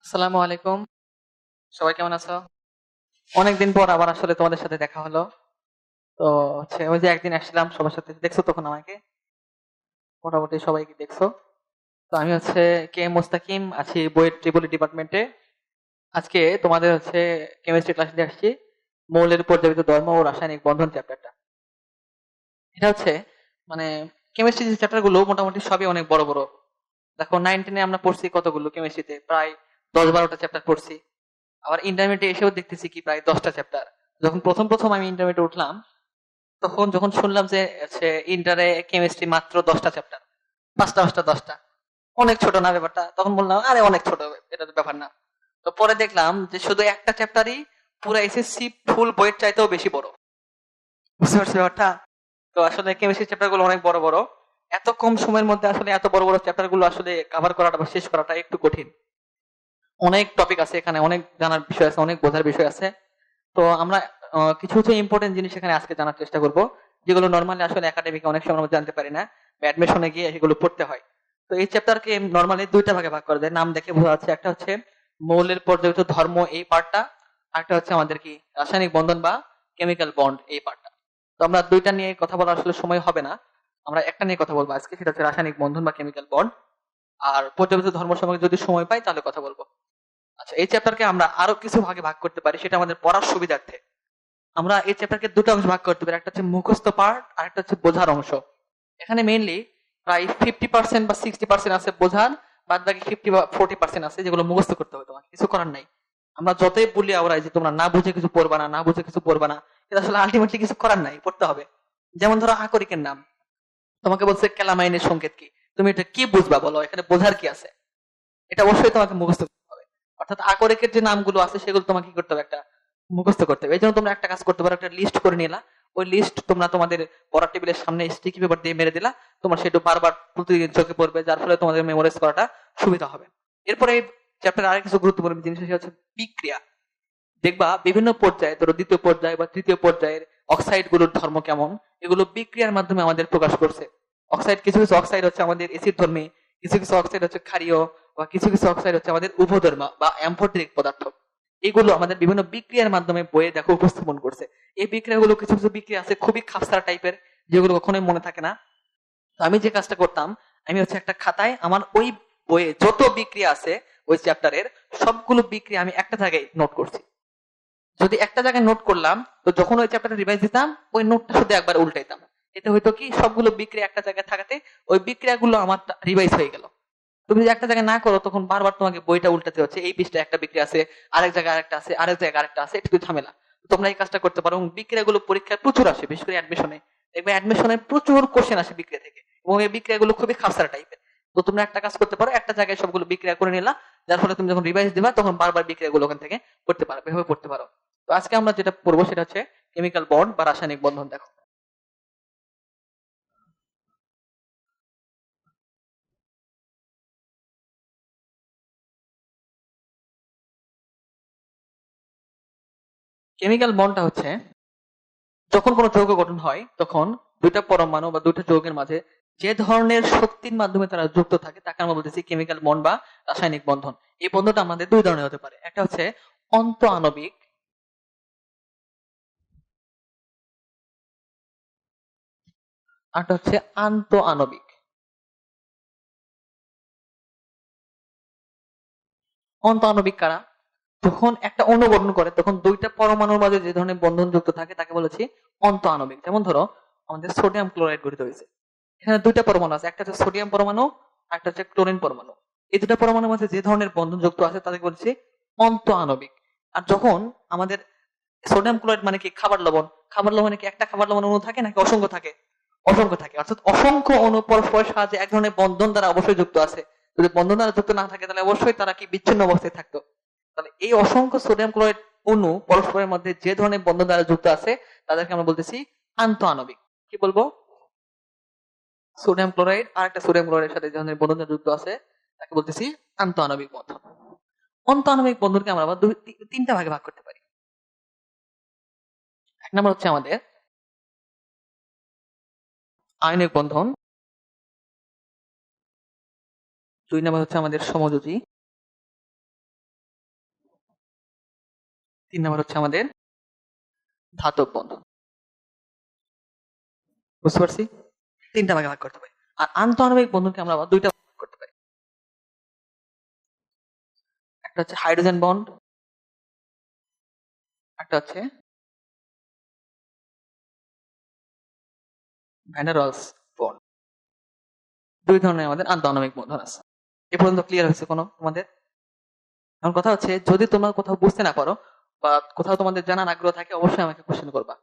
আসসালামু আলাইকুম। সবাই কেমন আছো? অনেকদিন পর আবার আসলে তোমাদের সাথে দেখা হলো। তো ওই যে একদিন আসছিলাম সবার সাথে, দেখছো তখন আমাকে? মোটামুটি সবাইকে দেখছো। তো আমি কে মোস্তাকিম, আছি বইয়ের ট্রিপলি ডিপার্টমেন্টে। আজকে তোমাদের কেমিস্ট্রি ক্লাস নিয়ে আসছি। মৌলের পর্যাপিত ধর্ম ও রাসায়নিক বন্ধন চ্যাপ্টারটা। এটা মানে কেমিস্ট্রি যে চ্যাপ্টার গুলো মোটামুটি সবই অনেক বড় বড়। দেখো 9-10 আমরা পড়ছি কতগুলো কেমিস্ট্রিতে, প্রায় 10-12টা চ্যাপ্টার পড়ছি। আবার ইন্টারমিডিয়েটে এসেও দেখতেছি কি প্রায় 10টা চ্যাপ্টার। যখন প্রথম প্রথম আমি ইন্টারমিডিয়েটে উঠলাম, তখন যখন শুনলাম যে ইন্টারে কেমিস্ট্রি মাত্র 10টা চ্যাপ্টার, 5টা 5টা 10টা, অনেক ছোট না ব্যাপারটা, তখন বললাম আরে অনেক ছোট, এটা তো ব্যাপার না। তো পরে দেখলাম যে শুধু একটা চ্যাপ্টারই পুরো এসএসসি ফুল বইয়ের চাইতেও বেশি বড়। বুঝতে পারছি ব্যাপারটা? তো আসলে কেমিস্ট্রি চ্যাপ্টার গুলো অনেক বড় বড়। এত কম সময়ের মধ্যে আসলে এত বড় বড় চ্যাপ্টার গুলো আসলে কভার করাটা বা শেষ করাটা একটু কঠিন। অনেক টপিক আছে এখানে, অনেক জানার বিষয় আছে, অনেক বোঝার বিষয় আছে। তো আমরা কিছু কিছু ইম্পর্টেন্ট জিনিস এখানে আজকে জানার চেষ্টা করব, যেগুলো নর্মালি আসলে একাডেমিকে অনেক সময় আমরা জানতে পারি না, বা অ্যাডমিশনে গিয়ে এগুলো পড়তে হয়। তো এই চ্যাপ্টারকে নর্মালি দুইটা ভাগে ভাগ করা যায়, নাম দেখে বোঝা যাচ্ছে। একটা মৌলের পর্যায়িত ধর্ম, এই পার্টটা। আরেকটা আমাদের কি রাসায়নিক বন্ধন বা কেমিক্যাল বন্ড, এই পার্টটা। তো আমরা দুইটা নিয়ে কথা বলার আসলে সময় হবে না, আমরা একটা নিয়ে কথা বলবো আজকে, সেটা হচ্ছে রাসায়নিক বন্ধন বা কেমিক্যাল বন্ড। আর পর্যায়িত ধর্ম সময় যদি সময় পাই তাহলে কথা বলবো। আচ্ছা, এই চ্যাপ্টারকে আমরা আরো কিছু ভাগে ভাগ করতে পারি, সেটা আমাদের পড়ার সুবিধার্থে। আমরা এই চ্যাপ্টারকে দুটো অংশ ভাগ করতে পারি, একটা মুখস্থ পার্ট আর একটা বোঝার অংশ। এখানে মেইনলি প্রায় 50% বা 60% আছে বোঝার, বাদ বাকি 50 বা 40% আছে যেগুলো মুখস্থ করতে হবে, তোমাকে কিছু করার নাই। আমরা যতই বলি আওরাই যে তোমরা না বুঝে কিছু পড়বা না, না বুঝে কিছু পড়বা না, কিন্তু আসলে আলটিমেটলি কিছু করার নাই, পড়তে হবে। যেমন ধরো আকরিকের নাম, তোমাকে বলছে ক্যালামাইনের সংকেত কি, তুমি এটা কি বুঝবা বলো, এখানে বোঝার কি আছে? এটা অবশ্যই তোমাকে মুখস্থ করতে হবে। অর্থাৎ আকরিকের যে নামগুলো আছে সেগুলো তোমাকে কি করতে হবে, একটা মুখস্থ করতে হবে। এই জন্য তোমরা একটা কাজ করতে পারো, একটা লিস্ট করে নিলা। ওই লিস্ট তোমরা তোমাদের পড়ার টেবিলের সামনে স্টিকি পেপার দিয়ে মেরে দিলা। তোমার সেটা বারবার প্রতিদিন চোখে পড়বে, যার ফলে তোমাদের মেমোরাইজ করাটা সুবিধা হবে। এরপরে এই চ্যাপ্টারে আরেক কিছু গুরুত্বপূর্ণ জিনিস হচ্ছে বিক্রিয়া। দেখবা বিভিন্ন পর্যায়ে, ধরো দ্বিতীয় পর্যায়ে বা তৃতীয় পর্যায়ের অক্সাইড গুলোর ধর্ম কেমন, এগুলো বিক্রিয়ার মাধ্যমে আমাদের প্রকাশ করছে। অক্সাইড, কিছু কিছু অক্সাইড আমাদের এসিড ধর্মী, কিছু কিছু অক্সাইড ক্ষারীয়, বা কিছু কিছু অক্সাইড আমাদের উভধর্মা বা অ্যাম্ফোটেরিক পদার্থ। এগুলো আমাদের বিভিন্ন বিক্রিয়ার মাধ্যমে বইয়ে দেখো উপস্থাপন করছে। এই বিক্রিয়াগুলো, কিছু কিছু বিক্রিয়া আছে খুবই খাপসারা টাইপের, যেগুলো কখনোই মনে থাকে না। তো আমি যে কাজটা করতাম, আমি একটা খাতায় আমার ওই বইয়ে যত বিক্রিয়া আছে ওই চ্যাপ্টারের, সবগুলো বিক্রিয়া আমি একটা জায়গায় নোট করছি। যদি একটা জায়গায় নোট করলাম, তো যখন ওই চ্যাপ্টারটা রিভাইজ দিতাম, ওই নোটটা শুধু একবার উল্টাইতাম। এতে হয়তো কি, সবগুলো বিক্রিয়া একটা জায়গায় থাকাতে ওই বিক্রিয়াগুলো আমার রিভাইজ হয়ে গেল। তুমি যদি একটা জায়গায় না করো, তখন বারবার তোমাকে বইটা উল্টাতে হচ্ছে, এই পৃষ্ঠায় একটা বিক্রিয়া আছে, আরেক জায়গায় আরেকটা আছে, আরেক জায়গায় আরেকটা আছে, একটু ঝামেলা। তোমরা এই কাজটা করতে পারো, এবং বিক্রিয়াগুলো পরীক্ষায় প্রচুর আসে, বিশেষ করে অ্যাডমিশনে। দেখবে অ্যাডমিশনে প্রচুর কোশ্চেন আসে বিক্রিয়া থেকে, এবং এই বিক্রিয়াগুলো খুবই খাপসারা টাইপের। তো তোমরা একটা কাজ করতে পারো, একটা জায়গায় সবগুলো বিক্রিয়া করে নিলা, যার ফলে তুমি যখন রিভাইজ দিবা তখন বারবার বিক্রিয়াগুলো ওখান থেকে করতে পারবে, এভাবে পড়তে পারো। তো আজকে আমরা যেটা পড়বো সেটা কেমিক্যাল বন্ড বা রাসায়নিক বন্ধন। দেখো, কেমিক্যাল বন্ডটা যখন কোনো যৌগ গঠন হয়, তখন দুইটা পরমাণু বা দুইটা যৌগের মাঝে যে ধরনের শক্তির মাধ্যমে তারা যুক্ত থাকে, তাকে আমরা বলতেছি কেমিক্যাল বন্ড বা রাসায়নিক বন্ধন। এই বন্ধনটা আমাদের দুই ধরনের হতে পারে, একটা অন্ত আণবিক, আর একটা আন্ত আণবিক। অন্ত আণবিক কারা? যখন একটা অণু গঠন করে, তখন দুইটা পরমাণুর মাঝে যে ধরনের বন্ধন যুক্ত থাকে তাকে বলেছি অন্ত আণবিক। যেমন ধরো, আমাদের সোডিয়াম ক্লোরাইড গঠিত হয়েছে, এখানে দুইটা পরমাণু আছে, একটা সোডিয়াম পরমাণু, আর একটা ক্লোরিন পরমাণু। এই দুটা পরমাণুর মাঝে যে ধরনের বন্ধন যুক্ত আছে তাদেরকে বলছি অন্ত আণবিক। আর যখন আমাদের সোডিয়াম ক্লোরাইড মানে কি, খাবার লবণ। খাবার লবণে কি একটা খাবার লবণ অণু থাকে নাকি অসংখ্য থাকে? অসংখ্য থাকে, অর্থাৎ অসংখ্য অণু পরস্পরের সাহায্যে এক ধরনের বন্ধন দ্বারা অবশ্যই যুক্ত আছে। যদি বন্ধন দ্বারা যুক্ত না থাকে, তাহলে অবশ্যই তারা কি বিচ্ছিন্ন অবস্থায় থাকতো। তাহলে এই অসংখ্য সোডিয়াম ক্লোরাইড অণু পরস্পরের মধ্যে যে ধরনের বন্ধন দ্বারা যুক্ত আছে, তাদেরকে আমরা বলতেছি আন্ত আণবিক। কি বলবো? সোডিয়াম ক্লোরাইড আর একটা সোডিয়াম ক্লোরাইডের সাথে যে ধরনের বন্ধন যুক্ত আছে, তাকে বলতেছি আন্ত আণবিক বন্ধন। অন্ত আণবিক বন্ধনকে আমরা আবার তিনটা ভাগে ভাগ করতে পারি। এক নম্বর আমাদের আয়নিক বন্ধন, দুই নম্বর আমাদের সমযোজী, 3 নাম্বার হচ্ছে আমাদের ধাতব বন্ধন। বুঝতে পারছি? 3টা ভাগে ভাগ করতে পারি। আর আন্তঃআণবিক বন্ধনকে আমরা আবার 2টা ভাগ করতে পারি। একটা হচ্ছে হাইড্রোজেন বন্ড, একটা হচ্ছে ভ্যান ডার ওয়ালস বন্ড। 2 ধরনের আমাদের আন্তঃআণবিক বন্ধন আছে। এ পর্যন্ত ক্লিয়ার হয়েছে কোনো তোমাদের? এখন কথা হচ্ছে, যদি তোমরা কোথাও বুঝতে না পারো বা কোথাও তোমাদের জানার আগ্রহ থাকে, অবশ্যই আমাকে কোশ্চেন করবা।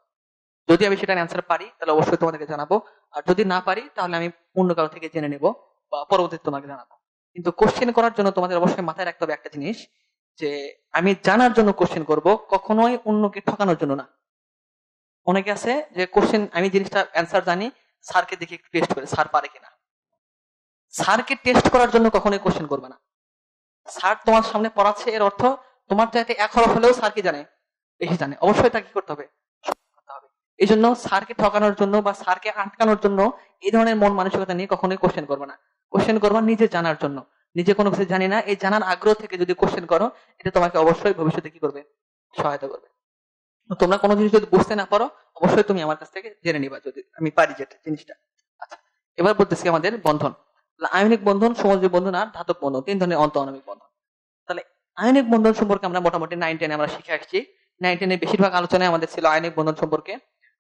যদি আমি সেটার অ্যান্সার পারি তাহলে অবশ্যই তোমাদেরকে জানাবো, আর যদি না পারি তাহলে আমি অন্য কারো থেকে জেনে নেব বা পরবর্তীতে তোমাকে জানাবো। কিন্তু কোশ্চেন করার জন্য তোমাদের অবশ্যই মাথায় রাখতে হবে একটা জিনিস, যে আমি জানার জন্য কোশ্চেন করব, কখনোই অন্যকে ঠকানোর জন্য না। অনেকে আছে যে কোশ্চেন, আমি জিনিসটা অ্যান্সার জানি, স্যারকে দেখে একটু টেস্ট করে স্যার পারে কিনা। স্যারকে টেস্ট করার জন্য কখনোই কোশ্চেন করবে না। স্যার তোমার সামনে পড়াচ্ছে, এর অর্থ তোমার চাইতে 1 হরফ হলেও স্যার কি জানে, বেশি জানে, অবশ্যই তাকে কি করতে হবে, করতে হবে। এই জন্য স্যারকে ঠকানোর জন্য বা স্যারকে আটকানোর জন্য এই ধরনের মন মানসিকতা নিয়ে কখনোই কোশ্চেন করবে না। কোশ্চেন করবা নিজে জানার জন্য। নিজে কোনো কিছু জানি না, এই জানার আগ্রহ থেকে যদি কোশ্চেন করো, এটা তোমাকে অবশ্যই ভবিষ্যতে কি করবে, সহায়তা করবে। তো তোমরা কোনো জিনিস যদি বুঝতে না পারো, অবশ্যই তুমি আমার কাছ থেকে জেনে নিবা, যদি আমি পারি যেটা জিনিসটা। আচ্ছা, এবার বলতেছি আমাদের বন্ধন। আয়নিক বন্ধন, সমযোজী বন্ধন আর ধাতব বন্ধন, 3 ধরনের আন্তঃআণবিক বন্ধন। তাহলে আয়নিক বন্ধন সম্পর্কে আমরা মোটামুটি 9-10 আমরা শিখে আসছি। 9-10 বেশিরভাগ আলোচনায় আমাদের ছিল আয়নিক বন্ধন সম্পর্কে।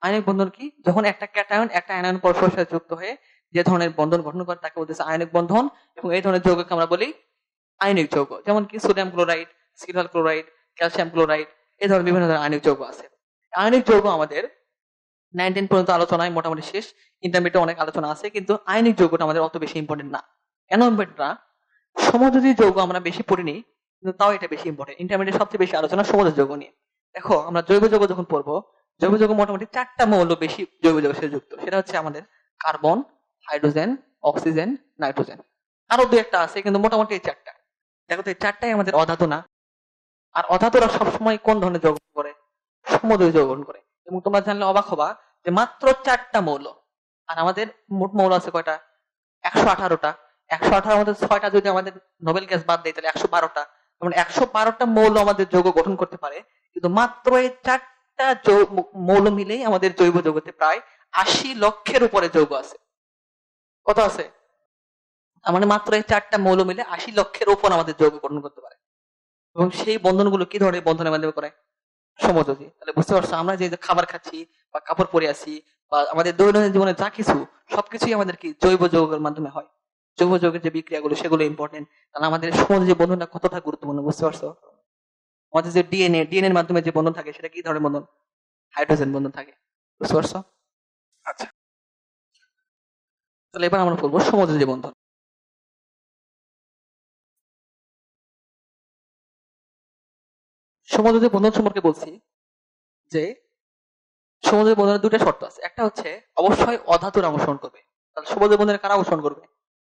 আয়নিক বন্ধন কি? যখন একটা ক্যাটায়ন একটা অ্যানায়ন পরস্পরের সাথে যুক্ত হয়ে যে ধরনের বন্ধন গঠন করে তাকে বলতেছে আয়নিক বন্ধন, এবং এই ধরনের যৌগকে আমরা বলি আয়নিক যৌগ। যেমন কি sodium chloride, silver chloride, calcium chloride, এই ধরনের বিভিন্ন ধরনের আয়নিক যৌগ আছে। আয়নিক যৌগ আমাদের 9-10 পর্যন্ত আলোচনায় মোটামুটি শেষ। ইন্টারমিডিয়েট অনেক আলোচনা আছে, কিন্তু আয়নিক যৌগটা আমাদের অত বেশি ইম্পর্টেন্ট না। কেন ইম্পর্টেন্ট না? সমযোজী যৌগ আমরা বেশি পড়িনি, কিন্তু তাও এটা বেশি ইম্পর্টেন্ট। ইন্টারমিডিয়েট সবচেয়ে বেশি আলোচনা সমযোজী যৌগ নিয়ে। দেখো, আমরা জৈব যৌগ যখন পড়বো, জৈব যৌগ মোটামুটি 4টা মৌল বেশি জৈব যৌগের সাথে যুক্ত। সেটা হচ্ছে আমাদের কার্বন, হাইড্রোজেন, অক্সিজেন, নাইট্রোজেন। আরো 2-1টা আছে, কিন্তু মোটামুটি এই 4টা। দেখো তো, এই 4টাই আমাদের অধাতু না। আর অধাতুরা সবসময় কোন ধরনের যৌগ করে? সমযোজী যৌগ গঠন করে। এবং তোমরা জানলে অবাক হবা যে মাত্র 4টা মৌল, আর আমাদের মোট মৌল আছে কয়টা? 118টা। 118 মধ্যে 6টা যদি আমাদের নোবেল গ্যাস বাদ দেয়, তাহলে 112টা। মানে 112টা মৌল আমাদের যৌগ গঠন করতে পারে, কিন্তু মাত্র এই 4টা মৌল মিলেই আমাদের জৈব যৌগতে প্রায় 80 লক্ষের উপরে যৌগ আছে। কত আছে? তার মানে মাত্র এই 4টা মৌল মিলে 80 লক্ষের উপর আমাদের যৌগ গঠন করতে পারে। এবং সেই বন্ধনগুলো কি ধরনের বন্ধনের মাধ্যমে করে? সমযোজী। তাহলে বুঝতে পারছো, আমরা যে যে খাবার খাচ্ছি বা কাপড় পরে আছি বা আমাদের দৈনন্দিন জীবনে যা কিছু, সবকিছুই আমাদের কি জৈব যৌগের মাধ্যমে হয়। জৈব যৌগের যে বিক্রিয়াগুলো, সেগুলো ইম্পর্টেন্ট। তাহলে আমাদের সমযোজী বন্ধনটা কতটা গুরুত্বপূর্ণ, বুঝতে পারছো? আমাদের যে ডিএনএ এর মাধ্যমে যে বন্ধন থাকে, সেটা কি ধরনের বন্ধন? হাইড্রোজেন বন্ধন থাকে। বুঝতে পারছো? আচ্ছা, তাহলে এবার আমরা বলবো সমযোজী বন্ধন। সমযোজী বন্ধন সম্পর্কে বলছি যে সমযোজী বন্ধনের 2টা শর্ত আছে। একটা হচ্ছে অবশ্যই অধাতুরা অংশগ্রহণ করবে। তাহলে সমযোজী বন্ধনে কারা অংশগ্রহণ করবে?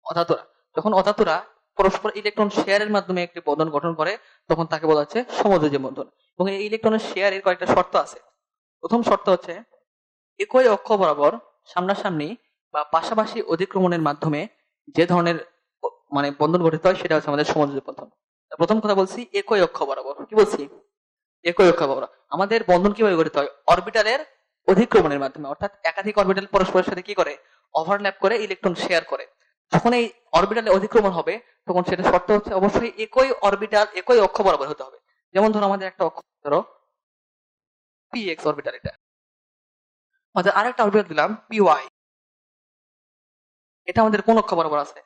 অধাতুরা। যখন অধাতুরা পরস্পর ইলেকট্রন শেয়ারের মাধ্যমে একটি বন্ধন গঠন করে, তখন তাকে বলা হচ্ছে সমযোজী বন্ধন। এবং এই ইলেকট্রনের শেয়ারের কয়েকটা শর্ত আছে। প্রথম শর্ত হচ্ছে একই অক্ষ বরাবর সামনাসামনি বা পাশাপাশি অধিক্রমণের মাধ্যমে যে ধরনের মানে বন্ধন গঠিত হয়, সেটা হচ্ছে আমাদের সমযোজী বন্ধন। প্রথম কথা বলছি একই অক্ষ বরাবর। কি বলছি? একই অক্ষ বরাবর। আমাদের বন্ধন কিভাবে গঠিত হয়? অরবিটালের অধিক্রমণের মাধ্যমে, অর্থাৎ একাধিক অরবিটাল পরস্পরের সাথে কি করে, ওভারল্যাপ করে ইলেকট্রন শেয়ার করে। যখন এই অরবিটালে অধিক্রমণ হবে, তখন সেটা শর্ত হচ্ছে অবশ্যই একই অরবিটাল একই অক্ষ বরাবর হতে হবে। যেমন ধরো আমাদের একটা অক্ষ, ধরো পি এক্স অরবিটাল, এটা আমাদের আরেকটা অরবিটাল দিলাম পি ওয়াই। এটা আমাদের কোন অক্ষ বরাবর আছে?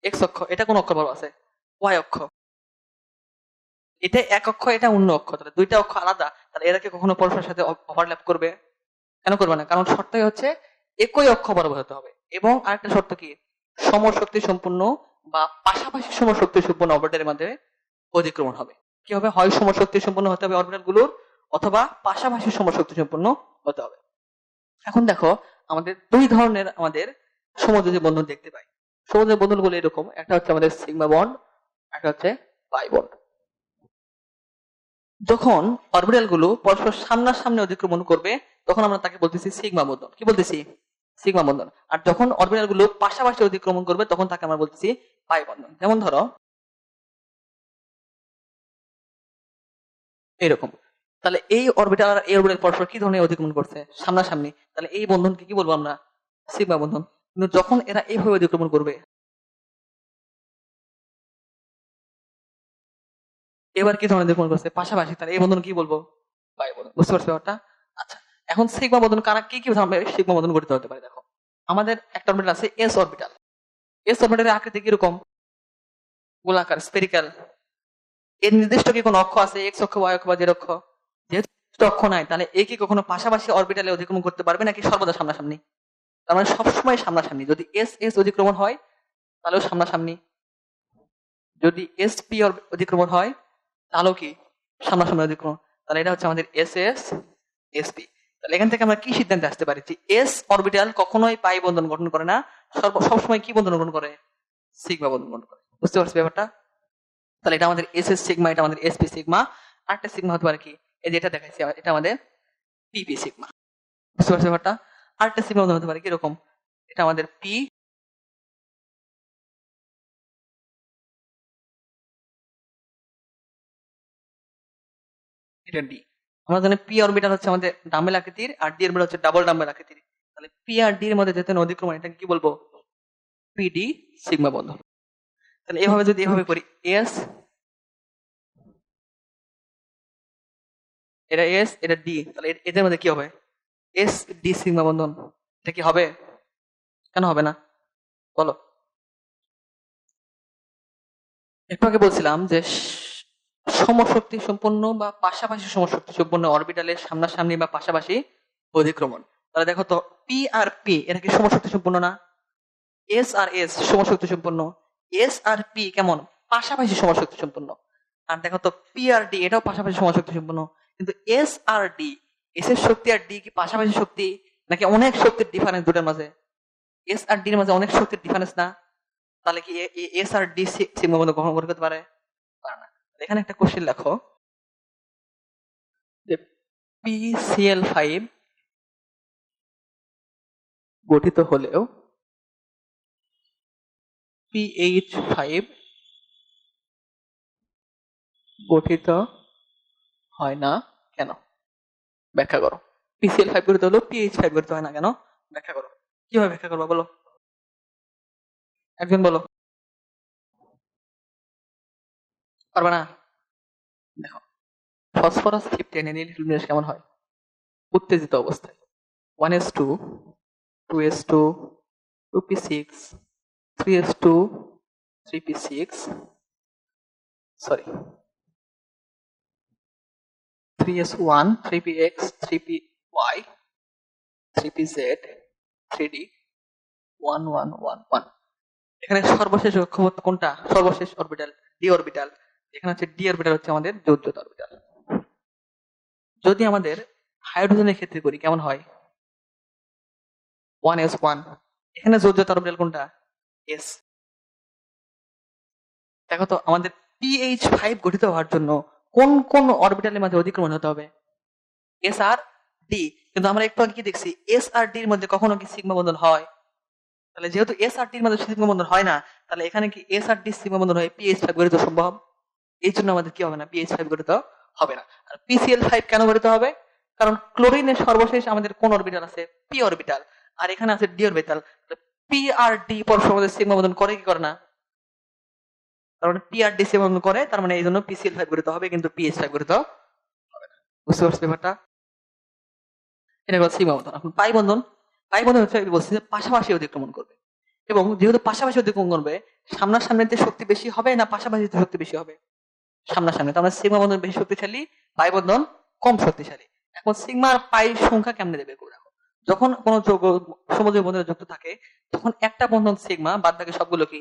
এক্স অক্ষ। এটা কোন অক্ষ বরাবর আছে? ওয়াই অক্ষ। এটা এক অক্ষ, এটা অন্য অক্ষ। তাহলে 2টা অক্ষ আলাদা, তাহলে এরা কি কখনো পরস্পরের সাথে ওভারল্যাপ করবে? কেন করবে না? কারণ শর্তই হচ্ছে একই অক্ষ বরাবর হতে হবে। এবং আরেকটা শর্ত কি? সমশক্তি সম্পূর্ণ বা পাশাপাশি সমশক্তি সম্পূর্ণ অরবিটালের মাধ্যমে অধিক্রমণ হবে। কি হবে? হয় সমশক্তি সম্পূর্ণ হতে হবে অরবিটাল গুলোর, অথবা পাশাপাশি সমশক্তি সম্পূর্ণ হতে হবে। এখন দেখো, আমাদের 2 ধরনের আমাদের সমযোজী বন্ধন দেখতে পাই। সমযোজী বন্ধন গুলো এরকম, একটা হচ্ছে আমাদের সিগমা বন্ড, একটা হচ্ছে পাই বন্ড। যখন অরবিটাল গুলো পরস্পর সামনাসামনি অধিক্রমণ করবে, তখন আমরা তাকে বলতেছি সিগমা বন্ধন। কি বলতেছি? সিগমা বন্ধন। আর যখন অরবিটাল গুলো পাশাপাশি অতিক্রমণ করবে, তখন তাকে আমরা বলতেছি পাই বন্ধন। যেমন ধরো এরকম, তাহলে এই অরবিটাল আর এই অরবিটাল পরস্পর কি ধরনের অতিক্রমণ করছে? সামনাসামনি। তাহলে এই বন্ধনকে কি বলবো আমরা? সিগমা বন্ধন। কিন্তু যখন এরা এইভাবে অতিক্রমণ করবে, এবার কি ধরনের অতিক্রমণ করছে? পাশাপাশি। তাহলে এই বন্ধন কি বলবো? পাই বন্ধন। বুঝতে পারছো ব্যাপারটা? আচ্ছা, এখন সিগমা বন্ধন কারা কি কি ধরনের সিগমা বন্ধন গঠিত হতে পারে? দেখো, আমাদের একটা অরবিটাল আছে এস অরবিটাল। এস অরবিটালের আকৃতি কিরকম? গোলাকার, স্পেরিক্যাল। এর নির্দিষ্ট কি কোনো অক্ষ আছে? এক্স অক্ষ, ওয়াই অক্ষ বা জেড অক্ষ? যেহেতু নির্দিষ্ট অক্ষ নাই, তাহলে এ কি কখনো পাশাপাশি অরবিটালে অতিক্রমণ করতে পারবে নাকি সর্বদা সামনাসামনি? তার মানে সবসময় সামনাসামনি। যদি এস এস অতিক্রমণ হয় তাহলেও সামনাসামনি, যদি এস পি অতিক্রমণ হয় তাহলেও কি সামনাসামনি অতিক্রমণ। তাহলে এটা হচ্ছে আমাদের এস এস এস পি। তাহলে এখান থেকে আমরা কি সিদ্ধান্তে আসতে পারি যে এস অরবিটাল কখনোই পাই বন্ধন গঠন করে না, সবসময় কি বন্ধন গঠন করে? সিগমা বন্ধন গঠন করে। বুঝতে পারছি ব্যাপারটা? তাহলে এটা আমাদের এস এস সিগমা, এটা আমাদের এসপি সিগমা। আরেকটা সিগমা হতে পারে কি, এই যে এটা দেখাইছি, এটা আমাদের পিপি সিগমা। বুঝতে পারছি ব্যাপারটা? আরেকটা সিগমা হতে পারে কিরকম, এটা আমাদের পি, এটা ডি। আমরা জানি পি অরবিটাল হচ্ছে আমাদের ডাম্বেল আকৃতির, আর ডি অরবিটাল হচ্ছে ডাবল ডাম্বেল আকৃতির। তাহলে পি আর ডি এর মধ্যে যেতে অতিক্রমণ, এটাকে কি বলবো? পিডি সিগমা বন্ধন। তাহলে এভাবে যদি এভাবে করি, এস, এটা এস, এটা ডি, তাহলে এদের মধ্যে কি হবে? এস ডি সিগমা বন্ধন। এটা কি হবে? কেন হবে না বলো? একটু আগে বলছিলাম যে সমশক্তি সম্পন্ন বা পাশাপাশি সমশক্তি সম্পন্ন অরবিটালের সামনাসামনি বা পাশাপাশি অধিক্রমণ। তাহলে দেখো তো, পি আর পি এটা কি সমশক্তি সম্পন্ন না? এস আর এস সমশক্তি সম্পন্ন। এস আর পি কেমন? পাশাপাশি সমশক্তি সম্পন্ন। আর দেখো তো, পি আর ডি এটাও পাশাপাশি সমশক্তি সম্পন্ন। কিন্তু এস আর ডি, এস এর শক্তি আর ডি কি পাশাপাশি শক্তি, নাকি অনেক শক্তির ডিফারেন্স দুটোর মাঝে? এস আর ডি এর মাঝে অনেক শক্তির ডিফারেন্স না? তাহলে কি এস আর ডি সিগমা বন্ধন কখনো গঠন করতে পারে? পারে না। এখানে একটা কোশ্চেন লেখো যে PCl5 গঠিত হলেও PH5 গঠিত হয় না কেন? ব্যাখ্যা করো। PCl5 গঠিত হলেও PH5 গঠিত হয় না কেন? ব্যাখ্যা করো। কিভাবে ব্যাখ্যা করবো বলো? একজন বলো। পারবে না? দেখো, ফসফরাস 15 এর নির্দেশ কেমন হয়? উত্তেজিত অবস্থায় 1s2 2s2 2p6 3s2 3p6, sorry 3s1 3px 3py 3pz 3d 1111। এখানে সর্বশেষ কক্ষপথ কোনটা? সর্বশেষ অরবিটাল ডি অরবিটাল। এখানে হচ্ছে ডি অরবিটাল হচ্ছে আমাদের যোজ্যতা অরবিটাল। যদি আমাদের হাইড্রোজেনের ক্ষেত্রে করি কেমন হয়? 1s1। এখানে যোজ্যতা অরবিটাল কোনটা? এস। দেখো তো, আমাদের PH5 গঠিত হওয়ার জন্য কোন কোন অরবিটালের মাঝে অতিক্রমণ হতে হবে? এস আর ডি। কিন্তু আমরা একটু আগে কি দেখছি, এস আর ডি এর মধ্যে কখনো কি সিগমা বন্ধন হয়? তাহলে যেহেতু এস আর ডি এর মধ্যে সিগমা বন্ধন হয় না, তাহলে এখানে কি এস আর ডি সিগমা বন্ধন হয় PH5 গঠিত সম্ভব? এই জন্য আমাদের কি হবে না, PH5 গঠিত হবে না। আর PCl5 কেন গঠিত হবে? কারণ ক্লোরিনের সর্বশেষ আমাদের কোন অরবিটাল আছে? P orbital. আর এখানে আছে D orbital. P R D পরস্পর মধ্যে সিগমা বন্ধন করে কি করে না? তার মানে পি আর ডি সিগমা বন্ধন করে, তার মানে এই জন্য PCl5 গঠিত হবে, কিন্তু PH5 গঠিত হবে না। বুঝতে পারছি ব্যাপারটা? এটা হলো সিগমা বন্ধন। এখন পাই বন্ধন। পাই বন্ধন হচ্ছে বলছি যে পাশাপাশি অতিক্রমণ করবে, এবং যেহেতু পাশাপাশি অতিক্রমণ করবে, সামনাসামনিতে শক্তি বেশি হবে না পাশাপাশিতে শক্তি বেশি হবে? সামনাসামনি। তার মানে সিগমা বন্ধন বেশি শক্তিশালী, পাই বন্ধন কম শক্তিশালী। এখন সিগমা আর পাই সংখ্যা কেমনে দেবে করে রাখো। যখন কোনো যৌগ সমযোজী বন্ধনে যুক্ত থাকে, তখন একটা বন্ধন সিগমা, বাদ বাকি সবগুলো কি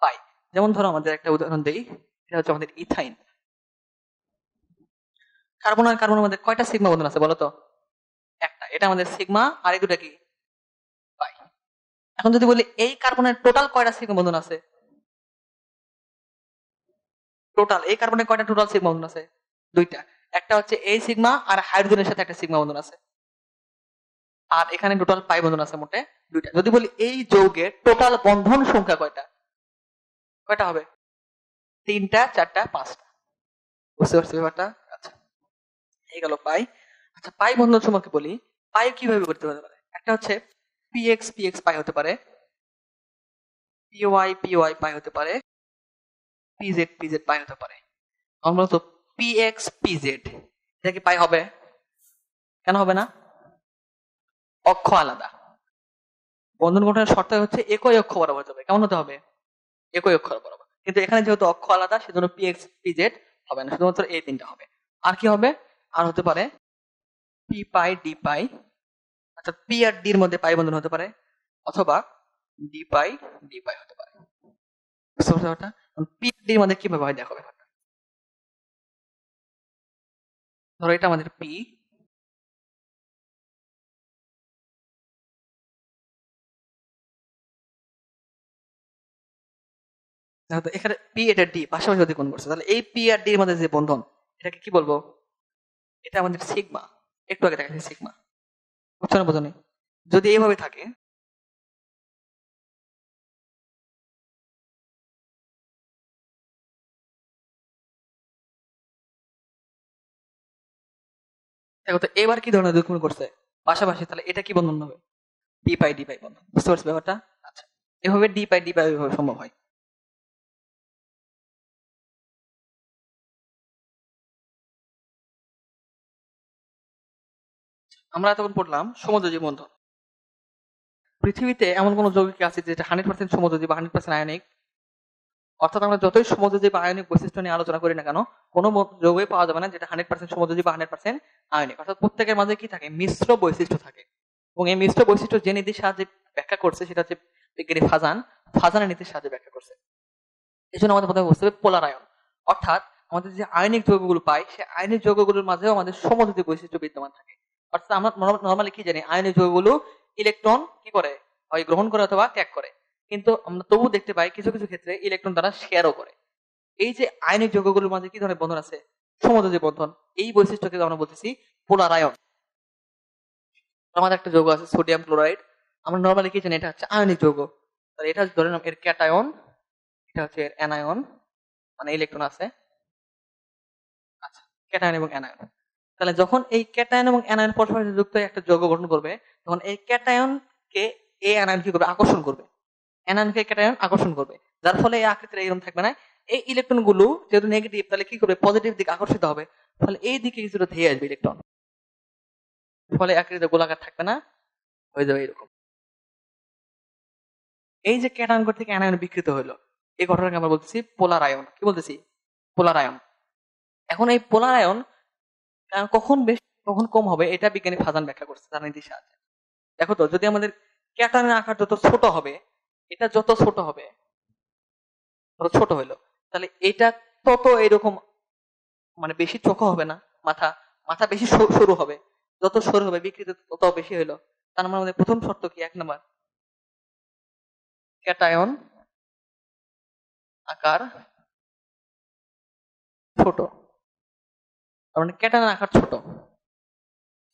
পাই। যেমন ধরো আমাদের একটা উদাহরণ দেই, এটা হচ্ছে আমাদের ইথাইন। কার্বন আর কার্বনের মধ্যে কয়টা সিগমা বন্ধন আছে বলো তো? একটা। এটা আমাদের সিগমা, আর এই দুটা কি পাই। এখন যদি বলি এই কার্বনের টোটাল কয়টা সিগমা বন্ধন আছে? টোটাল এই কার্বনের কয়টা টোটাল সিগমা বন্ধন আছে? দুইটা। একটা হচ্ছে এই সিগমা, আর হাইড্রোজেনের সাথে একটা সিগমা বন্ধন আছে। আর এখানে টোটাল পাই বন্ধন আছে মোটে দুইটা। যদি বলি এই যৌগের টোটাল বন্ধন সংখ্যা কয়টা, কয়টা হবে? তিনটা, চারটা, পাঁচটা। বুঝতে পারছি ব্যাপারটা? আচ্ছা, এই গেল পাই। আচ্ছা, পাই বন্ধন সম্পর্কে বলি। পাই কিভাবে করতে হতে পারে? একটা হচ্ছে পিএক্স পিএক্স পাই হতে পারে, পিওয়াই পিওয়াই পাই হতে পারে, পিজেড পিজেড পাই হতে পারে। আমার মূলত পিএক্স পিজেড এটা কি পাই হবে? কেন হবে না? অক্ষ আলাদা। বন্ধন গঠনের শর্ত হচ্ছে একই অক্ষ বরাবর হতে হবে। কেমন হতে হবে? একই অক্ষ বরাবর। কিন্তু এখানে যেহেতু অক্ষ আলাদা সেজন্য পিএক্স পিজেড হবে না, শুধুমাত্র এই তিনটা হবে। আর কি হবে? আর হতে পারে পি পাই ডি পাই, অর্থাৎ পি আর ডি এর মধ্যে পাই বন্ধন হতে পারে, অথবা ডি পাই ডি পাই হতে পারে। বুঝতে পারছো ব্যাপারটা? পি আর ডি এর মধ্যে কিভাবে হয় দেখো ব্যাপারটা। ধরো এটা আমাদের পি, দেখো তো এখানে পি এটা ডি পাশাপাশি যদি কোণ করছে, তাহলে এই পি আর ডি এর মধ্যে যে বন্ধন এটাকে কি বলবো? এটা আমাদের সিগমা। একটু আগে দেখাচ্ছি সিগমা। বুঝছো না বোঝো নি? যদি এইভাবে থাকে, দেখো তো এবার কি ধরনের দুই কোণ করছে পাশাপাশি, তাহলে এটা কি বন্ধন হবে? ডি পাই ডি পাই বন্ধন। বুঝতে পারছো ব্যাপারটা? আচ্ছা, এভাবে ডি পাই ডি পাই এভাবে সম্ভব হয়। আমরা এতক্ষণ পড়লাম সমযোজী বন্ধন। পৃথিবীতে এমন কোন যৌগিক আছে যেটা 100% সমযোজী বা 100% আয়নিক? অর্থাৎ আমরা যতই সমযোজী বা আয়নিক বৈশিষ্ট্য নিয়ে আলোচনা করি না কেন, কোনো যৌগই পাওয়া যাবে না যেটা 100% সমযোজী বা 100% আয়নিক। অর্থাৎ প্রত্যেকের মাঝে কি থাকে? মিশ্র বৈশিষ্ট্য থাকে। এবং এই মিশ্র বৈশিষ্ট্য যে নীতির সাহায্যে ব্যাখ্যা করছে সেটা হচ্ছে বিজ্ঞানী ফাজানের নীতির সাহায্যে ব্যাখ্যা করছে। এই জন্য আমাদের প্রথমে বুঝতে হবে পোলারায়ন। অর্থাৎ আমাদের যে আয়নিক যৌগগুলো পাই সেই আয়নিক যৌগগুলোর মাঝেও আমাদের সমযোজী বৈশিষ্ট্য বিদ্যমান থাকে। অর্থাৎ আমরা নর্মালি কি জানি, আয়নিক যৌগগুলো ইলেকট্রন কি করে, হয় গ্রহণ করে অথবা ত্যাগ করে। কিন্তু আমরা তবু দেখতে পাই কিছু কিছু ক্ষেত্রে ইলেকট্রন দ্বারা শেয়ারও করে। এই যে আয়নিক যৌগগুলোর মাঝে কি ধরনের বন্ধন আছে? সমযোজী বন্ধন। এই বৈশিষ্ট্যকে আমরা বলতেছি পোলারায়ন। আমাদের একটা যৌগ আছে সোডিয়াম ক্লোরাইড, আমরা নর্মালি কি জানি এটা হচ্ছে আয়নিক যৌগ। তাহলে এটা ধরে নাও এর ক্যাটায়ন, এটা হচ্ছে এর অ্যানায়ন, মানে ইলেকট্রন আছে। আচ্ছা, ক্যাটায়ন এবং অ্যানায়ন। তাহলে যখন এই ক্যাটায়ন এবং অ্যানায়ন পরস্পর সাথে যুক্ত হয়ে একটা যৌগ গঠন করবে, তখন এই ক্যাটায়নকে এই অ্যানায়ন কি করবে? আকর্ষণ করবে। অ্যানায়নকে ক্যাটায়ন আকর্ষণ করবে, যার ফলে এই আকৃতির এরকম থাকবে না। এই ইলেকট্রন গুলো যেহেতু নেগেটিভ, তাহলে কি করবে? পজিটিভ দিকে আকর্ষিত হবে। ফলে এই দিকে কিছুটা ধেয়ে আসবে ইলেকট্রন, ফলে আকৃতিতে গোলাকার থাকবে না, হয়ে যাবে এরকম। এই যে ক্যাটায়ন থেকে অ্যানায়ন বিকৃত হলো, এই ঘটনাকে আমরা বলতেছি পোলারায়ন। কি বলতেছি? পোলারায়ন। এখন এই পোলারায়ন কখন বেশি কখন কম হবে এটা বিজ্ঞানী ফাজান ব্যাখ্যা করছে তার নীতির সাহায্যে। দেখো তো, যদি আমাদের ক্যাটায়নের আকার যত ছোট হবে, এটা যত ছোট হবে, ধরো ছোট হইলো, তাহলে এটা তত এরকম মানে বেশি চোখা হবে না। মাথা মাথা বেশি সরু হবে। যত সরু হবে বিকৃতি তত বেশি হইলো। তার মানে আমাদের প্রথম শর্ত কি? 1 নাম্বার, ক্যাটায়ন আকার ছোট। তার মানে ক্যাটায়নের আকার ছোট।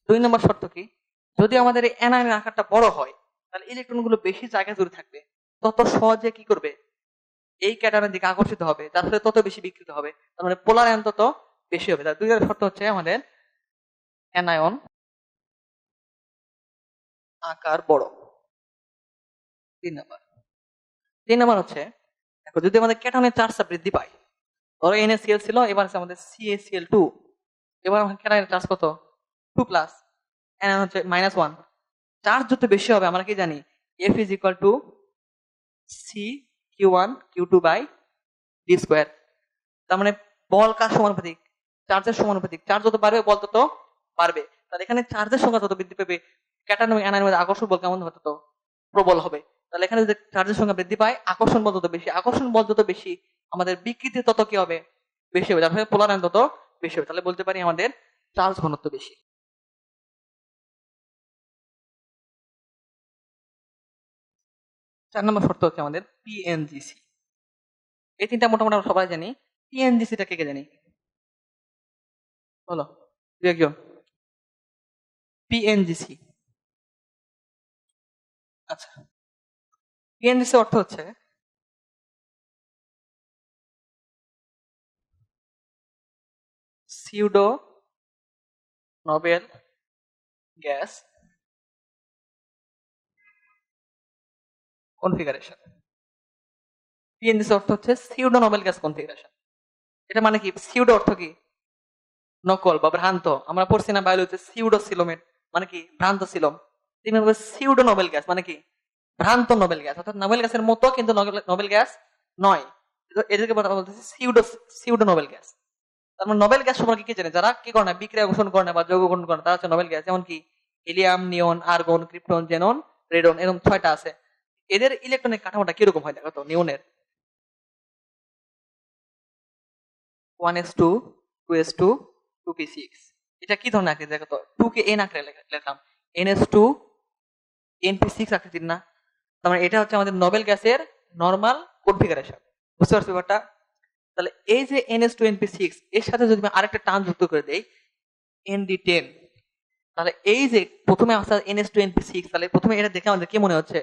2 নম্বর শর্ত কি? যদি আমাদের এই অ্যানায়নের আকারটা বড় হয়, তাহলে ইলেকট্রন গুলো বেশি জায়গা জুড়ে থাকবে, তত সহজে কি করবে? এই ক্যাটায়নের দিকে আকর্ষিত হবে, যার ফলে তত বেশি বিকৃত হবে। তার মানে পোলার আয়ন তত বেশি হবে। তার 2 নম্বর শর্ত হচ্ছে আমাদের অ্যানায়ন আকার বড়। 3 নম্বর। 3 নম্বর হচ্ছে, দেখো যদি আমাদের ক্যাটায়নের চার্জটা বৃদ্ধি পায়, ধরো NaCl ছিল, এবার আছে আমাদের CaCl2, এবার আমাদের ক্যাটায়নের চার্জ কত? 2+, অ্যানায়ন হচ্ছে -1। চার্জ যত বেশি হবে আমরা কি জানি? F is equal to C Q1 Q2 by D square. তার মানে বল কার সমানুপাতিক? চার্জের সমানুপাতিক। চার্জ যত বাড়বে বল তত বাড়বে। তাহলে এখানে চার্জের সংখ্যা তত বৃদ্ধি পাবে, ক্যাটায়ন এবং অ্যানায়নের মধ্যে আকর্ষণ বল কেমন হবে? তত প্রবল হবে। তাহলে এখানে যদি চার্জের সংখ্যা বৃদ্ধি পায়, আকর্ষণ বল তত বেশি। আকর্ষণ বল যত বেশি, আমাদের বিকৃতি তত কি হবে? বেশি হবে, যার ফলে পোলার আয়ন তত বেশি হবে। তাহলে বলতে পারি আমাদের চার্জ ঘনত্ব বেশি। 4 নম্বর শর্ত হচ্ছে আমাদের PNGC। এই তিনটা মোটামুটি আমরা সবাই জানি। PNGC টা কে কে জানি? বলো, দু একজন। PNGC, আচ্ছা, PNGC অর্থ হচ্ছে সিউডো নোবেল গ্যাস কনফিগারেশন। পিএনডিসি অর্থ হচ্ছে সিউডো নোবেল গ্যাস কনফিগারেশন। এটা মানে কি? সিউডো অর্থ কি? নকল বা ভ্রান্ত। আমরা পড়ছি না বায়োলজিতে সিউডো সিলোমেট মানে কি? ভ্রান্ত সিলোম। তেমনি ভাবে সিউডো নোবেল গ্যাস মানে কি? ভ্রান্ত নোবেল গ্যাস, অর্থাৎ নোবেল গ্যাসের মতো কিন্তু নোবেল গ্যাস নয়। এদেরকে বলতেছে সিউডো সিউডো নোবেল গ্যাস। তার মানে নোবেল গ্যাস সম্পর্কে কি জানে? যারা কি করে না, বিক্রিয়া ঘোষণ করে না বা যৌগ গঠন করে না, তারা হচ্ছে নোবেল গ্যাস। যেমন কি হিলিয়াম, নিয়ন, আর্গন, ক্রিপ্টন, জেনন, রেডন, এরকম 6টা আছে। এদের ইলেকট্রনিক কাঠামোটা কিরকম হয় দেখো তো। নিয়নের 1s2 2s2 2p6। এটা কি ধরনের আকৃতি দেখো তো। 2 কে n আকারে লিখলাম, ns2 np6 আকৃতির না। তার মানে এটা হচ্ছে আমাদের নোবেল গ্যাসের নরমাল কনফিগারেশন। বুঝতে পারছো ব্যাপারটা? তাহলে এই যে ns2np6 এর সাথে যদি আমি আরেকটা টার্ম যুক্ত করে দেই nd10, তাহলে এই যে প্রথমে আসছে ns2np6, তাহলে প্রথমে এটা দেখে আমাদের কি মনে হচ্ছে?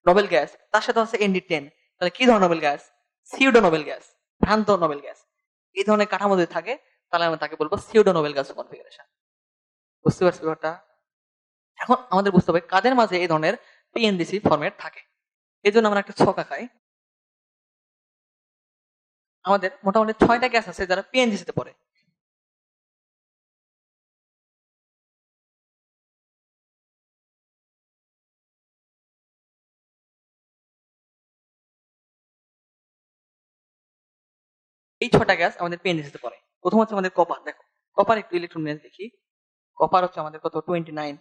Nobel gas. তার সাথে হচ্ছে nd10, তাহলে কি ধরনের Nobel gas? Pseudo Nobel gas, ভ্রান্ত নোবেল গ্যাস। এই ধরনের কাঠামো যদি থাকে তাহলে আমরা তাকে বলবো সিউডো নোবেল গ্যাস কনফিগারেশন। বুঝতে পারছি ব্যাপারটা? এখন আমাদের বুঝতে হবে কাদের মাঝে এই ধরনের পিএনডিসি ফরম্যাট থাকে। এই জন্য আমরা একটা ছক আঁকাই। আমাদের মোটামুটি 6টা গ্যাস আছে যারা পিএনডিসি তে পড়ে। এই 6টা গ্যাস আমাদের পিএনডিসি তে পড়ে। প্রথম হচ্ছে আমাদের কপার। দেখো কপার একটু ইলেকট্রন নিয়ে দেখি। কপার হচ্ছে আমাদের কত? 29,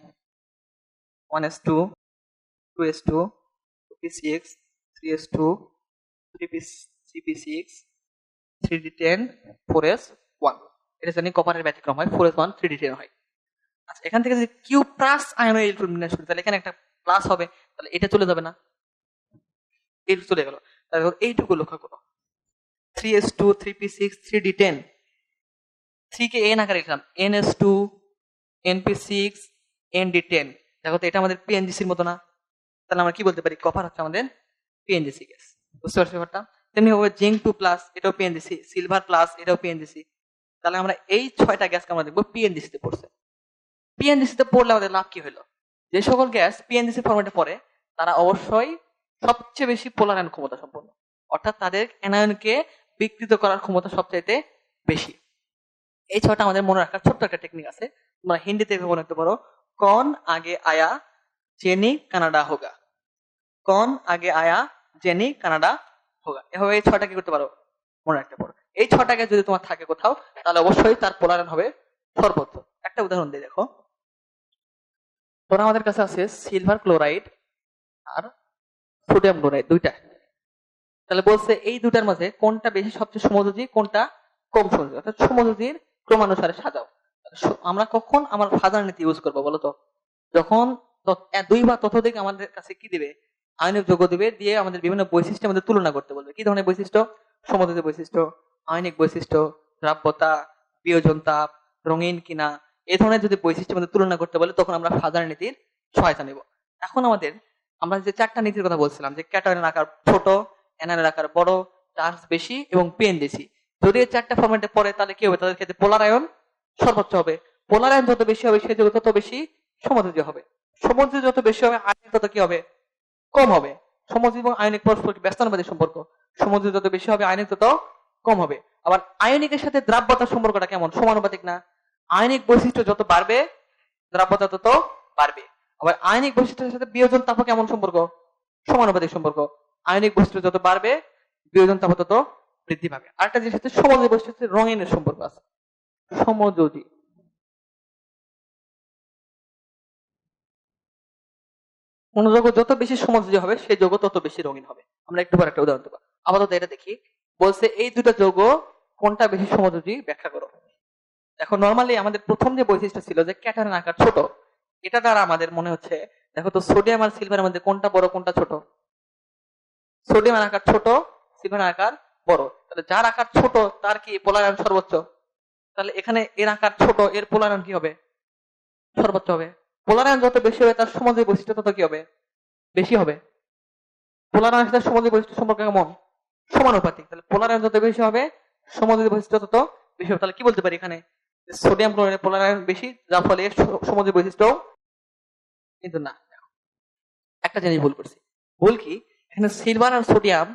1s2 2s2 2p6 3s2 3p6 3d10 4s1। এটা জানি কপারের ব্যতিক্রম হয়, 4s1 3d10 হয়। আচ্ছা, এখান থেকে যদি কিউ প্লাস আয়নের ইলেকট্রন বিন্যাস করি তাহলে এখানে একটা প্লাস হবে, তাহলে এটা চলে যাবে না? এইটুকু চলে গেল। তাহলে এইটুকু লক্ষ্য করো, 3s2 3p6 3d10, 3 কে n আকারে লিখলাম, ns2 np6 nd10। দেখো তো এটা আমাদের পিএনজিসির মতো না? তাহলে আমরা কি বলতে পারি? কপার হচ্ছে আমাদের পিএনজিসি গ্যাস। বুঝতে পারছো ব্যাপারটা? তেমনি হবে জিঙ্ক 2 প্লাস, এটাও পিএনজিসি। সিলভার প্লাস, এটাও পিএনজিসি। তাহলে আমরা এই 6টা গ্যাসকে আমরা দেখবো পিএনজিসি তে পড়ছে। পিএনজিসি তে পড়লে আমাদের লাভ কি হলো? যে সকল গ্যাস পিএনজিসি ফরম্যাটে পড়ে তারা অবশ্যই সবচেয়ে বেশি পোলারায়ন ক্ষমতা সম্পন্ন, অর্থাৎ তাদের অ্যানায়নকে বিকৃত করার ক্ষমতা সবচাইতে বেশি। এই 6টা আমাদের মনে রাখার ছোট্ট একটা টেকনিক আছে। তোমরা হিন্দিতে এভাবে মনে রাখতে পারো, কন আগে আয়া জেনি কানাডা হোগা। কন আগে আয়া জেনি কানাডা হোগা। এভাবে এই 6টা কি করতে পারো? মনে রাখতে পারো। এই 6টাকে যদি তোমার থাকে কোথাও, তাহলে অবশ্যই তার পোলারায়ন হবে সর্বোচ্চ। একটা উদাহরণ দিয়ে দেখো। ধরো আমাদের কাছে আছে সিলভার ক্লোরাইড আর সোডিয়াম ক্লোরাইড, দুইটা। তাহলে বলছে এই দুটার মাঝে কোনটা বেশি সবচেয়ে সমযোজী, কোনটা কম সমযোজী, অর্থাৎ সমযোজীর ক্রমানুসারে সাজাও। আমরা কখন আমার ফাজার নীতি ইউজ করবো বলো তো? যখন 2 বা ততোধিক আমাদের কাছে কি দিবে? আয়নিক যৌগ দিবে, দিয়ে আমাদের বিভিন্ন বৈশিষ্ট্যের মধ্যে তুলনা করতে বলবে। কি ধরনের বৈশিষ্ট্য? সমযোজী বৈশিষ্ট্য, আয়নিক বৈশিষ্ট্য, দ্রাব্যতা, বিয়োজন তাপ, রঙিন কিনা, এই ধরনের যদি বৈশিষ্ট্যের মধ্যে তুলনা করতে বলে তখন আমরা ফাজার নীতির সহায়তা নেব। এখন আমরা যে 4টা নীতির কথা বলছিলাম, যে ক্যাটায়নের আকার ছোট, অ্যানায়নের আকার বড়, চার্জ বেশি এবং পিএনডিসি, যদি এই 4টা ফরম্যাটে পড়ে তাহলে কি হবে? তাদের ক্ষেত্রে পোলারায়ন সর্বোচ্চ হবে। পোলারায়ন যত বেশি হবে সে যৌগ তত বেশি সমযোজী হবে। সমযোজী যত বেশি হবে আয়নিক তত কি হবে? কম হবে। সমযোজী এবং আয়নিক পরস্পর ব্যস্তানুপাতিক সম্পর্ক। সমযোজী যত বেশি হবে আয়নিক তত কম হবে। আবার আয়নিকের সাথে দ্রাব্যতার সম্পর্কটা কেমন? সমানুপাতিক না? আয়নিক বৈশিষ্ট্য যত বাড়বে দ্রাব্যতা তত বাড়বে। আবার আয়নিক বৈশিষ্ট্যের সাথে বিয়োজন তাপও কেমন সম্পর্ক? সমানুপাতিক সম্পর্ক। আয়নিক বৈশিষ্ট্য যত বাড়বে বিয়োজন তাপ তত বৃদ্ধি পাবে। আরেকটা জিনিস হচ্ছে সমযোজী বৈশিষ্ট্যের রঙিনের সম্পর্ক আছে। সমযোজী কোন যৌগ যত বেশি সমযোজী হবে সেই যৌগ তত বেশি রঙিন হবে। আমরা একটু পর একটা উদাহরণ দেবো। আপাতত এটা দেখি। বলছে এই দুটো যৌগ কোনটা বেশি সমযোজী ব্যাখ্যা করো। দেখো নরমালি আমাদের প্রথম যে বৈশিষ্ট্য ছিল যে ক্যাটায়নের আকার ছোট, এটা দ্বারা আমাদের মনে হচ্ছে, দেখো তো সোডিয়াম আর সিলভারের মধ্যে কোনটা বড় কোনটা ছোট? সোডিয়ামের আকার ছোট, সিলভারের আকার বড়। তাহলে যার আকার ছোট তার কি পোলারায়ন সর্বোচ্চ? তাহলে এখানে এর আকার ছোট, এর পোলারায়ন কি হবে? সর্বোচ্চ হবে। পোলারায়ন যত বেশি হবে তার সমযোজী বৈশিষ্ট্য তত কি হবে? বেশি হবে। পোলারায়নের সাথে সমযোজী বৈশিষ্ট্য সম্পর্ক কেমন? সমানুপাতিক। তাহলে পোলারায়ন যত বেশি হবে সমযোজী বৈশিষ্ট্য তত বেশি হবে। তাহলে কি বলতে পারি এখানে? সোডিয়াম ক্লোরাইডের পোলার আয়ন বেশি, যার ফলে এর সমযোজী বৈশিষ্ট্য কিন্তু না। একটা জিনিস ভুল করছি। ভুল কি, এখানে সিলভার আর সোডিয়াম,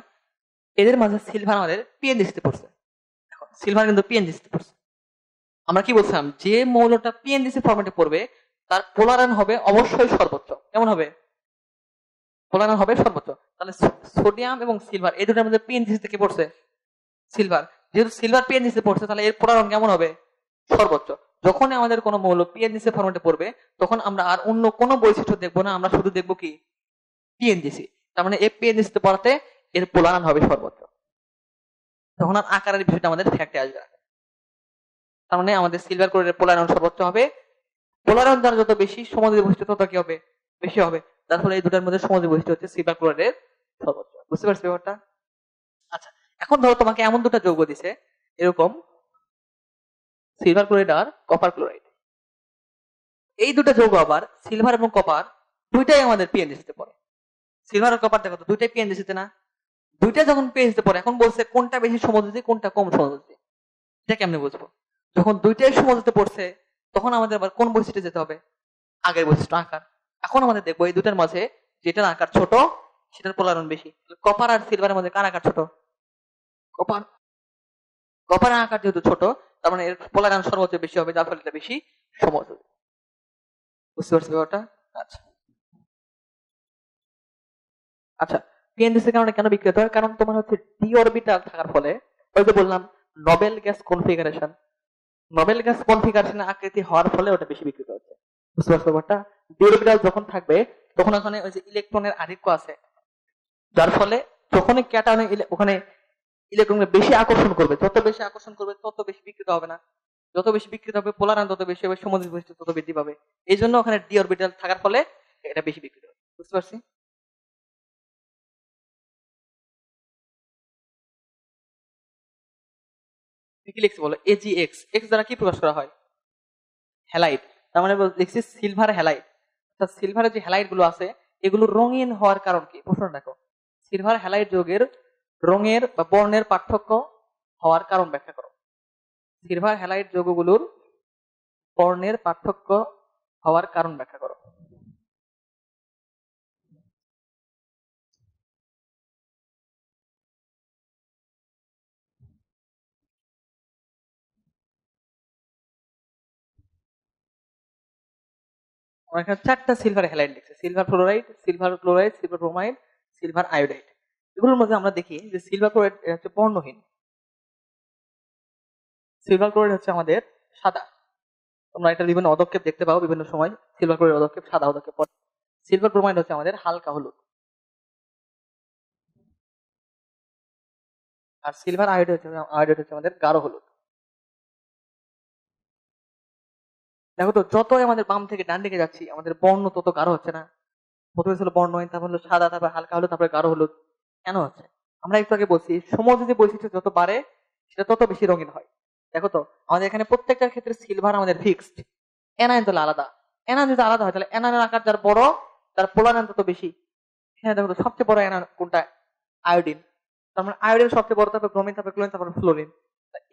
এদের মাঝে সিলভার আমাদের পিএনজিসিতে পড়ছে। এখন সিলভার কিন্তু পিএনজিসিতে পড়ছে। আমরা কি বলছিলাম, যে মৌলটা পিএনজিসি ফরম্যাটে পড়বে তার পোলার আয়ন হবে অবশ্যই সর্বোচ্চ। কেমন হবে? পোলার আয়ন হবে সর্বোচ্চ। তাহলে সোডিয়াম এবং সিলভার এই দুটোর মধ্যে পিএনজিসি থেকে পড়ছে সিলভার। যেহেতু সিলভার পিএনজিসি পড়ছে, তাহলে এর পোলার আয়ন কেমন হবে? সর্বোচ্চ। যখনই আমাদের কোনো মৌল পিএনজিসি ফরম্যাটে পড়বে, তখন আমরা আর অন্য কোনো বৈশিষ্ট্য দেখবো না, আমরা শুধু দেখবো কি পিএনজিসি। তার মানে এই পিএনজিসি তে পড়াতে এর পোলার আয়ন হবে সর্বোচ্চ। তখন আর আকারের বিষয়টা আমাদের ফ্যাক্টে আসবে না। তার মানে আমাদের সিলভার ক্লোরাইডের পোলার আয়ন সর্বোচ্চ হবে। পোলার আয়ন যার যত বেশি, সমযোজী বৈশিষ্ট্য তত কি হবে? বেশি হবে। যার ফলে এই দুটার মধ্যে সমযোজী বৈশিষ্ট্য হচ্ছে সিলভার ক্লোরাইডের সর্বোচ্চ। বুঝতে পারছি ব্যাপারটা? আচ্ছা, এখন ধরো তোমাকে এমন দুটো যৌগ দিছে, এরকম সিলভার ক্লোরাইড আর কপার ক্লোরাইড। এই দুটো যৌগ আবার সিলভার এবং কপার দুইটাই আমাদের পিএনজিসিতে পড়ে। সিলভার আর কপার দেখো তো দুইটাই পিএনজিসিতে না? দুইটা যখন পিএনজিসিতে পড়ে, এখন বলছে কোনটা বেশি সমযোজী কোনটা কম সমযোজী। এটা কেমনে বুঝবো? যখন দুইটাই সমযোজিতে পড়ছে, তখন আমাদের আবার কোন বৈশিষ্ট্যে যেতে হবে? আগের বৈশিষ্ট্য, আকার। এখন আমাদের দেখবো এই দুটার মাঝে যেটার আকার ছোট সেটার পোলার আয়ন বেশি। কপার আর সিলভারের মধ্যে কার আকার ছোট? কপার। কপারের আকার যেহেতু ছোট, তার মানে এর পোলার আয়ন সর্বোচ্চ বেশি হবে, যার ফলে এটা বেশি সমযোজী। বুঝতে পারছি ব্যাপারটা? আচ্ছা আচ্ছা, পিএনজিসির কারণে কেন বিক্রিয়া হয়? কারণ তোমার হচ্ছে ডি অরবিটাল থাকার ফলে, ওই যে বললাম noble gas configuration, noble gas কনফিগারেশনের আকৃতি হওয়ার ফলে ওটা বেশি বিকৃত হচ্ছে। বুঝতে পারছো ব্যাপারটা? ডি অরবিটাল যখন থাকবে, তখন ওখানে ওই যে ইলেকট্রনের আধিক্য আছে, যার ফলে যখনই ক্যাটায়ন ওখানে ইলেকট্রনকে বেশি আকর্ষণ করবে, যত বেশি আকর্ষণ করবে তত বেশি বিকৃত হবে না, যত বেশি বিকৃত হবে পোলার আয়ন তত বেশি হবে, সমযোজী বৈশিষ্ট্য তত বৃদ্ধি পাবে। এই জন্য ওখানে ডি অরবিটাল থাকার ফলে এটা বেশি বিকৃত হবে। বুঝতে পারছি? কি লিখছি বলো? এজি এক্স, এক্স দ্বারা কি প্রকাশ করা হয়? হ্যালাইড। তার মানে লিখছি সিলভার হ্যালাইড। সিলভারের যে হ্যালাইড গুলো আছে, এগুলো রঙিন হওয়ার কারণ কি? প্রশ্ন দেখো, সিলভার হ্যালাইড যৌগের রঙের বা বর্ণের পার্থক্য হওয়ার কারণ ব্যাখ্যা করো। সিলভার হ্যালাইড যৌগগুলোর বর্ণের পার্থক্য হওয়ার কারণ ব্যাখ্যা করো। আমার এখানে চারটা সিলভার হ্যালাইড লিখছে: silver fluoride, silver chloride, silver bromide, silver iodide. এগুলোর মধ্যে আমরা দেখি যে সিলভার ক্লোরাইড হচ্ছে বর্ণহীন। সিলভার ক্লোরাইড হচ্ছে আমাদের সাদা। তোমরা এটা বিভিন্ন পদক্ষেপ দেখতে পাও বিভিন্ন সময়, সিলভার ক্লোরাইড পদক্ষেপ, সাদা পদক্ষেপ। সিলভার ব্রোমাইড হচ্ছে আমাদের হালকা হলুদ, আর সিলভার আয়োডাইড হচ্ছে আমাদের গাঢ় হলুদ। দেখো তো, যতই আমাদের বাম থেকে ডান দিকে যাচ্ছি, আমাদের বর্ণ তত গাঢ় হচ্ছে না? প্রথমে ছিল বর্ণহীন, তারপর হলো সাদা, তারপর হালকা হলুদ, তারপরে গাঢ় হলুদ। কেন হচ্ছে? আমরা একটু আগে বলছি সমযোজী বৈশিষ্ট্য যত বাড়ে সেটা তত বেশি রঙিন হয়। দেখো তো, আমাদের এখানে প্রত্যেকটার ক্ষেত্রে সিলভার আমাদের ফিক্সড, এনায়ন তাহলে আলাদা। এনায়ন যদি আলাদা হয়, তাহলে এনায়নের আকার যার বড় তার পোলার আয়ন তত বেশি। হ্যাঁ, দেখো তো সবচেয়ে বড় এনায়ন কোনটা? আয়োডিন। তার মানে আয়োডিন সবচেয়ে বড়, তারপর ব্রোমিন, তারপর ক্লোরিন, তারপর ফ্লোরিন।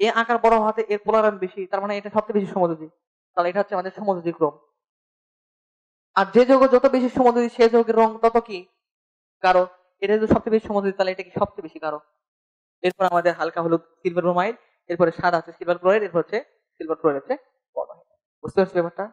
এ আকার বড় হওয়াতে এর পোলার আয়ন বেশি, তার মানে এটা সবচেয়ে বেশি সমযোজী। তাহলে এটা হচ্ছে আমাদের সমযোজী ক্রম। আর যে যৌগ যত বেশি সমযোজী, সে যৌগের রং তত কি গাঢ়। এটা যদি সবচেয়ে বেশি সমযোজী, তাহলে এটা কি সবচেয়ে বেশি গাঢ়। এরপর আমাদের হালকা হলুদ সিলভার ব্রোমাইড, এরপরে সাদা আছে সিলভার ক্লোরাইড, এরপর হচ্ছে সিলভার ক্লোরাইড হচ্ছে বর্ণহীন। বুঝতে পারছি ব্যাপারটা?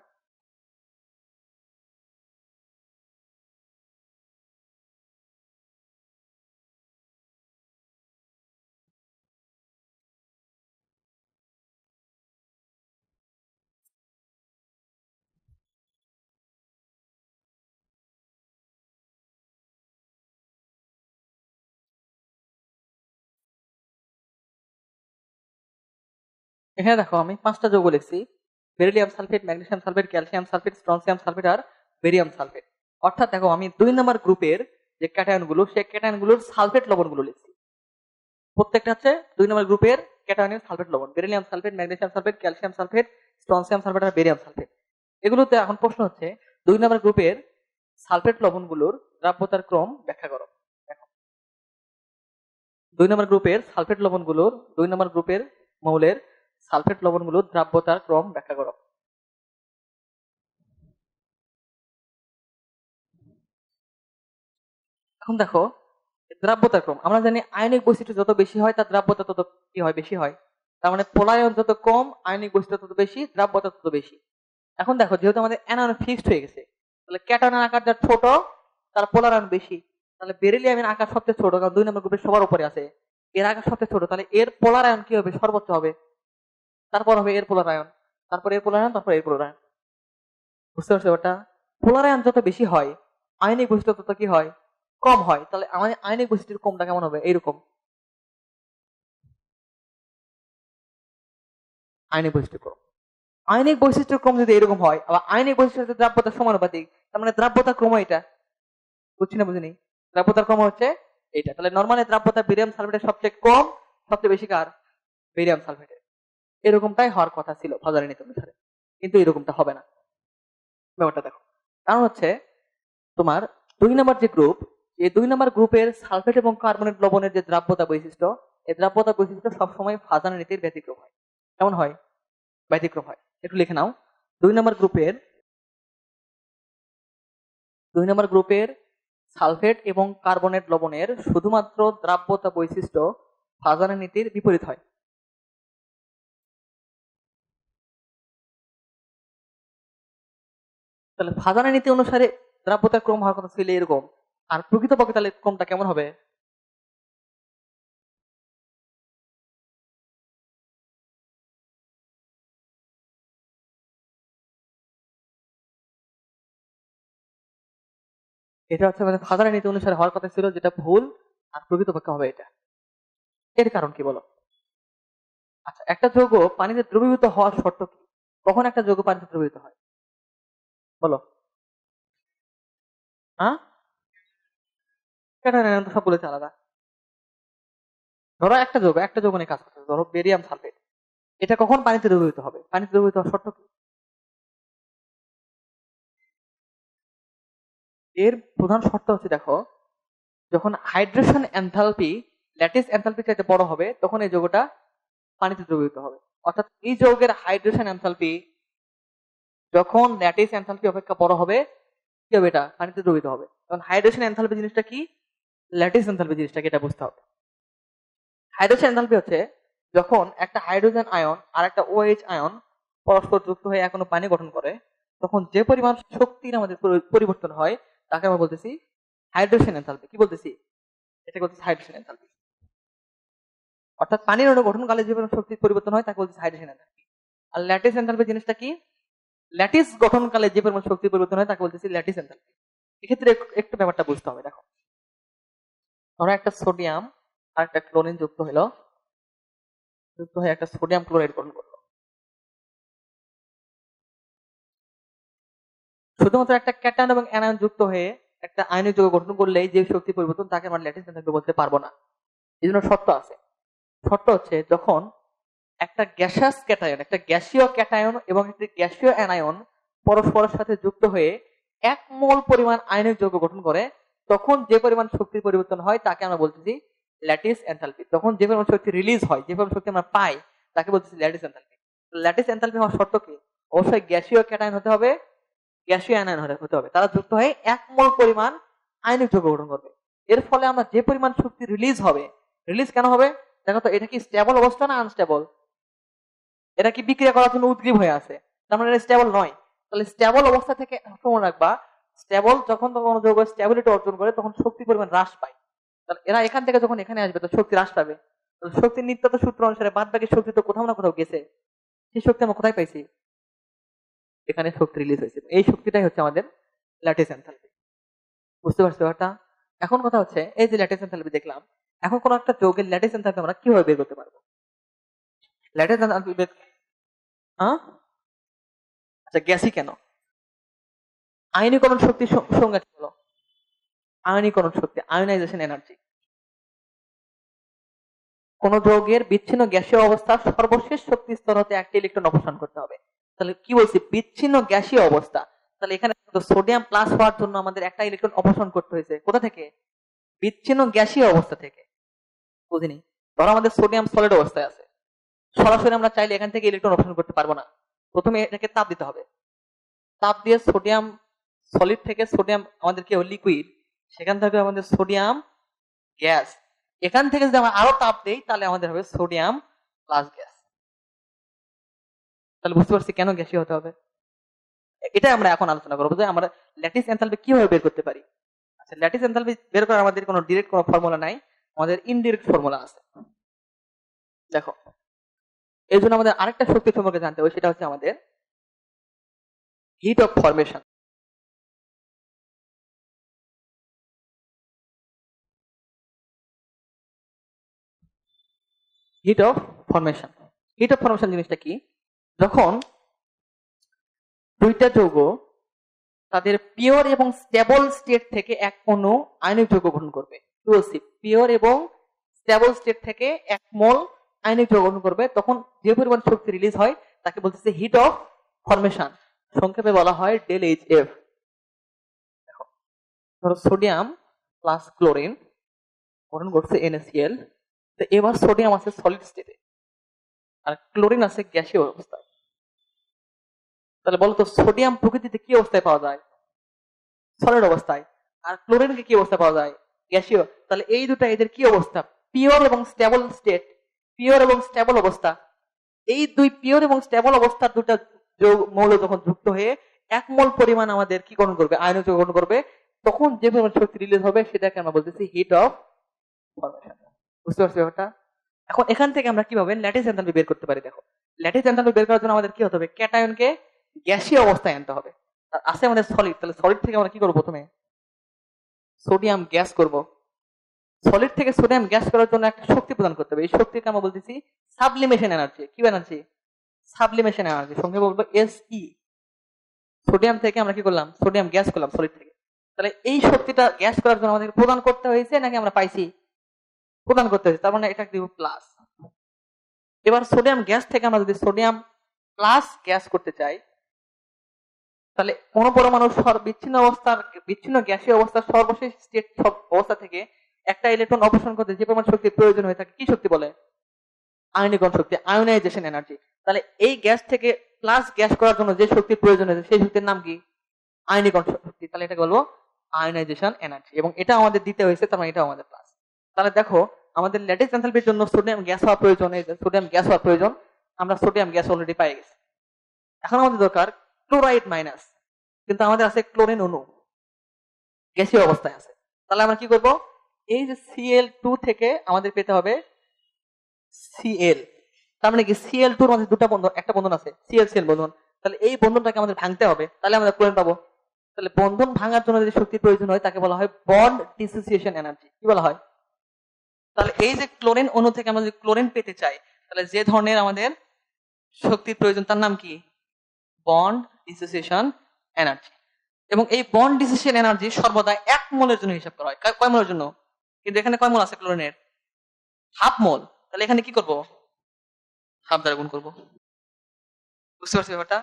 এখানে দেখো আমি পাঁচটা যৌগ লিখছি: beryllium sulphate, magnesium sulphate, calcium sulphate, strontium sulphate আর বেরিয়াম সালফেট। অর্থাৎ দেখো, আমি 2 নম্বর গ্রুপের যে ক্যাটায়ন গুলো, সেই ক্যাটায়ন গুলোর সালফেট লবণ গুলো লিখছি। প্রত্যেকটা হচ্ছে 2 নম্বর গ্রুপের ক্যাটায়নের সালফেট লবণ: beryllium sulphate, magnesium sulphate, calcium sulphate, strontium sulphate আর বেরিয়াম সালফেট। এগুলোতে এখন প্রশ্ন হচ্ছে 2 নম্বর গ্রুপের সালফেট লবণগুলোর দ্রাব্যতার ক্রম ব্যাখ্যা করো। দেখো, 2 নম্বর গ্রুপের সালফেট লবণগুলোর, 2 নম্বর গ্রুপের মৌলের সালফেট লবণগুলোর দ্রাব্যতার ক্রম ব্যাখ্যা করো। এখন দেখো দ্রাব্যতার ক্রম, আমরা জানি আয়নিক বৈশিষ্ট্য যত বেশি হয় তার দ্রাব্যতা তত কি হয়, বেশি হয়। তার মানে পোলায়ন যত কম আয়নিক বৈশিষ্ট্য তত বেশি, দ্রাব্যতা তত বেশি। এখন দেখো যেহেতু আমাদের অ্যানায়ন ফিক্সড হয়ে গেছে, তাহলে ক্যাটায়নের আকার যা ছোট তার পোলারায়ন বেশি। তাহলে বেরিলিয়ামের আকার সবচেয়ে ছোট, কারণ 2 নম্বর গ্রুপের সবার উপরে আছে, এর আকার সবচেয়ে ছোট, তাহলে এর পোলারায়ন কি হবে, সর্বোচ্চ হবে। তারপর হবে এর পোলারায়ন, তারপর এর পোলারায়ন, তারপর এর পোলারায়ন। বুঝতে পারছো ওটা? পোলারায়ন যত বেশি হয় আয়নিক বৈশিষ্ট্য তত কি হয়, কম হয়। তাহলে আমাদের আয়নিক বৈশিষ্ট্যের কমটা কেমন হবে, এইরকম। আয়নিক বৈশিষ্ট্য কম, আয়নিক বৈশিষ্ট্যের ক্রম যদি এরকম হয়, আবার আয়নিক বৈশিষ্ট্য দ্রাব্যতার সমানুপাতিক, তার মানে দ্রাব্যতার ক্রম এটা। বুঝছি না বুঝিনি? দ্রাব্যতার ক্রম হচ্ছে এইটা। তাহলে নরমালি দ্রাব্যতা বেরিয়াম সালফেটের সবচেয়ে কম, সবচেয়ে বেশি কার, বেরিয়াম সালফেটের। এরকমটাই হওয়ার কথা ছিল ফাজারের নীতি অনুসারে, কিন্তু এরকমটা হবে না। ব্যাপারটা দেখো, কারণ হচ্ছে তোমার 2 নম্বর যে গ্রুপ, এই 2 নম্বর গ্রুপের সালফেট এবং কার্বনেট লবণের যে দ্রাব্যতা বৈশিষ্ট্য, এই দ্রাব্যতা বৈশিষ্ট্য সবসময় ফাজার নীতির ব্যতিক্রম হয়। কেমন হয়, ব্যতিক্রম হয়। একটু লিখে নাও, 2 নম্বর গ্রুপের 2 নম্বর গ্রুপের সালফেট এবং কার্বনেট লবণের শুধুমাত্র দ্রাব্যতা বৈশিষ্ট্য ফাজারের নীতির বিপরীত হয়। তাহলে ফাজারের নীতি অনুসারে দ্রাব্যতার ক্রম হওয়ার কথা ছিল এরকম, আর প্রকৃতপক্ষে তাহলে ক্রমটা কেমন হবে? এটা হচ্ছে মানে ফাজারের নীতি অনুসারে হওয়ার কথা ছিল, যেটা ভুল, আর প্রকৃতপক্ষে হবে এটা। এর কারণ কি বলো? আচ্ছা, একটা যৌগ পানিতে দ্রবীভূত হওয়ার শর্ত কি? কখন একটা যৌগ পানিতে দ্রবীভূত হয় বলো? হ্যাঁ, কেন তো সব বলেছে আলাদা। ধরো একটা যৌগ নিয়ে কাজ করতে, ধরো বেরিয়াম সালফেট, এটা কখন পানিতে দ্রবীভূত হবে, পানিতে দ্রবীভূত হওয়ার শর্ত কি? এর প্রধান শর্ত হচ্ছে দেখো, যখন হাইড্রেশন এনথালপি ল্যাটিস এনথালপি চাইতে বড় হবে তখন এই যৌগটা পানিতে দ্রবীভূত হবে। অর্থাৎ এই যৌগের হাইড্রেশন এনথালপি যখন ল্যাটিস এনথালপি অপেক্ষা বড় হবে, কি হবে, এটা পানিতে দ্রবীভূত হবে। কারণ হাইড্রেশন এনথালপি জিনিসটা কি, ল্যাটিস এনথালপি জিনিসটা কি, এটা বুঝতে হবে। হাইড্রেশন এনথালপি হচ্ছে যখন একটা হাইড্রোজেন আয়ন আর একটা OH আয়ন পরস্পর যুক্ত হয়ে এখনো পানি গঠন করে, তখন যে পরিমাণ শক্তির আমাদের পরিবর্তন হয় তাকে আমরা বলতেছি হাইড্রেশন এনথালপি। কি বলতেছি, এটা বলতেছি হাইড্রেশন এনথালপি। অর্থাৎ পানির অণু গঠনকালে যে পরিমাণ শক্তির পরিবর্তন হয় তাকে বলতেছি হাইড্রেশন এনথালপি। আর ল্যাটিস এনথালপি জিনিসটা কি, ল্যাটিস গঠনকালে যে পরিমাণ শক্তির পরিবর্তন হয় তাকে বলতেছি ল্যাটিস এনথালপি। এক্ষেত্রে একটু ব্যাপারটা বুঝতে হবে। দেখো, ধরো একটা সোডিয়াম আর একটা ক্লোরিন যুক্ত হয়ে একটা সোডিয়াম ক্লোরাইড গঠন করলো। শুধুমাত্র একটা ক্যাটায়ন এবং অ্যানায়ন যুক্ত হয়ে একটা আয়নিক যৌগ গঠন করলেই যে শক্তি পরিবর্তন তাকে আমরা ল্যাটিস এনথালপি বলতে পারবো না। এই জন্য শর্ত আছে। শর্ত হচ্ছে যখন একটা গ্যাসিয়াস ক্যাটায়ন, একটা গ্যাসীয় ক্যাটায়ন এবং একটি গ্যাসীয় অ্যানায়ন পরস্পরের সাথে যুক্ত হয়ে 1 মোল পরিমাণ আয়নিক যৌগ গঠন করে, তখন যে পরিমাণ শক্তির পরিবর্তন হয় তাকে আমরা বলতেছি ল্যাটিস এনথালপি। তখন যে পরিমাণ শক্তি রিলিজ হয়, যে পরিমাণ শক্তি আমরা পাই তাকে বলতেছি ল্যাটিস এনথালপি। ল্যাটিস এনথালপি হওয়ার শর্ত কি, অবশ্যই গ্যাসীয় ক্যাটায়ন হতে হবে, গ্যাসীয় অ্যানায়ন হতে হবে, তারা যুক্ত হয়ে 1 মোল পরিমাণ আয়নিক যৌগ গঠন করবে। এর ফলে আমরা যে পরিমাণ শক্তি রিলিজ হবে, রিলিজ কেন হবে দেখো তো, এটা কি স্টেবল অবস্থা না আনস্টেবল? এটা কি বিক্রিয়া করার জন্য উদ্গ্রীব হয়ে আছে, তার মানে এটা স্টেবল নয়। তাহলে স্টেবল অবস্থা থেকে মনে রাখবা, স্টেবল যখন কোনো যৌগ স্টেবিলিটি অর্জন করে তখন শক্তি পরিমাণ হ্রাস পায়। তাহলে এরা এখান থেকে যখন এখানে আসবে তো শক্তি হ্রাস পাবে। শক্তির নিত্যতা সূত্র অনুসারে বাদ বাকি শক্তি তো কোথাও না কোথাও গেছে, সেই শক্তি আমরা কোথায় পাইছি, এখানে শক্তি রিলিজ হয়েছে। এই শক্তিটাই হচ্ছে আমাদের ল্যাটিস এনথালপি। বুঝতে পারছো ব্যাপারটা? এখন কথা হচ্ছে এই যে ল্যাটিস এনথালপি দেখলাম, এখন কোন একটা যৌগের ল্যাটিস এনথালপি আমরা কিভাবে বের করতে পারবো? ল্যাটিস এনথালপি হ্যাঁ, আচ্ছা গ্যাসই কেন, আয়নীকরণ শক্তির সংজ্ঞা কি হলো? আয়নীকরণ শক্তি, আয়নাইজেশন এনার্জি। কোন যৌগের বিচ্ছিন্ন গ্যাসীয় অবস্থার সর্বশেষ শক্তি স্তর হতে একটি ইলেকট্রন অপসারণ করতে হবে। তাহলে কি বলছি, বিচ্ছিন্ন গ্যাসীয় অবস্থা। তাহলে এখানে সোডিয়াম প্লাস হওয়ার জন্য আমাদের একটা ইলেকট্রন অপসারণ করতে হয়েছে, কোথা থেকে, বিচ্ছিন্ন গ্যাসীয় অবস্থা থেকে। বুঝিনি? ধরো আমাদের সোডিয়াম সলিড অবস্থায় আছে, সরাসরি আমরা চাইলে এখান থেকে ইলেকট্রন অপসারণ করতে পারবো না, প্রথমে এটাকে তাপ দিতে হবে। তাপ দিয়ে সোডিয়াম সলিড থেকে সোডিয়াম আমাদের কি লিকুইড, সেখান থেকে আমাদের সোডিয়াম গ্যাস, এখান থেকে যদি আমরা আরো তাপ দেই তাহলে আমাদের হবে সোডিয়াম প্লাস গ্যাস। তাহলে বুঝতে পারছি কেন গ্যাসীয় হতে হবে। এটা আমরা এখন আলোচনা করবো যে আমরা ল্যাটিস এনথালপি কিভাবে বের করতে পারি। আচ্ছা, ল্যাটিস এনথালপি বের করার আমাদের কোনো ডিরেক্ট কোনো ফর্মুলা নাই, আমাদের ইনডিরেক্ট ফর্মুলা আছে। দেখো, এর জন্য আমাদের আরেকটা শক্তি সম্পর্কে জানতে হবে, সেটা হচ্ছে আমাদের hit of formation. Hit of formation, hit of formation জিনিসটা কি? যখন দুইটা যৌগ তাদের পিওর এবং স্টেবল স্টেট থেকে এক অণু আয়নিক যৌগ গঠন করবে, পিওর এবং স্টেবল স্টেট থেকে এক মোল আয়নিক যৌগ গঠন করবে, তখন যে পরিমাণ শক্তি রিলিজ হয় তাকে বলতেছে হিট অফ ফরমেশন, সংক্ষেপে বলা হয় ডেল এইচ এফ। দেখো, ধরো সোডিয়াম প্লাস ক্লোরিন গঠন করছে NaCl, তো এবার সোডিয়াম আছে সলিড স্টেটে আর ক্লোরিন আছে গ্যাসীয় অবস্থায়। তাহলে বলতো সোডিয়াম প্রকৃতিতে কি অবস্থায় পাওয়া যায়? সলিড অবস্থায়। আর ক্লোরিনকে কি অবস্থায় পাওয়া যায়? গ্যাসীয়। তাহলে এই দুটা এদের কি অবস্থা? পিওর এবং স্টেবল স্টেট, পিওর এবং স্টেবল অবস্থা। এই দুই পিওর এবং স্টেবল অবস্থার দুটা মৌল যখন যুক্ত হয়ে এক মোল পরিমাণ আমাদের কি গ্রহণ করবে? আয়নিক যৌগ গ্রহণ করবে, তখন যে পরিমাণ শক্তি রিলিজ হবে সেটাকে আমরা বলতেছি হিট অফ ফরমেশন। বুঝতে পারছি ব্যাপারটা? এখন এখান থেকে আমরা কিভাবে ল্যাটিস এনথালপি বের করতে পারি? দেখো, ল্যাটিস এনথালপি বের করার জন্য আমাদের কি হতে হবে? ক্যাটায়নকে গ্যাসীয় অবস্থায় আনতে হবে। আর আছে আমাদের সলিড, তাহলে সলিড থেকে আমরা কি করবো? প্রথমে সোডিয়াম গ্যাস করব। সলিড থেকে সোডিয়াম গ্যাস করার জন্য একটা শক্তি প্রদান করতে হবে, এই শক্তিকে আমরা বলতেছি সাবলিমেশন এনার্জি। কি এনার্জি? সাবলিমেশন এনার্জি, সংক্ষেপে বলবো SE। সোডিয়াম থেকে আমরা কি করলাম? সোডিয়াম গ্যাস করলাম সলিড থেকে। তাহলে এই শক্তিটা গ্যাস করার জন্য আমাদের প্রদান করতে হয়েছে নাকি আমরা পাইছি? প্রদান করতে হয়েছে, তার মানে এটা দিব প্লাস। এবার সোডিয়াম গ্যাস থেকে আমরা যদি সোডিয়াম প্লাস গ্যাস করতে চাই, তাহলে কোন পরমাণু বিচ্ছিন্ন গ্যাসীয় অবস্থার সর্বশেষ স্টেট অবস্থা থেকে একটা ইলেকট্রন অপসারণ করতে যে পরিমাণ শক্তির প্রয়োজন হয়ে থাকে কি শক্তি বলে? আয়নীকরণ শক্তি, আয়োনাইজেশন এনার্জি। তাহলে এই গ্যাস থেকে প্লাস গ্যাস করার জন্য যে শক্তির প্রয়োজন হয়েছে সেই শক্তির নাম কি? আয়নীকরণ শক্তি। তাহলে এটাকে বলবো আয়োনাইজেশন এনার্জি, এবং এটা আমাদের দিতে হয়েছে, তার মানে এটা আমাদের প্লাস। তাহলে দেখো, আমাদের ল্যাটিস এনথালপির জন্য সোডিয়াম গ্যাস হওয়া প্রয়োজন, সোডিয়াম গ্যাস হওয়া প্রয়োজন, আমরা সোডিয়াম গ্যাস অলরেডি পাই গেছি। এখন আমাদের দরকার ক্লোরাইড মাইনাস, কিন্তু আমাদের আছে ক্লোরিন অণু, গ্যাসীয় অবস্থায় আছে। তাহলে আমরা কি করব? এই যে Cl2 থেকে আমাদের পেতে হবে Cl, তার মানে কি Cl2 এর মধ্যে দুটো বন্ধন, একটা বন্ধন আছে Cl বন্ধন, তাহলে এই বন্ধনটাকে আমাদের ভাঙতে হবে, তাহলে আমরা ক্লোরিন পাবো। তাহলে বন্ধন ভাঙার জন্য যে শক্তির প্রয়োজন হয় তাকে বলা হয় বন্ড ডিসোসিয়েশন এনার্জি। কি বলা হয়? তাহলে এই যে ক্লোরিন অণু থেকে আমরা যদি ক্লোরিন পেতে চাই, তাহলে যে ধরনের আমাদের শক্তির প্রয়োজন তার নাম কি? Bond dissociation energy. এবং এই বন্ড ডিসোসিয়েশন এনার্জি সর্বদা এক মোলের জন্য হিসাব করা হয়। কয় মোলের জন্য? কিন্তু এখানে কয় মোল আছে ক্লোরিনের? হাফ মোল। তাহলে এখানে কি করব? হাফ দ্বারা গুণ করব। বুঝতে পারছি ব্যাপারটা?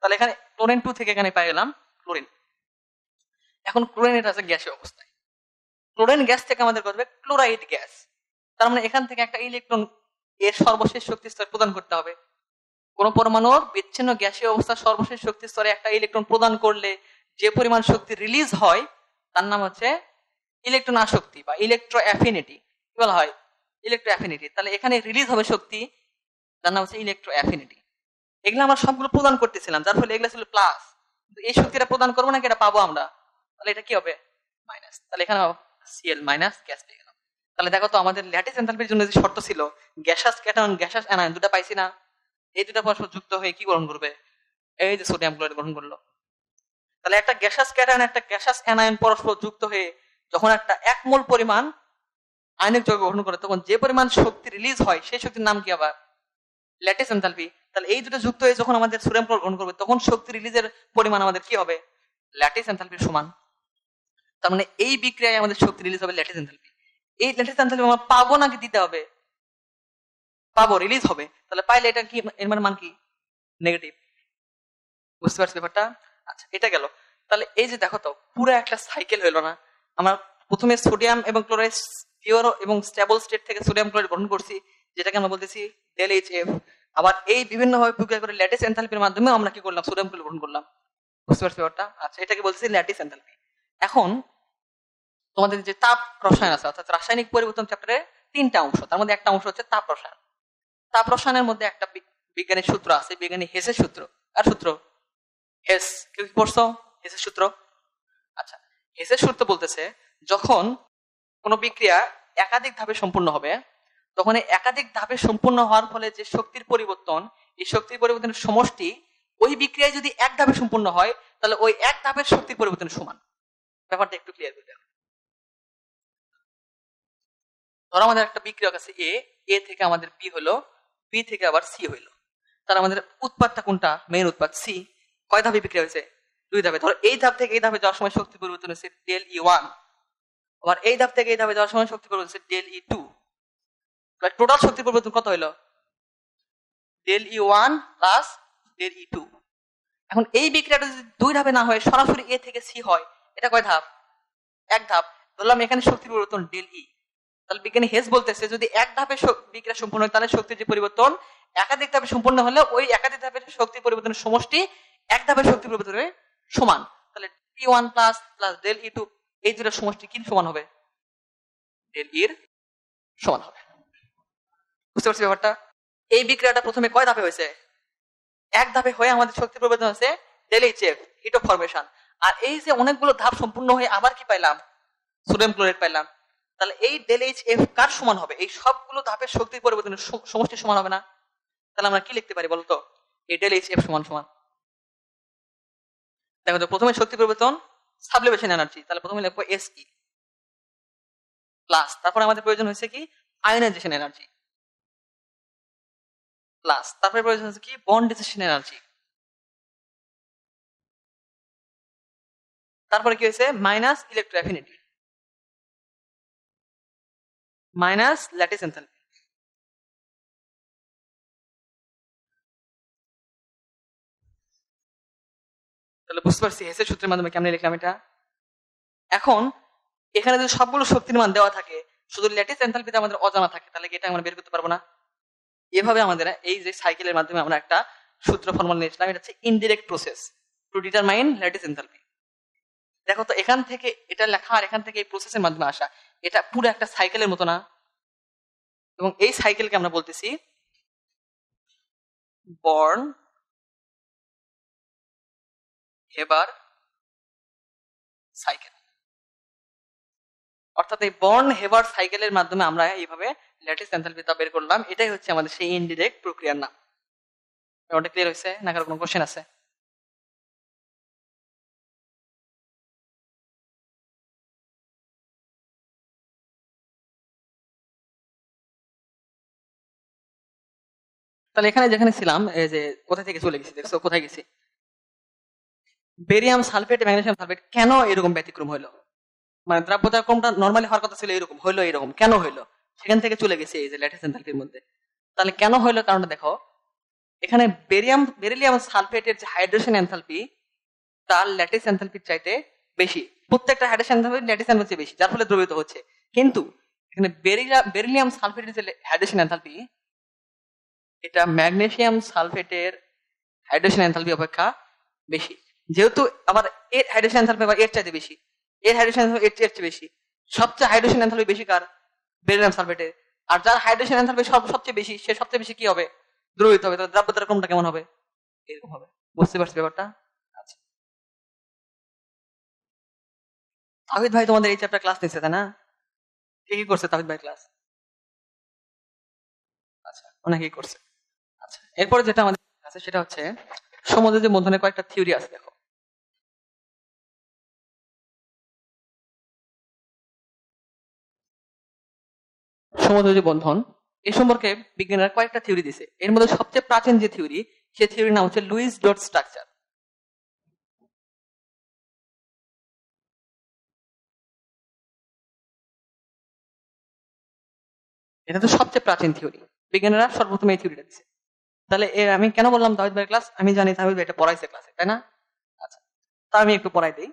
তাহলে এখানে ক্লোরিন 2 থেকে এখানে পাই গেলাম ক্লোরিন। এখন ক্লোরিন এটা আছে গ্যাসীয় অবস্থায়, ক্লোরিন গ্যাস থেকে আমাদের করবে ক্লোরাইড গ্যাস, তার মানে এখান থেকে একটা ইলেকট্রন এর সর্বশেষ শক্তি স্তর প্রদান করতে হবে। কোন পরমাণুর বিচ্ছিন্ন গ্যাসীয় অবস্থার সর্বশেষ শক্তি স্তরে একটা ইলেকট্রন প্রদান করলে যে পরিমাণ শক্তি রিলিজ হয় তার নাম হচ্ছে ইলেকট্রন আসক্তি বা ইলেকট্রো অ্যাফিনিটি। কি বলা হয়? Electro affinity. তাহলে এখানে রিলিজ হবে শক্তি, তার নাম হচ্ছে ইলেকট্রো অ্যাফিনিটি। এগুলো আমরা সবগুলো প্রদান করতেছিলাম, যার ফলে এগুলো ছিল প্লাস, কিন্তু এই শক্তিটা প্রদান করবো নাকি এটা পাবো আমরা? তাহলে এটা কি হবে? মাইনাস। তাহলে এখানে Cl মাইনাস গ্যাস পেয়ে গেলাম। তাহলে দেখো তো, আমাদের ল্যাটিস এনথালপির জন্য যে শর্ত ছিল গ্যাসাস ক্যাটায়ন গ্যাসাস অ্যানায়ন দুটো পাইছি না, এই দুটো পরস্পর যুক্ত হয়ে কি গ্রহণ করবে? এই যে সোডিয়াম ক্লোরাইড গ্রহণ করলো। তাহলে একটা গ্যাসাস ক্যাটায়ন একটা গ্যাসাস অ্যানায়ন পরস্পর যুক্ত হয়ে যখন একটা এক মোল পরিমাণ আয়নিক যৌগ গ্রহণ করে, তখন যে পরিমাণ শক্তি রিলিজ হয় সেই শক্তির নাম কি আবার? Lattice enthalpy. তাহলে এই দুটো যুক্ত হয়ে যখন আমাদের সোডিয়াম ক্লোরাইড গ্রহণ করবে তখন শক্তি রিলিজের পরিমাণ আমাদের কি হবে? ল্যাটিস এনথালপির সমান। তার মানে এই বিক্রিয়ায় আমাদের শক্তি রিলিজ হবে ল্যাটিস এনথালপি। এই ল্যাটিস এনথালপি আমরা পাবো নাকি দিতে হবে? পাবো, রিলিজ হবে। তাহলে পাইলে এটা কি, এর মান কি? নেগেটিভ। বুঝতে পারছি ব্যাপারটা? আচ্ছা, এটা গেল। তাহলে এই যে দেখো তো, পুরো একটা সাইকেল হইলো না? আমরা প্রথমে সোডিয়াম এবং ক্লোরাইড পিওর এবং স্টেবল স্টেট থেকে সোডিয়াম ক্লোরাইড গ্রহণ করছি, যেটাকে আমরা বলতেছি ডেল এইচ এফ। আবার এই বিভিন্ন ভাবে প্রক্রিয়া করে ল্যাটিস এনথালপির মাধ্যমে আমরা কি করলাম, সোডিয়ামকে গ্রহণ করলাম। বুঝতে পারছি ব্যাপারটা? আচ্ছা, এটাকে বলছি ল্যাটিস এনথালপি। এখন তোমাদের যে তাপ রসায়ন আছে, অর্থাৎ রাসায়নিক পরিবর্তন চ্যাপ্টারে 3টা অংশ, তার মধ্যে একটা অংশ হচ্ছে তাপ রসায়ন। তাপ রসায়নের মধ্যে একটা বিজ্ঞানের সূত্র আছে, বিজ্ঞানী হেসের সূত্র। আর সূত্র হেস, কেউ কি পড়ছো হেসের সূত্র? আচ্ছা, হেসের সূত্র বলতেছে যখন কোনো বিক্রিয়া একাধিক ধাপে সম্পূর্ণ হবে, তখন এই একাধিক ধাপে সম্পূর্ণ হওয়ার ফলে যে শক্তির পরিবর্তন, এই শক্তির পরিবর্তনের সমষ্টি ওই বিক্রিয়ায় যদি এক ধাপে সম্পূর্ণ হয়, তাহলে ওই এক ধাপের শক্তির পরিবর্তন সমান। ব্যাপারটা একটু ক্লিয়ার করে দেখো। ধরো আমাদের একটা বিক্রিয়ক আছে এ, এ থেকে আমাদের বি হলো, বি থেকে আবার সি হইলো। তাহলে আমাদের উৎপাদটা কোনটা, মেইন উৎপাদ সি। কয় ধাপে বিক্রিয়া হয়েছে? 2 ধাপে। ধরো এই ধাপ থেকে এই ধাপে যাওয়ার সময় শক্তি পরিবর্তন হয়েছে ডেল ই ওয়ান, আবার এই ধাপ থেকে এই ধাপে যাওয়ার সময় শক্তি পরিবর্তন হয়েছে ডেল ই টু। টোটাল শক্তি পরিবর্তন কত হইলো? Del E one plus del E two. এখন এই বিক্রিয়াটা যদি 2 ধাপে না হয়, সরাসরি এ থেকে সি হয়, এটা কয় ধাপ? এক ধাপ। ধরলাম এখানে শক্তি পরিবর্তন ডেল ই। তাহলে বিজ্ঞানী হেস বলতেছে যদি এক ধাপে বিক্রিয়া সম্পূর্ণ হয়, তাহলে শক্তির যে পরিবর্তন একাধিক ধাপে সম্পূর্ণ হলে ওই একাধিক ধাপের শক্তি পরিবর্তনের সমষ্টি এক ধাপের শক্তি পরিবর্তনের সমান। তাহলে T one plus plus del E two, এই দুটোর সমষ্টি কি সমান হবে? ডেল ইর সমান হবে। বুঝতে পারছি ব্যাপারটা? এই বিক্রিয়াটা প্রথমে কয় ধাপে হয়েছে? এক ধাপে হয়ে আমাদের শক্তি পরিবর্তন হয়েছে del H F, heat of formation. আর এই যে অনেকগুলো ধাপ সম্পূর্ণ হয়ে আবার কি পাইলাম? সোডিয়াম ক্লোরাইড পাইলাম। তাহলে এই ডেল এইচ এফ কার সমান হবে? এই সবগুলো ধাপের শক্তির পরিবর্তনের সমষ্টি সমান হবে না? তাহলে আমরা কি লিখতে পারি বলতো? এই ডেল এইচ এফ সমান সমান, দেখো তো, প্রথমে শক্তি পরিবর্তন সাবলিমেশন এনার্জি, তাহলে প্রথমে লিখবো এস ই প্লাস, তারপরে আমাদের প্রয়োজন হয়েছে কি আয়োনাইজেশন এনার্জি প্লাস, তারপরে প্রয়োজন হচ্ছে কি বন্ড ডিসেশন এনার্জি, তারপরে কি হয়েছে মাইনাস ইলেকট্রোঅ্যাফিনিটি মাইনাস ল্যাটিস এনথালপি। তাহলে বুঝতে পারছি হেসের সূত্রের মাধ্যমে কেমনে লিখলাম এটা। এখন এখানে যদি সবগুলো শক্তির মান দেওয়া থাকে, শুধু ল্যাটিস এনথালপিতে আমাদের অজানা থাকে, তাহলে কি এটা আমরা বের করতে পারবো না? এভাবে আমাদের এই যে সাইকেলের মাধ্যমে আমরা একটা সূত্র ফর্মুলা নিয়েছিলাম, এটা হচ্ছে indirect process to determine lattice enthalpy. দেখো তো, এখান থেকে এটা লেখা আর এখান থেকে এই প্রসেসের মাধ্যমে আসা, এটা পুরো একটা সাইকেলের মতো না? এবং এই সাইকেলকে আমরা বলতেছি বর্ন হেবার সাইকেল। অর্থাৎ এই বর্ন হেবার সাইকেলের মাধ্যমে আমরা এইভাবে ল্যাটিস এনথালপিটা বের করলাম। এটাই হচ্ছে আমাদের সেই ইনডিরেক্ট প্রক্রিয়ার নাম। ওটা ক্লিয়ার হয়েছে না? কারো কোনো কোশ্চেন আছে? তাহলে এখানে যেখানে ছিলাম, এই যে কোথা থেকে চলে গেছি, দেখছো কোথায় গেছি? বেরিয়াম সালফেট, ম্যাগনেসিয়াম সালফেট কেন এরকম ব্যতিক্রম হলো? মানে দ্রাব্যতা কমটা নরমালি হওয়ার কথা ছিল এরকম, হইলো এরকম, কেন হইলো? সেখান থেকে চলে গেছে এই যে ল্যাটিস এনথালপির মধ্যে। তাহলে কেন হইলো কারণটা দেখো, এখানে বেরিলিয়াম সালফেটের যে হাইড্রেশন এনথালপি, তার ল্যাটিস এনথালপির চাইতে বেশি। প্রত্যেকটা হাইড্রেশন এনথালপি ল্যাটিস এনথালপি বেশি, যার ফলে দ্রবীভূত হচ্ছে। কিন্তু এখানে বেরিলিয়াম সালফেটের যে হাইড্রেশন এনথালপি, এটা ম্যাগনেসিয়াম সালফেটের হাইড্রেশন এনথালপি অপেক্ষা বেশি। যেহেতু আবার এর হাইড্রেশন এনথালপি আবার এর চাইতে বেশি, এর হাইড্রেশন এনথালপি এর চেয়ে বেশি। সবচেয়ে হাইড্রেশন এনথালপি বেশি কার? বেরিলিয়াম সালফেটের। আর যার হাইড্রেশন এনথালপি সবচেয়ে বেশি, সে সবচেয়ে বেশি কি হবে? দ্রবীভূত হবে। তাহলে দ্রাব্যতার ক্রমটা কেমন হবে? এরকম হবে। বুঝতে পারছি ব্যাপারটা? আচ্ছা, তাহিদ ভাই তোমাদের এই চ্যাপ্টার ক্লাস নিচ্ছে তাই না? কে কি করছে তাহিদ ভাই ক্লাস? আচ্ছা, অনেকেই করছে। আচ্ছা, এরপরে যেটা আমাদের আছে সেটা হচ্ছে সমুদ্রের যে বন্ধনের কয়েকটা থিওরি আছে। দেখো, সমুদ্রের যে বন্ধন, এ সম্পর্কে বিজ্ঞানীরা কয়েকটা থিওরি দিছে। এর মধ্যে সবচেয়ে প্রাচীন যে থিওরি, সেই থিওরির নাম হচ্ছে লুইস ডট স্ট্রাকচার। এটা তো সবচেয়ে প্রাচীন থিওরি, বিজ্ঞানীরা সর্বপ্রথম এই থিওরিটা দিছে। তাহলে আমি কেন বললাম তাহিদ ভাই ক্লাস? আমি জানি তাহিদ ভাই এটা পড়াইছে ক্লাসে, তাই না? আচ্ছা, তা আমি একটু পড়াই দিই।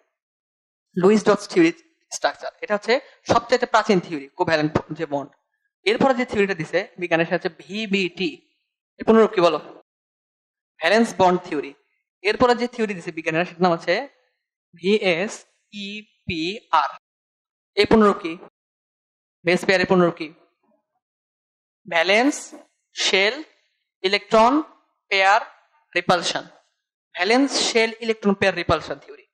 লুইস ডট থিওরি স্ট্রাকচার, এটা হচ্ছে সবচেয়ে প্রাচীন থিওরি, কোভ্যালেন্ট যে বন্ড। এরপরে যে থিওরিটা দিছে বিজ্ঞানের সাথে ভিবিটি, এর পুনরূপ কি বলো? Valence bond theory. এরপরে যে থিওরি দিছে বিজ্ঞানীরা সেটার নাম হচ্ছে VSEPR। এই পুনরূপ কি? বেস পেয়ারের পুনরূপ কি? Valence shell electron pair repulsion. Valence shell electron pair repulsion theory.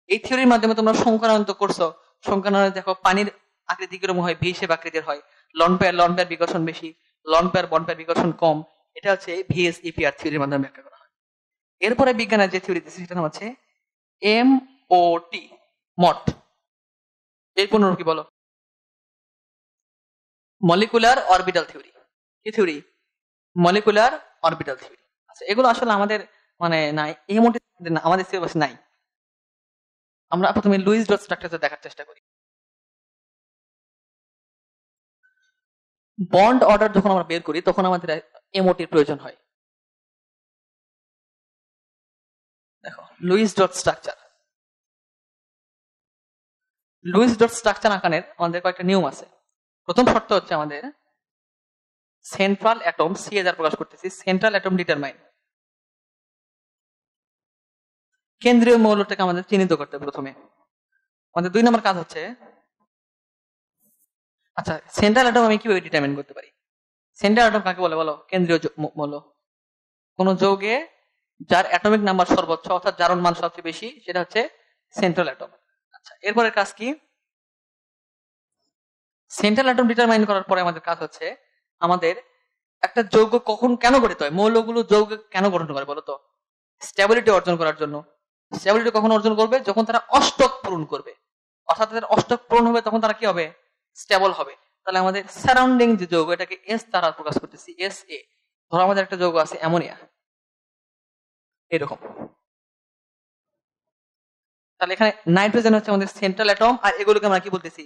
এই থিওরির মাধ্যমে তোমরা সংখ্যায়ন্ত করছো। সংখ্যায়নে দেখো পানির আকৃতি কিরকম হয়, ভি শেপ আকৃতির হয়। লন পেয়ার বিকর্ষণ বেশি, লন পেয়ার বন্ড পেয়ার বিকর্ষণ কম। এটা হচ্ছে VSEPR থিওরির মাধ্যমে ব্যাখ্যা করা হয়। এরপরে বিজ্ঞানের যে থিওরি দিচ্ছে সেটার নাম হচ্ছে MOT মট। এই পুনরূপ কি বলো? Molecular orbital theory. কি থিওরি? Molecular orbital theory. আচ্ছা, এগুলো আসলে আমাদের মানে নাই, MOT আমাদের সিলেবাস নাই। আমরা প্রথমে লুইস ডট স্ট্রাকচার দেখার চেষ্টা করি। বন্ড অর্ডার যখন আমরা বের করি তখন আমাদের MOT-র প্রয়োজন হয়। দেখো Lewis dot structure. Lewis dot structure আঁকানোর আমাদের কয়েকটা নিয়ম আছে। প্রথম শর্ত হচ্ছে আমাদের সেন্ট্রাল অ্যাটম CH প্রকাশ করতেছি, সেন্ট্রাল অ্যাটম ডিটারমাইন। কেন্দ্রীয় মৌলটাকে আমাদের চিহ্নিত করতে হবে প্রথমে। আমাদের 2 নম্বর কাজ হচ্ছে, আচ্ছা সেন্ট্রাল অ্যাটম আমি কিভাবে ডিটারমাইন করতে পারি? সেন্ট্রাল অ্যাটম কাকে বলে বলো? কেন্দ্রীয় মৌল। কোন যৌগে যার অ্যাটমিক নাম্বার সর্বোচ্চ অর্থাৎ জারণ মান সবচেয়ে বেশি সেটা হচ্ছে সেন্ট্রাল অ্যাটম। আচ্ছা, এরপরের কাজ কি? সেন্ট্রাল অ্যাটম ডিটারমাইন করার পরে আমাদের কাজ হচ্ছে আমাদের একটা যৌগ কখন কেন গঠিত হয়, মৌলগুলো যৌগ কেন গঠন করে বলতো? স্টেবিলিটি অর্জন করার জন্য। স্টেবিলিটি কখন অর্জন করবে? যখন তারা অষ্টক পূরণ করবে। অর্থাৎ তাদের অষ্টক পূরণ হবে তখন তারা কি হবে? স্টেবল হবে। তাহলে আমাদের সারাউন্ডিং যে যৌগ এটাকে S দ্বারা প্রকাশ করতেছি, SA। ধরো আমাদের একটা যৌগ আছে অ্যামোনিয়া, এরকম। তাহলে এখানে নাইট্রোজেন হচ্ছে আমাদের সেন্ট্রাল অ্যাটম, আর এগুলোকে আমরা কি বলতেছি?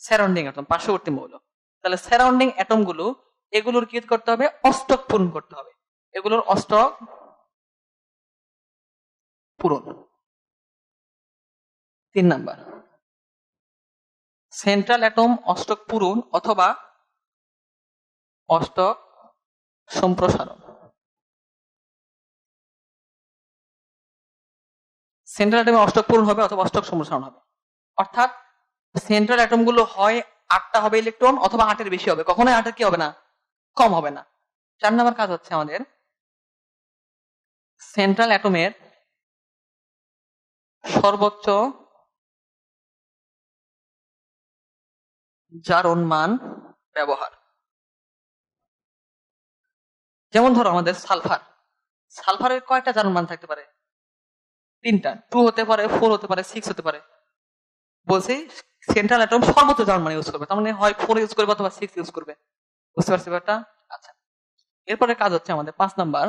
সারাউন্ডিং অ্যাটম, পার্শ্ববর্তী মৌল। তাহলে সারাউন্ডিং অ্যাটম গুলো এগুলোর কি করতে হবে? অষ্টক পূরণ করতে হবে। এগুলোর অষ্টক পূরণ। 3 নাম্বার, সেন্ট্রাল অ্যাটম অষ্টক পূরণ অথবা অষ্টক সম্প্রসারণ। সেন্ট্রাল অ্যাটমে অষ্টক পূরণ হবে অথবা অষ্টক সম্প্রসারণ হবে। অর্থাৎ সেন্ট্রাল অ্যাটম গুলো হয় 8টা হবে ইলেকট্রন অথবা 8-এর বেশি হবে, কখনোই 8-এর কি হবে না? কম হবে না। 4 নাম্বার কাজ হচ্ছে আমাদের সেন্ট্রাল অ্যাটমের সর্বোচ্চ জারণ মান ব্যবহার। যেমন ধরো আমাদের সালফার, সালফারের কয়টা জারণ মান থাকতে পারে? 3টা। 2 হতে পারে, 4 হতে পারে, 6 হতে পারে। বলছি সেন্ট্রাল অ্যাটম সর্বোচ্চ জারণ মান ইউজ করবে, তার মানে হয় 4 ইউজ করবে অথবা 6 ইউজ করবে। বুঝতে পারছি ব্যাপারটা? আচ্ছা, এরপরে কাজ হচ্ছে আমাদের 5 নাম্বার,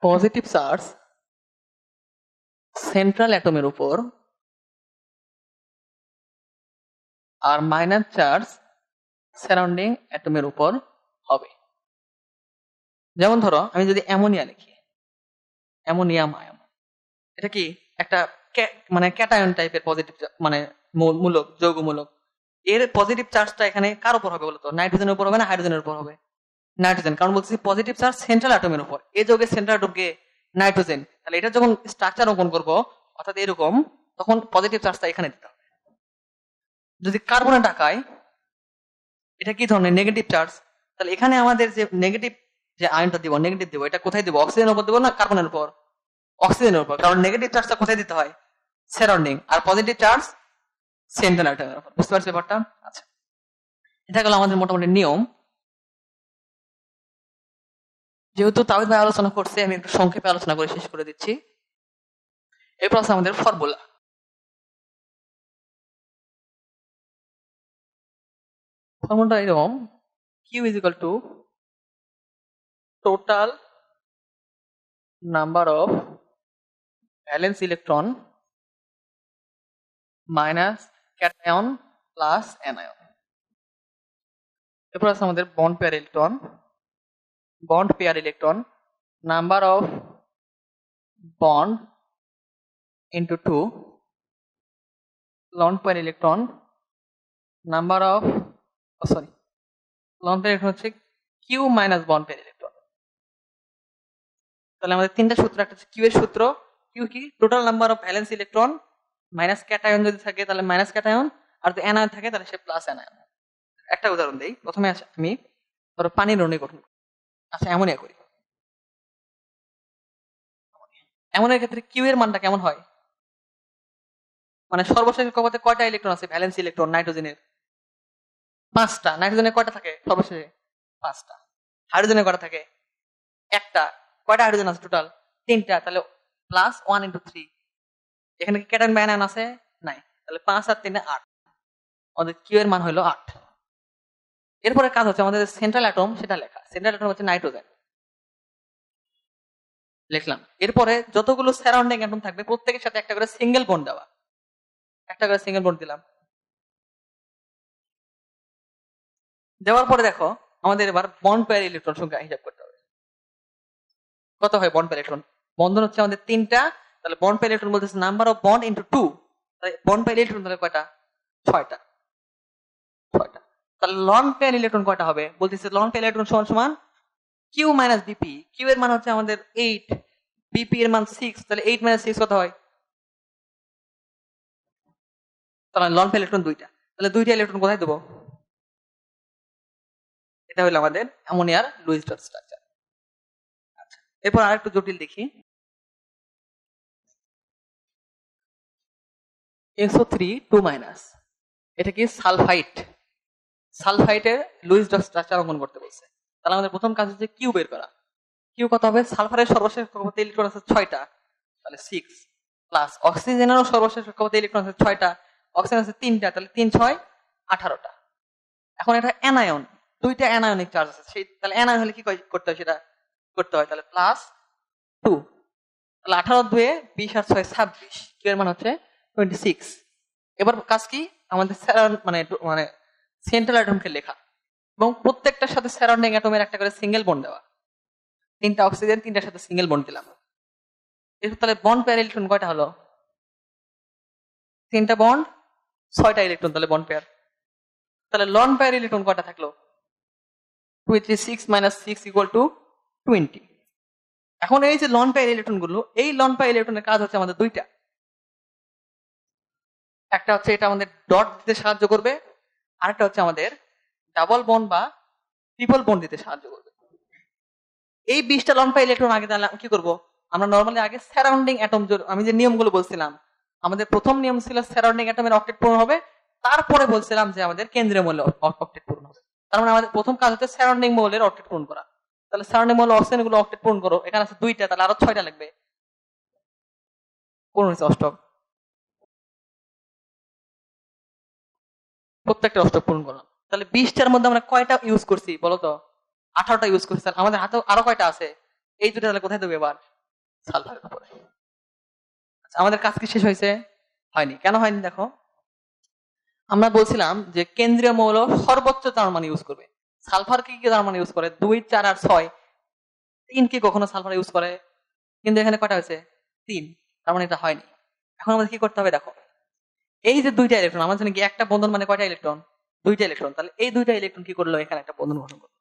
পজিটিভ চার্জ সেন্ট্রাল অ্যাটমের উপর আর মাইনাস চার্জ সারাউন্ডিং অ্যাটমের উপর হবে। যেমন ধরো আমি যদি অ্যামোনিয়া লিখি, অ্যামোনিয়াম আয়ন, এটা কি একটা মানে ক্যাটায়ন টাইপের পজিটিভ, মানে মূলক, যৌগমূলক। এর পজিটিভ চার্জটা এখানে কার উপর হবে বলতো? নাইট্রোজেনের উপর হবে না হাইড্রোজেনের উপর হবে? নাইট্রোজেন, কারণ বলছি পজিটিভ চার্জ সেন্ট্রাল অ্যাটমের উপর, এই যৌগের সেন্ট্রাল অ্যাটমকে নাইট্রোজেন। তাহলে এটা যখন স্ট্রাকচার অঙ্কন করব অর্থাৎ এরকম, তখন পজিটিভ চার্জটা এখানে দিতে হবে। যদি কার্বনে টাকায়, এটা কি ধরনের? Negative charge. তাহলে এখানে আমাদের যে নেগেটিভ যে আয়নটা দিব, নেগেটিভ দিব, এটা কোথায় দিব? অক্সিজেনের উপর দিব না কার্বনের উপর? অক্সিজেনের উপর, কারণ নেগেটিভ চার্জটা কোথায় দিতে হয়? সারাউন্ডিং। আর পজিটিভ চার্জ সেন্ট্রাল অ্যাটমের উপর। বুঝতে পারছি ব্যাপারটা? আচ্ছা, এটা গেল আমাদের মোটামুটি নিয়ম। যেহেতু তাওহিদ ভাই আলোচনা করছে, আমি একটু সংক্ষেপে আলোচনা করে শেষ করে দিচ্ছি। এরপর আছে আমাদের ফর্মুলা। ফর্মুলাটা এরকম, Q is equal to total number of valence electron minus cation plus anion. এরপর আছে আমাদের bond pair electron number of bond into 2, lone pair electron number of lone pair electron হচ্ছে Q minus bond pair electron. তাহলে আমাদের তিনটা সূত্র, একটা হচ্ছে কিউ এর সূত্র, কিউ কি total number of valence electron minus cation যদি থাকে তাহলে মাইনাস ক্যাটায়ন, আর যদি অ্যানায়ন থাকে তাহলে সে প্লাস অ্যানায়ন। একটা উদাহরণ দেই, প্রথমে আমি ধরো পানির অণু গঠন, আচ্ছা অ্যামোনিয়া করি। অ্যামোনিয়ার ক্ষেত্রে কিউ এর মানটা কেমন হয়, মানে সর্বশেষ কক্ষপথে কয়টা ইলেকট্রন আছে ভ্যালেন্স ইলেকট্রন নাইট্রোজেনের? 5টা। নাইট্রোজেনের কয়টা থাকে সর্বশেষে? 5টা। হাইড্রোজেনের কয়টা থাকে? একটা। কয়টা হাইড্রোজেন আছে টোটাল? 3টা। তাহলে প্লাস 1 × 3। এখানে কি ক্যাটায়ন বা অ্যানায়ন আছে? নাই। তাহলে 5 আর 3 8। আমাদের কিউ এর মান হলো 8। এরপরে কাজ হচ্ছে আমাদের সেন্ট্রাল অ্যাটম সেটা লেখা। সেন্ট্রাল অ্যাটম হচ্ছে নাইট্রোজেন, লিখলাম। এরপরে যতগুলো সারাউন্ডিং অ্যাটম থাকবে প্রত্যেকের সাথে একটা করে সিঙ্গেল বন্ড দেওয়া, একটা করে সিঙ্গেল বন্ড দিলাম। দেওয়ার পরে দেখো আমাদের এবার বন্ড পেয়ার ইলেকট্রন সংখ্যা হিসাব করতে হবে। কত হয় বন্ড পেয়ার ইলেকট্রন? বন্ধন হচ্ছে আমাদের 3টা, তাহলে বন্ড পেয়ার ইলেকট্রন বলতেছে নাম্বার অফ বন্ড ইনটু 2। তাহলে বন্ড পেয়ার ইলেকট্রন তাহলে কয়টা? 6টা। 6টা। তাহলে লন পেয়ার ইলেকট্রন কয়টা হবে? বলতেছে লন পেয়ার ইলেকট্রন সমান সমান কিউ মাইনাস বিপি। কিউ এর মান হচ্ছে আমাদের 8, বিপি এর মান 6, তাহলে 8 - 6 কত হয়? তাহলে লন পেয়ার ইলেকট্রন 2টা। তাহলে 2টা ইলেকট্রন কোথায় দেবো? এটা হলো আমাদের অ্যামোনিয়ার লুইস ডট স্ট্রাকচার। আচ্ছা, এরপর আরেকটু জটিল দেখি। SO3 2-। এটা কি সালফাইট। সালফাইটের লুইস ডট স্ট্রাকচার অঙ্কন করতে বলছে। তাহলে আমাদের প্রথম কাজ হচ্ছে কিউ বের করা। কিউ কত হবে? সালফারের সর্বশেষ কক্ষপথে ইলেকট্রন আছে 6টা, তাহলে 6 প্লাস অক্সিজেনেরও সর্বশেষ কক্ষপথে ইলেকট্রন আছে 6টা, অক্সিজেন আছে 3টা, তাহলে 3 6 18টা। এখন এটা অ্যানায়ন, 2টা অ্যানায়নিক চার্জ আছে, সেই তাহলে অ্যানায়ন হলে কি করতে হয় সেটা করতে হয়, তাহলে প্লাস 2। তাহলে 18 2 20 আর 6 26, কিউ এর মান হচ্ছে 26। এবার কাজ কি আমাদের মানে মানে সেন্ট্রাল অ্যাটমকে লেখা এবং প্রত্যেকটার সাথে সারাউন্ডিং অ্যাটমের একটা করে সিঙ্গেল বন্ড দেওয়া। 3টা অক্সিজেন, 3টার সাথে সিঙ্গেল বন্ড দিলাম। এরপর তাহলে বন্ড পেয়ার ইলেকট্রন কয়টা হলো? 3টা বন্ড, 6টা ইলেকট্রন, তাহলে বন্ড পেয়ার। তাহলে লন পেয়ার ইলেকট্রন কয়টা থাকলো? 2 3 6 - 6 = 20। এখন এই যে লন পেয়ার ইলেকট্রন গুলো, এই লন পেয়ার ইলেকট্রনের কাজ হচ্ছে আমাদের 2টা। একটা হচ্ছে এটা আমাদের ডট দিতে সাহায্য করবে, আরেকটা হচ্ছে আমাদের ডাবল বন্ড বা ট্রিপল বন্ড দিতে সাহায্য করবে। এই 20টা লন পেয়ার ইলেকট্রন আগে তাহলে কি করব? আমরা নরমালি আগে সারাউন্ডিং অ্যাটম, আমি যে নিয়মগুলো বলছিলাম, আমাদের প্রথম নিয়ম ছিল সারাউন্ডিং অ্যাটমের অক্টেট পূরণ হবে, তারপরে বলছিলাম যে আমাদের কেন্দ্রীয় মৌল অক্টেট পূরণ হবে। তার মানে আমাদের প্রথম কাজ হচ্ছে সারাউন্ডিং মৌলের অক্টেট পূরণ করা। তাহলে সারাউন্ডিং মৌল অক্সিজেন গুলো অক্টেট পূরণ করো, এখানে আছে 2টা, তাহলে আরো 6টা লাগবে। পূরণ হয়েছে 8। প্রত্যেকটা অষ্টক পূরণ করলাম। তাহলে 20টার মধ্যে আমরা কয়টা ইউজ করছি বলো তো? 18টা ইউজ করছি। তাহলে আমাদের হাতে আরো কয়টা আছে? এই দুটো তাহলে কোথায় দেবো এবার? সালফারের উপরে। আচ্ছা, আমাদের কাজ কি শেষ হয়েছে? হয়নি। কেন হয়নি দেখো, আমরা বলছিলাম যে কেন্দ্রীয় মৌল সর্বোচ্চ 4 মান ইউজ করবে। সালফার কি কি 4 মান ইউজ করে? 2 4 আর 6। 3 কি কখনো সালফার ইউজ করে? কিন্তু এখানে কয়টা হয়েছে? 3। তার মানে এটা হয়নি। এখন আমাদের কি করতে হবে দেখো, এই যে 2টা ইলেকট্রন, আমার জানি কি একটা বন্ধন মানে কয়টা ইলেকট্রন? 2টা ইলেকট্রন। তাহলে এই 2টা ইলেকট্রন কি করলো? এখানে একটা বন্ধন গঠন করলো।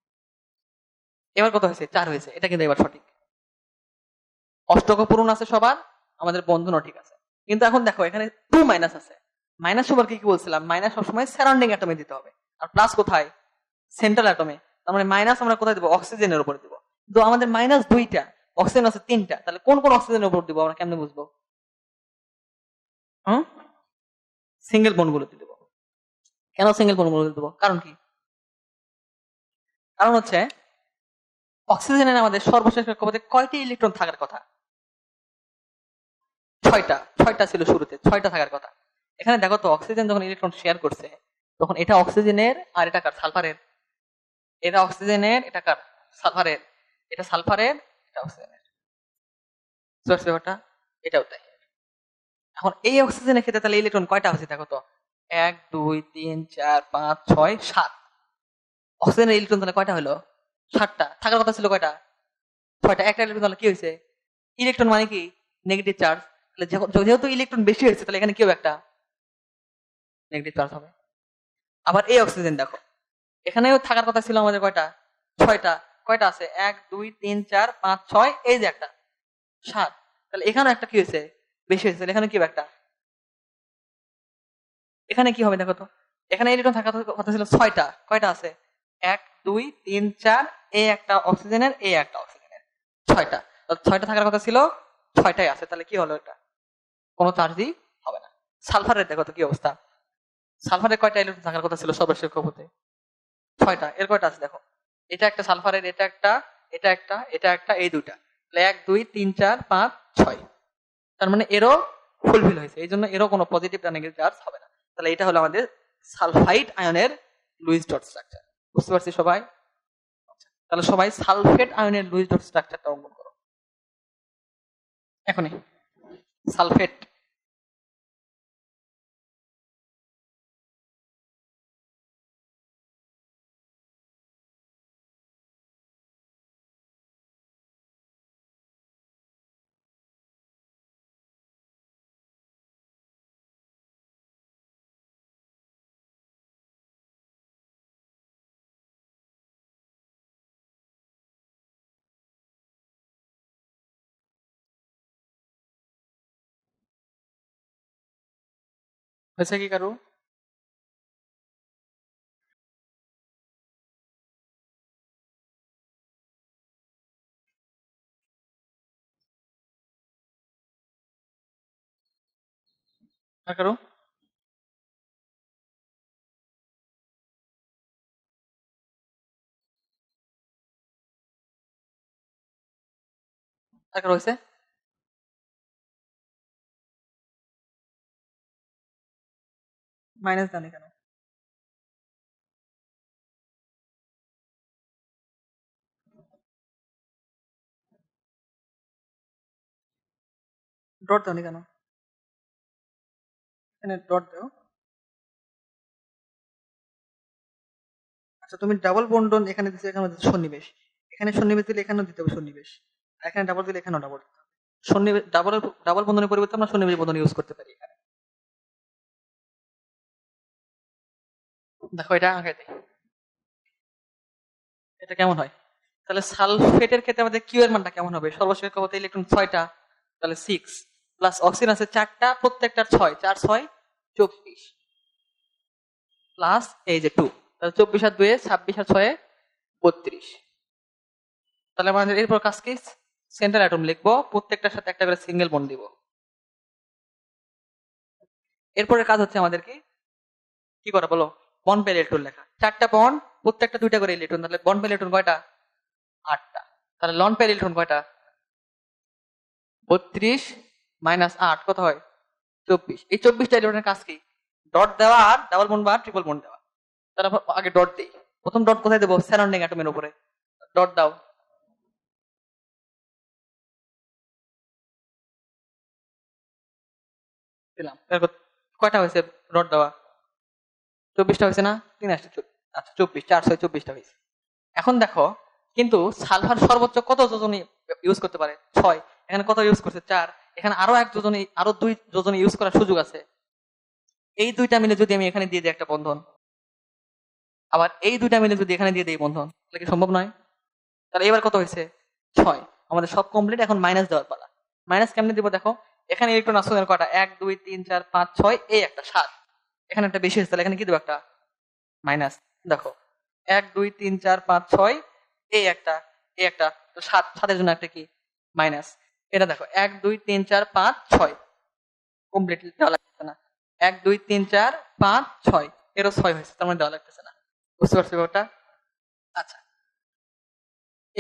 এবার কত হয়েছে? 4 হয়েছে। এটা কিন্তু এবার সঠিক। অষ্টক পূরণ আছে সবার, আমাদের বন্ধনও ঠিক আছে। কিন্তু এখন দেখো এখানে 2 মাইনাস আছে। মাইনাস সবার কি বলছিলাম? মাইনাস সবসময় সারাউন্ডিং অ্যাটমে দিতে হবে, আর প্লাস কোথায়? সেন্ট্রাল অ্যাটমে। তার মানে মাইনাস আমরা কোথায় দিব? অক্সিজেনের উপরে দিব। তো আমাদের মাইনাস 2টা, অক্সিজেন আছে 3টা, তাহলে কোন কোন অক্সিজেনের উপর দিব আমরা কেমনে বুঝবো? হুম, সিঙ্গেল বন্ড গুলোতে দিব। কেন সিঙ্গেল বন্ড গুলোতে দিব? কারণ কি? কারণ হচ্ছে অক্সিজেনের আমাদের সর্বশেষ কক্ষপথে কয়টি ইলেকট্রন থাকার কথা? 6টা। 6টা ছিল শুরুতে, 6টা থাকার কথা। এখানে দেখো তো অক্সিজেন যখন ইলেকট্রন শেয়ার করছে, তখন এটা অক্সিজেনের আর এটা কার? সালফারের। এটা অক্সিজেনের, এটা কার? সালফারের। এটা সালফারের, এটা অক্সিজেনের। ব্যাপারটা এটাও তাই। এখন এই অক্সিজেনের ক্ষেত্রে তাহলে ইলেকট্রন কয়টা আছে দেখো তো? 1 2 3 4 5 6 7। অক্সিজেনের ইলেকট্রন তাহলে কয়টা হলো? 7টা। থাকার কথা ছিল কয়টা? 6টা। একটা ইলেকট্রন তাহলে কি হয়েছে? ইলেকট্রন মানে কি? Negative charge. তাহলে যেহেতু ইলেকট্রন বেশি হয়েছে, তাহলে এখানে কেউ একটা নেগেটিভ চার্জ হবে। আবার এই অক্সিজেন দেখো, এখানেও থাকার কথা ছিল আমাদের কয়টা? 6টা। কয়টা আছে? 1 2 3 4 5 6, এই যে একটা 7। তাহলে এখানে একটা কি হয়েছে? বেশি হয়েছে। তাহলে এখানে কি হবে একটা? এখানে কি হবে দেখো তো? এখানে ইলেকট্রন থাকার কথা ছিল 6টা। কয়টা আছে? 1 2 3 4, এই একটা অক্সিজেনের, এই একটা অক্সিজেনের, 6টা। তাহলে 6টা থাকার কথা ছিল, 6টাই আছে। তাহলে কি হলো এটা? কোনো চার্জই হবে না। সালফারের দেখো তো কি অবস্থা? সালফারের কয়টা ইলেকট্রন থাকার কথা ছিল সর্বশেষ কক্ষপথে? 6টা। এর কয়টা আছে দেখো? এটা একটা সালফারের, এটা একটা, এটা একটা, এটা একটা, এই দুইটা। তাহলে 1 2 3 4 5 6। তার মানে এরও ফুলফিল হয়েছে, এই জন্য এরও কোনো পজিটিভ বা নেগেটিভ চার্জ হবে না। তাহলে এটা হলো আমাদের সালফাইড আয়নের লুইস ডট স্ট্রাকচার। বুঝতে পারছি সবাই? তাহলে সবাই সালফেট আয়নের লুইস ডট স্ট্রাকচারটা অঙ্কন করো এখনই। সালফেট। হয়েছে কি কারু? আর কারু? আর কারু হয়েছে? মাইনাস জানি কেন? ডট দাও নি কেন? এখানে ডট দাও। আচ্ছা, তুমি ডাবল বন্ডন এখানে দিচ্ছ, এখানে দিচ্ছ সন্নিবেশ। এখানে সন্নিবেশ দিলে এখানেও দিতে হবে সন্নিবেশ। আর এখানে ডাবল দিলে এখানেও ডাবল দিতে হবে। সন্নিবেশ ডাবল, ডাবল বন্ধনের পরিবর্তে আমরা সন্নিবেশ বন্ধন ইউজ করতে পারি এখানে। দেখো এটা আগে দেই। এটা কেমন হয়? তাহলে সালফেটের ক্ষেত্রে আমাদের কিউ এর মানটা কেমন হবে? সর্বশেষ কত? ইলেকট্রন 6টা, তাহলে 6 প্লাস অক্সিজেন আছে 4টা, প্রত্যেকটার 6, 4 6 24, প্লাস এই যে 2, তাহলে 24 আর 2 26 আর 6 32। তাহলে আমাদের এরপর কাজ কি? সেন্ট্রাল অ্যাটম লিখবো, প্রত্যেকটার সাথে একটা করে সিঙ্গেল বন্ড দিব। এরপরে কাজ হচ্ছে আমাদের কি কি করা বলো? বন্ড পেয়ার ইলেকট্রন লেখা। 4টা বন্ড, প্রত্যেকটা 2টা করে ইলেকট্রন, তাহলে বন্ড পেয়ার ইলেকট্রন কয়টা? 8টা। তাহলে লন পেয়ার ইলেকট্রন কয়টা? 32 মাইনাস 8 কত হয়? 24। এই 24টা ইলেকট্রনের কাজ কি? ডট দেওয়া আর ডাবল বন্ড বা ট্রিপল বন্ড দেওয়া। তাহলে আগে ডট দেই। প্রথম ডট কোথায় দেবো? সারাউন্ডিং অ্যাটমের উপরে। ডট দাও। দিলাম। এরপর কয়টা হয়েছে ডট দেওয়া? 24টা হয়েছে না? 3 আসছে। আচ্ছা 24, 4 6 24টা হয়েছে। এখন দেখো, কিন্তু সালফার সর্বোচ্চ কত যোজনী ইউজ করতে পারে? 6। এখানে কত ইউজ করছে? 4। এখানে আরো এক যোজনী, আরো 2 যোজনী ইউজ করার সুযোগ আছে। এই দুইটা মিলে যদি আমি এখানে দিয়ে দিই একটা বন্ধন, আবার এই দুইটা মিলে যদি এখানে দিয়ে দিই বন্ধন, তাহলে কি সম্ভব নয়? তাহলে এবার কত হয়েছে? 6। আমাদের সব কমপ্লিট, এখন মাইনাস দেওয়ার পালা। মাইনাস কেমনে দিব দেখো? এখানে ইলেকট্রন আছে কটা? 1 2 3 4 5 6, এই একটা 7। এখানে একটা বেশি হয়েছে, তাহলে এখানে কি দেবো? একটা মাইনাস। দেখো 1 2 3 4 5 6, এই একটা, এই একটা, তো 7, 7 এর জন্য একটা কি মাইনাস। এটা দেখো 1 2 3 4 5 6 কমপ্লিট দেওয়া লাগতেছে না। 1 2 3 4 5 6, এরও 6 হয়েছে, তার মানে দেওয়া লাগতেছে না। বুঝতে পারছি ব্যাপারটা? আচ্ছা,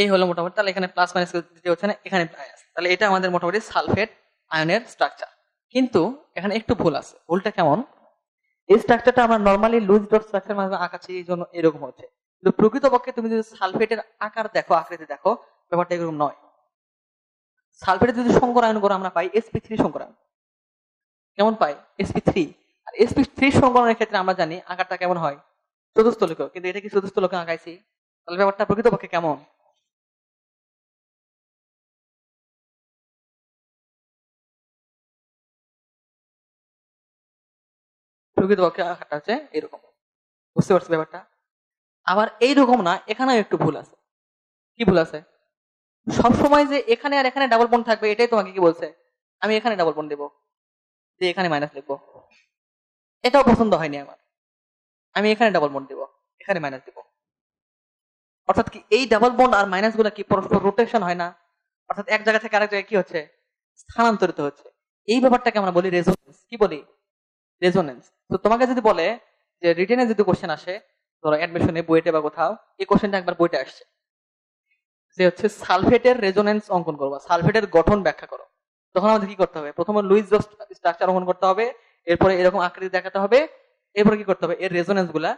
এই হলো মোটামুটি। তাহলে এখানে প্লাস মাইনাস দিতে হচ্ছে না, এখানে মাইনাস। তাহলে এটা আমাদের মোটামুটি সালফেট আয়নের স্ট্রাকচার। কিন্তু এখানে একটু ভুল আছে। ভুলটা কেমন? এই স্ট্রাকচারটা আমরা নরমালি লুজ ডট স্ট্রাকচার মাধ্যমে আঁকাচ্ছি, এই জন্য এরকম হচ্ছে। কিন্তু প্রকৃতপক্ষে তুমি যদি সালফেটের আকার দেখো, আকৃতি দেখো, ব্যাপারটা এরকম নয়। সালফেটের যদি সংকর আয়ন করে আমরা পাই sp3 সংকর আয়ন। কেমন পাই? sp3। আর sp3 সংকরণের ক্ষেত্রে আমরা জানি আকারটা কেমন হয়? চতুস্তলকীয়। কিন্তু এটা কি চতুস্তলকীয় আঁকাইছি? তাহলে ব্যাপারটা প্রকৃতপক্ষে কেমন? প্রকৃতপক্ষে আকারটা হচ্ছে এরকম। বুঝতে পারছো ব্যাপারটা? আবার এইরকম না, এখানেও একটু ভুল আছে। কি ভুল আছে? সবসময় যে এখানে আর এখানে ডাবল বন্ড থাকবে এটাই তোমাকে কি বলছে? আমি এখানে ডাবল বন্ড দেবো, দিয়ে এখানে মাইনাস লিখবো। এটাও পছন্দ হয়নি আমার। আমি এখানে ডাবল বন্ড দেবো, এখানে মাইনাস দেবো। অর্থাৎ কি এই ডাবল বন্ড আর মাইনাস গুলা কি পরস্পর রোটেশন হয় না? অর্থাৎ এক জায়গা থেকে আরেক জায়গায় কি হচ্ছে? স্থানান্তরিত হচ্ছে। এই ব্যাপারটাকে আমরা বলি রেজোনেন্স। কি বলি? রেজোনেন্স। তো তোমাকে যদি বলে যে রিটেনে যদি কোশ্চেন আসে, ধরো অ্যাডমিশনে বইতে বা কোথাও, এই কোশ্চেনটা একবার বইতে আসছে যে হচ্ছে সালফেটের রেজোনেন্স অঙ্কন করবা, সালফেটের গঠন ব্যাখ্যা করো। তখন আমাদের কি করতে হবে? প্রথমে লুইস স্ট্রাকচার অঙ্কন করতে হবে, এরপরে এরকম আকৃতি দেখাতে হবে, এরপরে কি করতে হবে? এর রেজোনেন্স গুলা,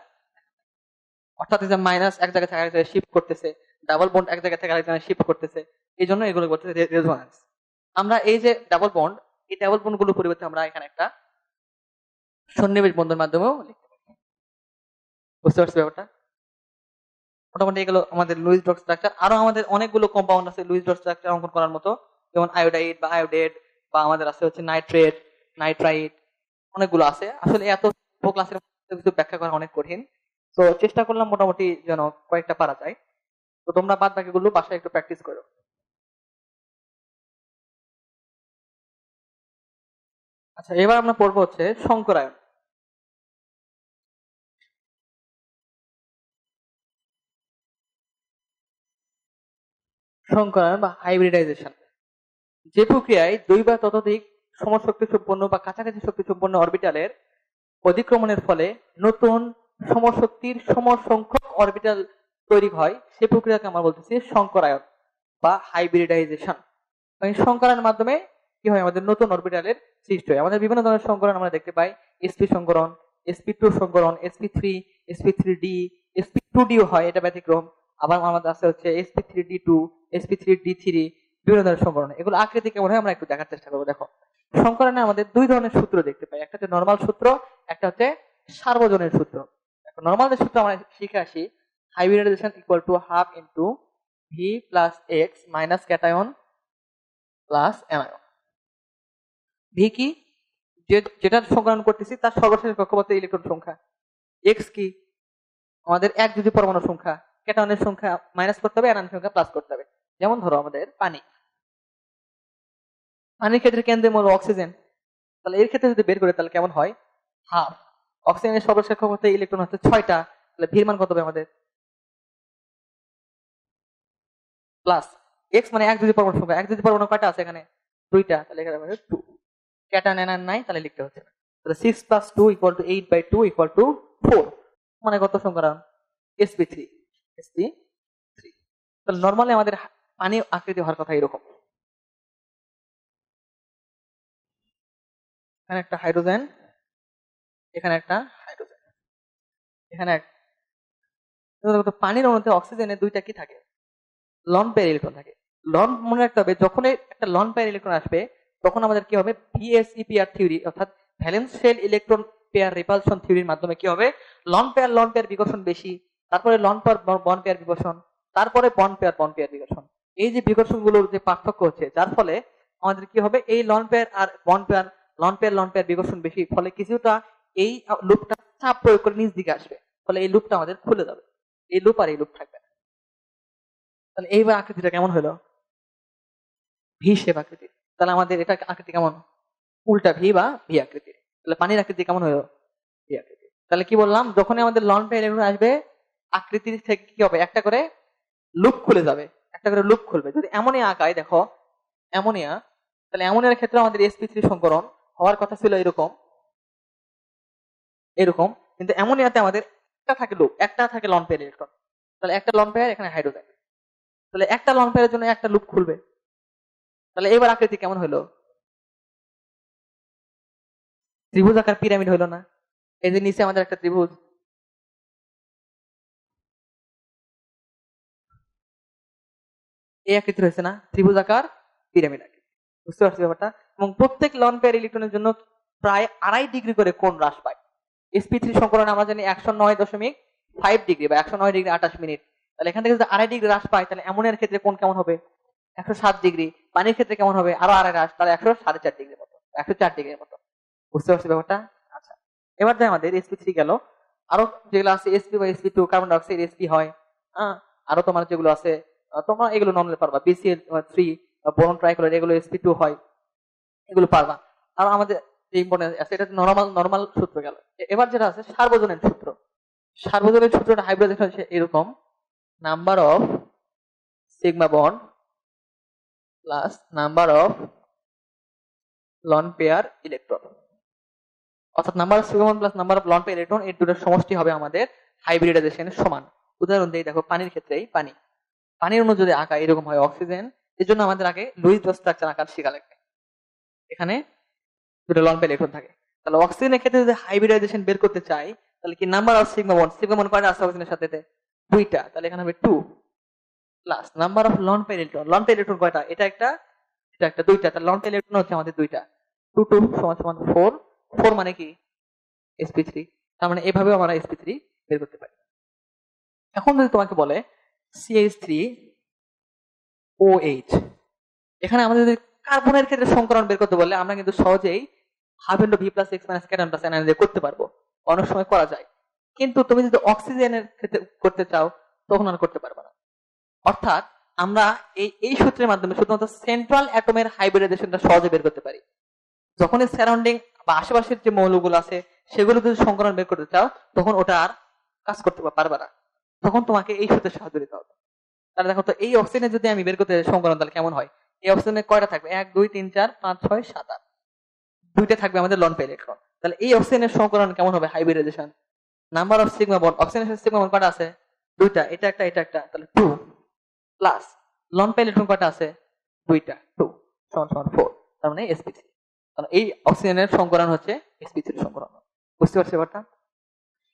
অর্থাৎ এই যে মাইনাস এক জায়গা থেকে আরেক জায়গায় শিফট করতেছে, ডাবল বন্ড এক জায়গা থেকে আরেক জায়গায় শিফট করতেছে, এই জন্য এগুলো করতেছে রেজোনেন্স। আমরা এই যে ডাবল বন্ড, এই ডাবল বন্ড গুলোর পরিবর্তে আমরা এখানে একটা সন্নিবেশ বন্ধের মাধ্যমেও লিখতে পারি। বুঝতে পারছি ব্যাপারটা? মোটামুটি এগুলো আমাদের লুইস ডট স্ট্রাকচার। আরো আমাদের অনেকগুলো কম্পাউন্ড আছে লুইস ডট স্ট্রাকচার অঙ্কন করার মতো, যেমন আয়োডাইড বা আয়োডেড, বা আমাদের আছে হচ্ছে নাইট্রেট, নাইট্রাইট, অনেকগুলো আছে। আসলে এত ক্লাসের কিছু ব্যাখ্যা করা অনেক কঠিন, তো চেষ্টা করলাম মোটামুটি যেন কয়েকটা পারা যায়। তো তোমরা বাদ বাকিগুলো বাসায় একটু প্র্যাকটিস করো। আচ্ছা, এবার আমরা পড়বো হচ্ছে সংকরায়ন। সংকরায়ন বা হাইব্রিডাইজেশন, যে প্রক্রিয়ায় দুই বা ততোধিক সমশক্তি সম্পন্ন বা কাছাকাছি শক্তি সম্পন্ন অরবিটালের অধিক্রমণের ফলে নতুন সমশক্তির সমসংখ্যক অরবিটাল তৈরি হয়, সে প্রক্রিয়াকে আমরা বলতেছি সংকরায়ন বা হাইব্রিডাইজেশন। এই সংকরণের মাধ্যমে কি হয়? আমাদের নতুন অরবিটালের সৃষ্টি হয়। আমাদের বিভিন্ন ধরনের সংকরণ আমরা দেখতে পাই, sp সংকরণ, sp2 সংকরণ, sp3, sp3d, sp2d হয়, এটা ব্যতিক্রম। আবার আমাদের আছে হচ্ছে sp3d2, sp3d3, বিভিন্ন ধরনের সংকরণ। এগুলো আকৃতি কেমন হয় আমরা একটু দেখার চেষ্টা করবো। দেখো, সংকরণে আমাদের দুই ধরনের সূত্র দেখতে পাই, একটা হচ্ছে নরমাল সূত্র, একটা হচ্ছে সার্বজনীন সূত্র। নরমাল সূত্র আমরা শিখে আসি, hybridization equal to half into V plus x minus cation plus anion. V কি? যেটা সংকলন করতেছি তার সর্বশেষ কক্ষপথে ইলেকট্রন সংখ্যা। এক্স কি? আমাদের এক যদি পরমাণু সংখ্যা, ক্যাটায়নের সংখ্যা মাইনাস করতে হবে, অ্যানায়নের সংখ্যা প্লাস করতে হবে। যেমন ধরো আমাদের পানি, পানির ক্ষেত্রে কেন্দ্রীয় মৌল অক্সিজেন, তাহলে এর ক্ষেত্রে যদি বের করে তাহলে কেমন হয়? হাফ। অক্সিজেনের সর্বশেষ কক্ষপথে ইলেকট্রন হচ্ছে 6টা, তাহলে ভির মান কত হবে আমাদের? প্লাস এক্স মানে এক যদি পরমাণু সংখ্যা, এক যদি পরমাণু কয়টা আছে এখানে? 2টা, তাহলে এখানে আমাদের 2। ক্যাটায়ন অ্যানায়ন নাই, তাহলে লিখতে হচ্ছে না। তাহলে 6 + 2 = 8/2 = 4, মানে কত সংকরণ? sp3, sp3। তাহলে নরমালি আমাদের পানি আকৃতি হওয়ার কথা এরকম। এখানে একটা হাইড্রোজেন, এখানে একটা হাইড্রোজেন, এখানে পানির অণুতে অক্সিজেনের দুইটা কি থাকে? লন পেয়ার ইলেকট্রন থাকে। লন মনে রাখতে হবে, যখন একটা লন পেয়ার ইলেকট্রন আসবে তখন আমাদের কি হবে? ভিএসইপিআর থিওরি, অর্থাৎ valence shell electron pair repulsion থিওরির মাধ্যমে কি হবে? লন পেয়ার বিকর্ষণ বেশি, তারপরে লন পেয়ার বন পেয়ার বিকর্ষণ, তারপরে বন পেয়ার বিকর্ষণ। এই যে বিকর্ষণ গুলোর যে পার্থক্য হচ্ছে, যার ফলে আমাদের কি হবে? এই লন পেয়ার আর বন পেয়ার, লন পেয়ার বিকর্ষণ বেশি, ফলে কিছুটা এই লুপটা চাপ প্রয়োগ করে নিচ দিকে আসবে, ফলে এই লুপটা আমাদের খুলে যাবে, এই লুপ আর এই লুপ থাকবে না। তাহলে এইবার আকৃতিটা কেমন হলো? ভি শেপ আকৃতি। তাহলে আমাদের এটা আকৃতি কেমন? উল্টা ভি বা ভি আকৃতি। তাহলে পানির আকৃতি কেমন হলো? ভি আকৃতি। তাহলে কি বললাম? যখনই আমাদের লন পেয়ার ইলেকট্রন আসবে, আকৃতি থেকে কি হবে? একটা করে লুপ খুলে যাবে, একটা করে লুপ খুলবে। যদি অ্যামোনিয়া আঁকায়, দেখো অ্যামোনিয়া, তাহলে অ্যামোনিয়ার ক্ষেত্রে আমাদের sp3 সংকরণ হওয়ার কথা ছিল এরকম, এরকম। কিন্তু অ্যামোনিয়াতে আমাদের একটা থাকে লুপ, একটা থাকে লন পেয়ার ইলেকট্রন। তাহলে একটা লন পেয়ার, এখানে হাইড্রোজেন, তাহলে একটা লন পেয়ারের জন্য একটা লুপ খুলবে। তাহলে এবার আকৃতি কেমন হলো? ত্রিভুজ আকার পিরামিড হলো না? এই যে নিচে আমাদের একটা ত্রিভুজ, এই আকৃতি হয়েছে না? ত্রিভুজ আকার পিরামিড আকৃতি। বুঝতে পারছি ব্যাপারটা? এবং প্রত্যেক লন পেয়ার ইলেকট্রনের জন্য প্রায় 2.5 ডিগ্রি করে কোণ হ্রাস পায়। sp3 সংকরণে আমরা জানি 109.5 ডিগ্রি বা 109 ডিগ্রি 28 মিনিট। তাহলে এখান থেকে যদি 2.5 ডিগ্রি হ্রাস পায়, তাহলে অ্যামোনিয়ার ক্ষেত্রে কোণ কেমন হবে? 107 ডিগ্রি। পানির ক্ষেত্রে কেমন হবে? আরো 2.5 হ্রাস, তাহলে 104.5 ডিগ্রির মতো, 104 ডিগ্রির মতো। বুঝতে পারছি ব্যাপারটা? আচ্ছা, এবার দেখ আমাদের sp3 গেল। আরো যেগুলো আছে sp বা sp2 কার্বন ডাইঅক্সাইড sp হয়। হ্যাঁ, আরো তোমার যেগুলো আছে তোমরা এগুলো নর্মালি পারবা, BCl3 বোরন ট্রাইক্লোরাইড এগুলো sp2 হয়, এগুলো পারবা। আর আমাদের যে ইম্পর্টেন্ট আছে এটা নরমাল নরমাল সূত্র গেল। এবার যেটা আছে সার্বজনীন সূত্র। সার্বজনীন সূত্রটা হাইব্রিডেশন হচ্ছে এরকম, number of sigma bond plus number of lone pair electron, অর্থাৎ number of sigma bond plus number of lone pair electron, এর দুটোর সমষ্টি হবে আমাদের হাইব্রিডাইজেশনের সমান। উদাহরণ দিই, দেখো পানির ক্ষেত্রেই পানির অণু যদি আঁকা এরকম হয় অক্সিজেন, এর জন্য আমাদের আগে লুইস ডট স্ট্রাকচার আঁকার শেখা লাগবে। এখানে দুটো লন পেয়ার ইলেকট্রন থাকে, তাহলে অক্সিজেনের ক্ষেত্রে যদি হাইব্রিডাইজেশন বের করতে চাই, তাহলে কি নাম্বার অফ সিগমা বন্ড কয়টা আছে অক্সিজেনের সাথে? দুইটা, তাহলে এখানে হবে 2 plus number of lone pair electron কয়টা? এটা একটা দুইটা, তাহলে লন পেয়ার ইলেকট্রন হচ্ছে আমাদের দুইটা, 2 2 সমান সমান 4, 4 মানে কি sp3, তার মানে এভাবে আমরা sp3 বের করতে পারি। এখন যদি তোমাকে বলে CH3OH, এখানে আমাদের যদি কার্বনের ক্ষেত্রে সংকরণ বের করতে বললে আমরা কিন্তু সহজেই half into V plus x minus cation plus anion দিয়ে করতে পারবো, অনেক সময় করা যায়। কিন্তু তুমি যদি অক্সিজেনের ক্ষেত্রে করতে চাও তখন আর করতে পারবে না। অর্থাৎ আমরা এই সূত্রের মাধ্যমে শুধুমাত্র সেন্ট্রাল অ্যাটমের হাইব্রিডাইজেশনটা সহজে বের করতে পারি। যখন এই সারাউন্ডিং বা আশেপাশের যে মৌলগুলো আছে সেগুলো যদি সংকরণ বের করতে চাও তখন ওটা আর কাজ করতে পারবে না, তখন তোমাকে এই সূত্রের সাহায্য নিতে হবে। তাহলে দেখো তো এই অক্সিজেনে যদি আমি বের করতে সংকরণ, তাহলে কেমন হয়? এই অক্সিজেনে কয়টা থাকবে? 1 2 3 4 5 6 7 8, দুইটা থাকবে আমাদের লন পেয়ার ইলেকট্রন। তাহলে এই অক্সিজেনের সংকরণ কেমন হবে? Hybridization. Number of sigma bond, অক্সিজেনের সাথে সিগমা বন্ড কয়টা আছে? দুইটা, এটা একটা, তাহলে 2 প্লাস লন পেয়ার ইলেকট্রন কয়টা আছে? দুইটা, 2 সমান সমান 4, তার মানে sp3। কারণ এই অক্সিজেনের সংকরণ হচ্ছে sp3 সংকরণ। বুঝতে পারছো ব্যাপারটা?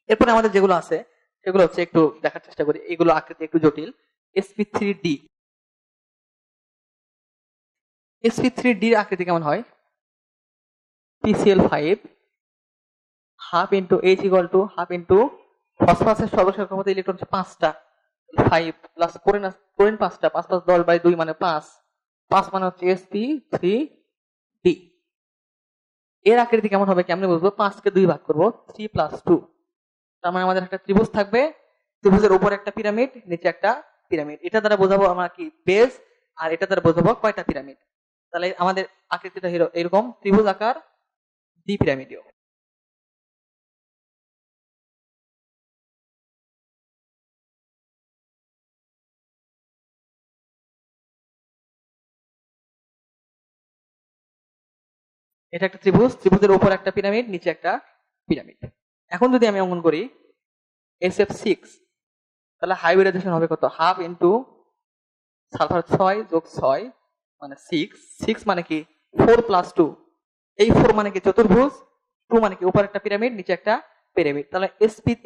এরপরে আমাদের যেগুলো আছে সেগুলো হচ্ছে একটু দেখার চেষ্টা করি, এগুলো আকৃতি একটু জটিল। sp3d, sp3d এর আকৃতি কেমন হয়? PCl5 half into H equal to half into ফসফরাসের সর্বশেষ ক্ষমতা ইলেকট্রন হচ্ছে 5টা, 5 প্লাস ক্লোরিন 5টা, 5 প্লাস 10/2 মানে 5, 5 মানে হচ্ছে sp3d। এর আকৃতি কেমন হবে কেমনে বুঝবো? 5 কে 2 ভাগ করব, 3 প্লাস 2, তার মানে আমাদের একটা ত্রিভুজ থাকবে, ত্রিভুজের উপর একটা পিরামিড, নিচে একটা পিরামিড। এটা দ্বারা বোঝাবো আমরা কি বেস, আর এটা দ্বারা বোঝাবো কয়টা পিরামিড। তাহলে আমাদের আকৃতিটা এরকম ত্রিভুজ আকার দ্বি পিরামিডীয়। এটা একটা ত্রিভুজ, ত্রিভুজের উপর একটা পিরামিড, নিচে একটা পিরামিড। এখন যদি আমি অঙ্কন করি SF6, তাহলে হাইব্রিডাইজেশন হবে কত? হাফ ইন্টু সালফার 6 যোগ 6 মানে 6, 6 মানে কি 4 প্লাস 2, এই 4 মানে কি চতুর্ভুজ, 2 মানে কি উপর একটা পিরামিড নিচে একটা পিরামিড, তাহলে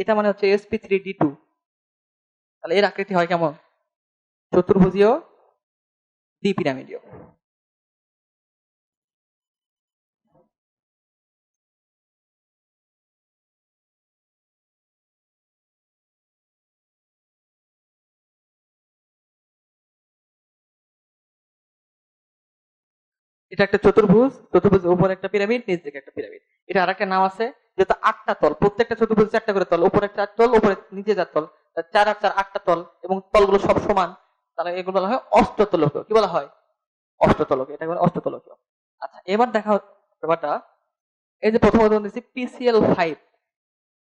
এটা মানে হচ্ছে sp3d2। তাহলে এর আকৃতি হয় কেমন? চতুর্ভুজীয় দ্বি পিরামিডীয়। এটা একটা চতুর্ভুজ, চতুর্ভুজের উপর একটা পিরামিড, নিচ দিকে একটা পিরামিড। এটা আরেকটা নাম আছে, যেটা 8টা তল, প্রত্যেকটা চতুর্ভুজ 4টা করে তল, উপরে 4 তল, উপরে নিচে 4 তল, 4 আর 4 8টা তল, এবং তলগুলো সব সমান, তাহলে এগুলো বলা হয় অষ্টতলকীয়। কি বলা হয়? অষ্টতলকীয়, এটা বলে অষ্টতলকীয়। আচ্ছা, এবার দেখা ব্যাপারটা, এই যে প্রথম উদাহরণ দিচ্ছি PCl5,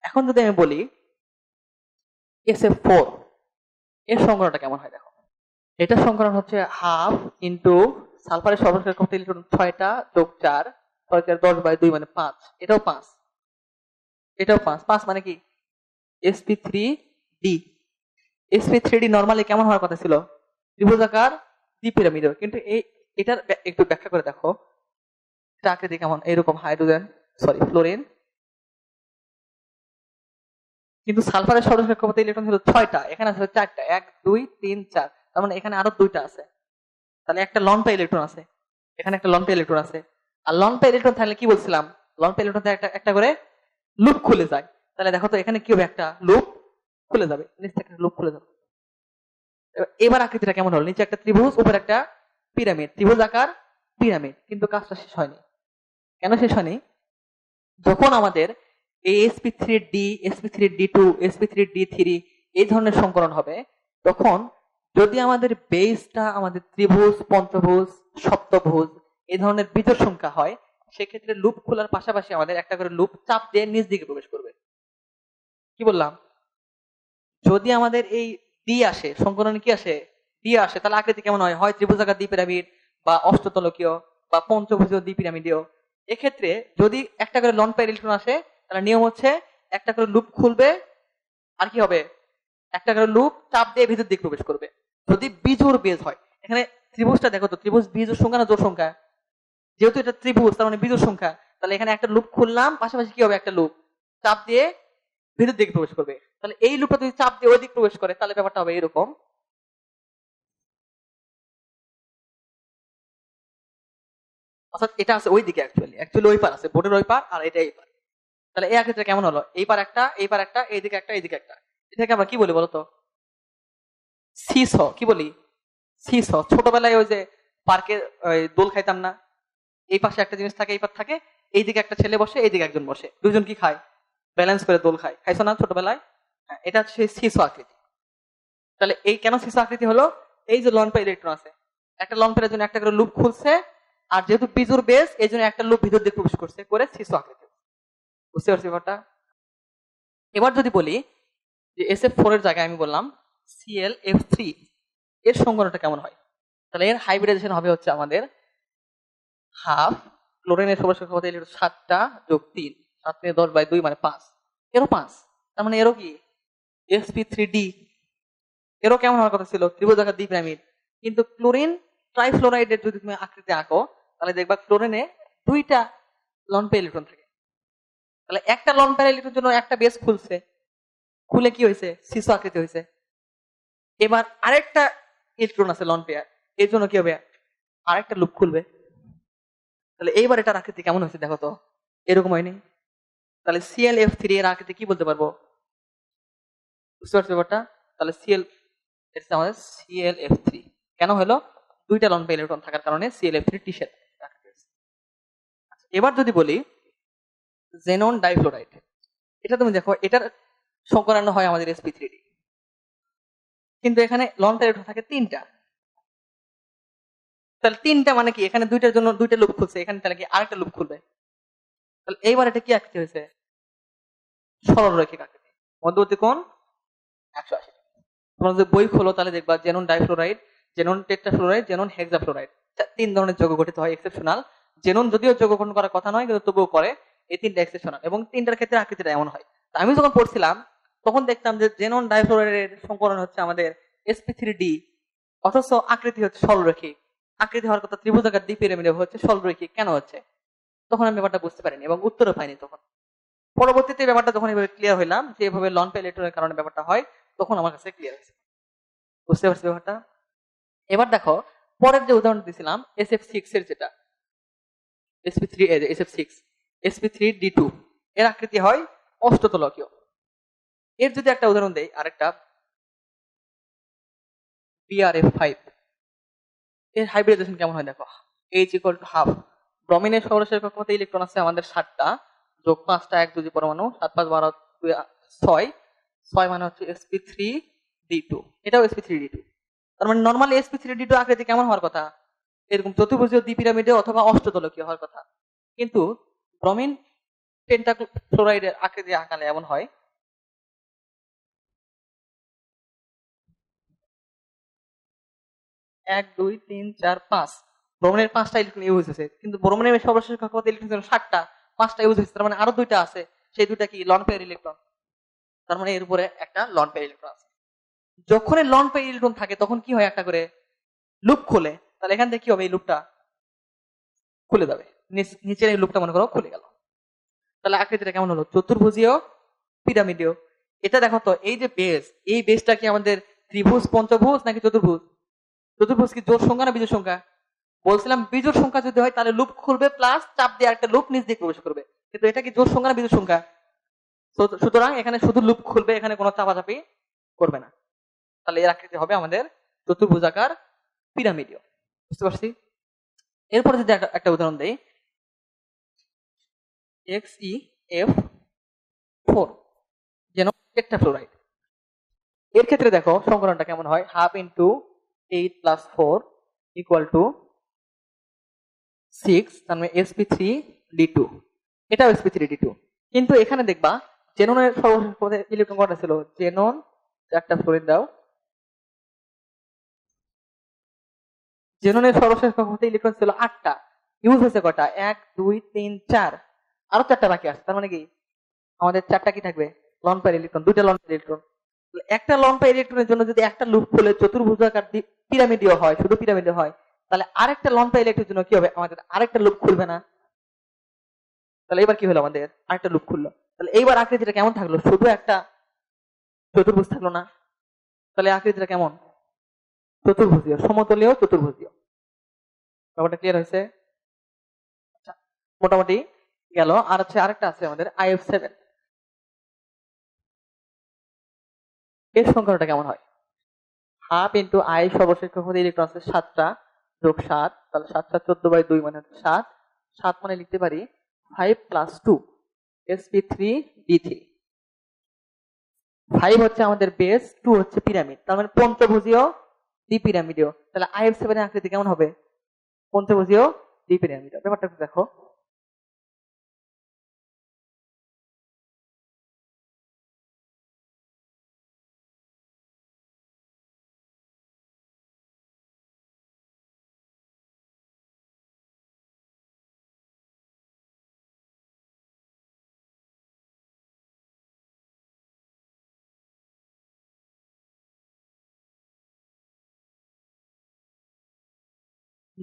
এখন যদি আমি বলি SF4, এর সংকরণটা কেমন হয় দেখো। এটা সংকরণ হচ্ছে হাফ ইন্টু সালফারের সর্বশেষ ক্ষমতা ইলেকট্রন 6টা যোগ 4, 6 4 10/2 মানে 5, এটাও 5, এটাও 5, 5 মানে কি sp3d। sp3d নরমালি কেমন হওয়ার কথা ছিল? ত্রিভুজাকার দ্বি পিরামিডীয়, কিন্তু এটার একটু ব্যাখ্যা করে দেখো, এটা আকৃতি কেমন? এরকম হাইড্রোজেন ফ্লোরিন, কিন্তু সালফারের সর্বশেষ ক্ষমতা ইলেকট্রন ছিল 6টা, এখানে আছে 4টা, 1 2 3 4, তার মানে এখানে আরো 2টা আছে, তাহলে একটা লন পেয়ার ইলেকট্রন আছে, এখানে একটা লন পেয়ার ইলেকট্রন আছে। আর লন পেয়ার ইলেকট্রন থাকলে কি বলছিলাম? লন পেয়ার ইলেকট্রন একটা একটা করে লুপ খুলে যায়। তাহলে দেখো তো এখানে কি হবে? একটা লুপ খুলে যাবে, নিচ থেকে লুপ খুলে যাবে। এবার আকৃতিটা কেমন হলো? নিচে একটা ত্রিভুজ, উপর একটা পিরামিড, ত্রিভুজ আকার পিরামিড। কিন্তু কাজটা শেষ হয়নি। কেন শেষ হয়নি? যখন আমাদের এই sp3d sp3d2 sp3d3 এই ধরনের সংকরণ হবে, তখন যদি আমাদের বেসটা আমাদের ত্রিভুজ, পঞ্চভুজ, সপ্তভুজ এই ধরনের বিজোড় সংখ্যা হয়, সেক্ষেত্রে লুপ খোলার পাশাপাশি আমাদের একটা করে লুপ চাপ দিয়ে নিচ দিকে প্রবেশ করবে। কি বললাম? যদি আমাদের এই ডি আসে, সংকরণে কি আসে, ডি আসে, তাহলে আকৃতি কেমন হয়? হয় ত্রিভুজাকার দ্বিপিরামিড বা অষ্টতলকীয় বা পঞ্চভুজীয় দ্বিপিরামিডীয়। এক্ষেত্রে যদি একটা করে লন পেয়ার ইলেকট্রন আসে, তাহলে নিয়ম হচ্ছে একটা করে লুপ খুলবে, আর কি হবে, একটা করে লুপ চাপ দিয়ে ভিতর দিকে প্রবেশ করবে। যদি বিজোড় বেজ হয়, এখানে ত্রিভুজটা দেখো তো, ত্রিভুজ বিজোড় সংখ্যা না জোড় সংখ্যা? যেহেতু এটা ত্রিভুজ, তার মানে বিজোড় সংখ্যা, তাহলে এখানে একটা লুপ খুললাম, পাশাপাশি কি হবে, একটা লুপ চাপ দিয়ে ভিতর দিকে প্রবেশ করবে। তাহলে এই লুপটা যদি চাপ দিয়ে ওই দিকে প্রবেশ করে, তাহলে ব্যাপারটা হবে এরকম। অর্থাৎ এটা আছে ওই দিকে, অ্যাকচুয়ালি ওই পার আছে, বোর্ডের ওই পার, আর এটা এই পার। তাহলে এই ক্ষেত্রে কেমন হলো? এই পার একটা, এই পার একটা, এইদিকে একটা, এইদিকে একটা। এটাকে আমরা কি বলি বলতো? সিস। কি বলি? সিস। ছোটবেলায় ওই যে পার্কে দোল খাইতাম না, এই পাশে একটা জিনিস থাকে, এই পার থাকে, এইদিকে একটা ছেলে বসে, এইদিকে একজন বসে, দুজন কি খায়, ব্যালেন্স করে দোল খায়। খাইছো না ছোটবেলায়? হ্যাঁ, এটা হচ্ছে সিস আকৃতি। তাহলে এই কেন সিস আকৃতি হলো? এই যে লন পেয়ার ইলেকট্রন আছে, একটা লন পেয়ারের জন্য একটা করে লুপ খুলছে, আর যেহেতু বিজোড় বেস, এই জন্য একটা লুপ ভিতর দিয়ে প্রবেশ করছে, করে সিস আকৃতি। বুঝতে পারছি ব্যাপারটা? এবার যদি বলি যে SF4 এর জায়গায় আমি বললাম ClF3, এর সংগঠনটা কেমন হয়? তাহলে এর হাইব্রিডাইজেশন হবে হচ্ছে আমাদের হাফ ক্লোরিনের সবার সংখ্যা হতে 7টা যোগ 3, 7 থেকে 10/2 মানে 5, এরও 5, তার মানে এরও কি sp3d, এরও কেমন হওয়ার কথা ছিল, ত্রিভুজাকার দ্বিপিরামিড। কিন্তু ক্লোরিন ট্রাইফ্লোরাইডের যদি তুমি আকৃতি আঁকো, তাহলে দেখবা ক্লোরিনে 2টা লন পেয়ার ইলেকট্রন থাকে। তাহলে একটা লন পেয়ার ইলেকট্রনের জন্য একটা বেস খুলছে, খুলে কি হয়েছে, সিসো আকৃতি হয়েছে। এবার আরেকটা ইলেকট্রন আছে লন পেয়ার, এর জন্য কি হবে, আরেকটা লুপ খুলবে। তাহলে এইবার এটার আকৃতি কেমন হয়েছে দেখো তো, এরকম হয়নি? তাহলে ClF3 এর আকৃতি কি বলতে পারবো? বুঝতে পারছো ব্যাপারটা? তাহলে এটা আমাদের ClF3 কেন হলো? 2টা লন পেয়ার ইলেকট্রন থাকার কারণে ClF3 টি শেপ। এবার যদি বলি জেনন ডাইফ্লোরাইড, এটা তুমি দেখো, এটার সংকরান্ন হয় আমাদের sp3d, কিন্তু এখানে লন পেয়ার ইলেকট্রন থাকে 3টা। তাহলে 3টা মানে কি, এখানে 2টার জন্য 2টা লুপ খুলছে, এখানে তাহলে কি আরেকটা লুপ খুলবে। তাহলে এইবার এটা কি আকৃতি হয়েছে, সরলরৈখিক আকৃতি, মধ্যবর্তী কোণ 180। তোমরা যদি বই খোলো তাহলে দেখবা xenon difluoride, xenon টেট্রাফ্লোরাইড, xenon hexafluoride, 3 ধরনের যৌগ গঠিত হয়। এক্সেপশনাল, জেনন যদিও যৌগ গঠন করার কথা নয়, কিন্তু তবুও করে। এই 3টা এক্সেপশনাল, এবং 3টার ক্ষেত্রে আকৃতিটা এমন হয়। আমি যখন পড়ছিলাম তখন দেখতাম যে জেনন ডাইফ্লোরাইডের সংকরণ হচ্ছে আমাদের sp3d, অথচ আকৃতি হচ্ছে সরলরৈখিক। আকৃতি হওয়ার কথা ত্রিভুজাকার দ্বিপিরামিডে হচ্ছে সরলরৈখিক, কেন হচ্ছে? তখন আমি ব্যাপারটা বুঝতে পারিনি এবং উত্তরও পাইনি তখন। পরবর্তীতে ব্যাপারটা যখন এভাবে ক্লিয়ার হইলাম যে এভাবে লন পেয়ার ইলেকট্রনের কারণে ব্যাপারটা হয়, তখন আমার কাছে ক্লিয়ার হয়েছে। বুঝতে পারছি ব্যাপারটা? এবার দেখো পরের যে উদাহরণ দিয়েছিলাম SF6 এর, যেটা sp3 SF6 sp3d2, এর আকৃতি হয় অষ্টতলকীয়। এর যদি একটা উদাহরণ দেই, আরেকটা BrF5, এর হাইব্রিডাইজেশন কেমন হয় দেখো, H=half। ব্রোমিনের সৌরশের কক্ষপথে ইলেকট্রন আছে আমাদের 7টা, যোগ 5টা 1 2 পরমাণু, 7 5 12 6, 6 মানে হচ্ছে sp3d2, এটাও sp3d2। তার মানে নরমালি sp3d2 আকৃতি কেমন হওয়ার কথা, এরকম চতুর্ভুজীয় দ্বিপিরামিডে অথবা অষ্টতলকীয় হওয়ার কথা। কিন্তু ব্রোমিন পেন্টাক্লোরাইডের আকৃতি আঁকালে এমন হয়, 1 2 3 4 5, ব্রোমিনের 5টা ইলেকট্রন ইউজ হয়েছে, কিন্তু ব্রোমিনের সর্বশেষ কক্ষপথে ইলেকট্রন ছিল 7টা, 5টা ইউজ হয়েছে, তার মানে আরো 2টা আছে, সেই 2টা কি লন পেয়ার ইলেকট্রন। তার মানে এর উপরে একটা লন পেয়ার ইলেকট্রন আছে। যখন লন পেয়ার ইলেকট্রন থাকে তখন কি হয়, একটা করে লুপ খোলে। তাহলে এখান থেকে কি হবে, এই লুপটা খুলে যাবে, নিচের এই লুপটা মনে করো খুলে গেল। তাহলে আকৃতিটা কেমন হলো, চতুর্ভুজীয় পিরামিডীয়। এটা দেখো তো, এই যে বেস, এই বেসটা কি আমাদের ত্রিভুজ, পঞ্চভুজ নাকি চতুর্ভুজ? চতুর্ভুজ কি জোড় সংখ্যা না বিজোড় সংখ্যা? বলছিলাম বিজোড় সংখ্যা যদি হয় তাহলে লুপ খুলবে, প্লাস চাপ দিয়ে একটা লুপ নিচ দিয়ে প্রবেশ করবে। কিন্তু এটা কি জোড় সংখ্যা না বিজোড় সংখ্যা? সুতরাং এখানে শুধু লুপ খুলবে, এখানে কোনো চাপাচাপি করবে না। তাহলে এর আকৃতি হবে আমাদের চতুর্ভুজাকার পিরামিডীয়। বুঝতে পারছি? এরপরে যদি একটা উদাহরণ দেই, XeF 4 যেন টেট্রাফ্লোরাইড। এর ক্ষেত্রে দেখো সমীকরণটা কেমন হয়, half into 8 plus 4 equal to 6, তার মানে sp3d2, এটাও sp3d2। কিন্তু এখানে দেখবা জেননের সর্বশেষ পদে ইলেকট্রন কটা ছিল, জেনন একটা ফ্লোরিন দাও, জেননের সর্বশেষ কক্ষপথে ইলেকট্রন ছিল 8টা, ইউজ হয়েছে কটা, 1 2 3 4, আরো 4টা বাকি আছে। তার মানে কি আমাদের 4টা কি থাকবে, লন পেয়ার ইলেকট্রন, 2টা লন পেয়ার ইলেকট্রন। একটা লন পেয়ার ইলেকট্রনের জন্য যদি একটা লুপ খুলে চতুর্ভুজাকার পিরামিডীয় হয়, শুধু পিরামিডীয় হয়, তাহলে আরেকটা লন পেয়ার ইলেকট্রনের জন্য কি হবে, আমাদের আরেকটা লুপ খুলবে না। তাহলে এবার কি হলো, আমাদের আরেকটা লুপ খুললো। তাহলে এইবার আকৃতিটা কেমন থাকলো, শুধু একটা চতুর্ভুজ থাকলো না, তাহলে আকৃতিটা কেমন, চতুর্ভুজীয়, সমতলীয় চতুর্ভুজীয়। ব্যাপারটা ক্লিয়ার হয়েছে? আচ্ছা, মোটামুটি গেল। আর হচ্ছে আরেকটা আছে আমাদের IF7, এর সংখ্যাটা কেমন হয়, হাফ ইন্টু আই সর্বশেষ কক্ষপথে ইলেকট্রন আছে 7টা যোগ 7, তাহলে 7 7 14/2 মানে 7, 7 মানে লিখতে পারি 5 প্লাস 2 sp3d3। 5 হচ্ছে আমাদের বেস, 2 হচ্ছে পিরামিড, তার মানে পঞ্চভুজীয় দ্বিপিরামিডীয়। তাহলে IF7 এর আকৃতি কেমন হবে, পঞ্চভুজীয় দ্বিপিরামিডীয়। ব্যাপারটা একটু দেখো,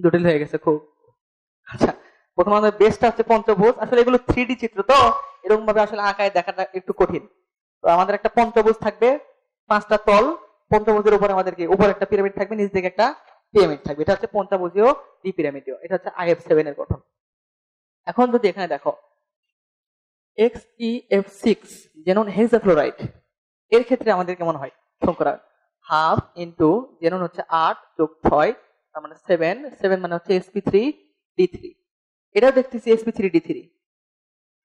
জটিল হয়ে গেছে খুব। আচ্ছা, প্রথম আমাদের বেসটা হচ্ছে পঞ্চভুজ, আসলে এগুলো 3D চিত্র তো এরকম ভাবে আসলে আঁকায় দেখাটা একটু কঠিন। তো আমাদের একটা পঞ্চভুজ থাকবে, 5টা তল, পঞ্চভুজের উপরে আমাদের কি উপরে একটা পিরামিড থাকবে, নিচ দিকে একটা পিরামিড থাকবে, এটা হচ্ছে পঞ্চভুজীয় দ্বিপিরামিডীয়। এটা হচ্ছে IF7 এর গঠন। এখন যদি এখানে দেখো XeF6 জেনন হেক্সাফ্লোরাইড, এর ক্ষেত্রে আমাদের কেমন হয় সংখ্যাটা, হাফ ইন্টু জেনন হচ্ছে 8 যোগ 6, তার মানে 7, 7 মানে হচ্ছে sp3d3, এটাও দেখতেছি sp3d3।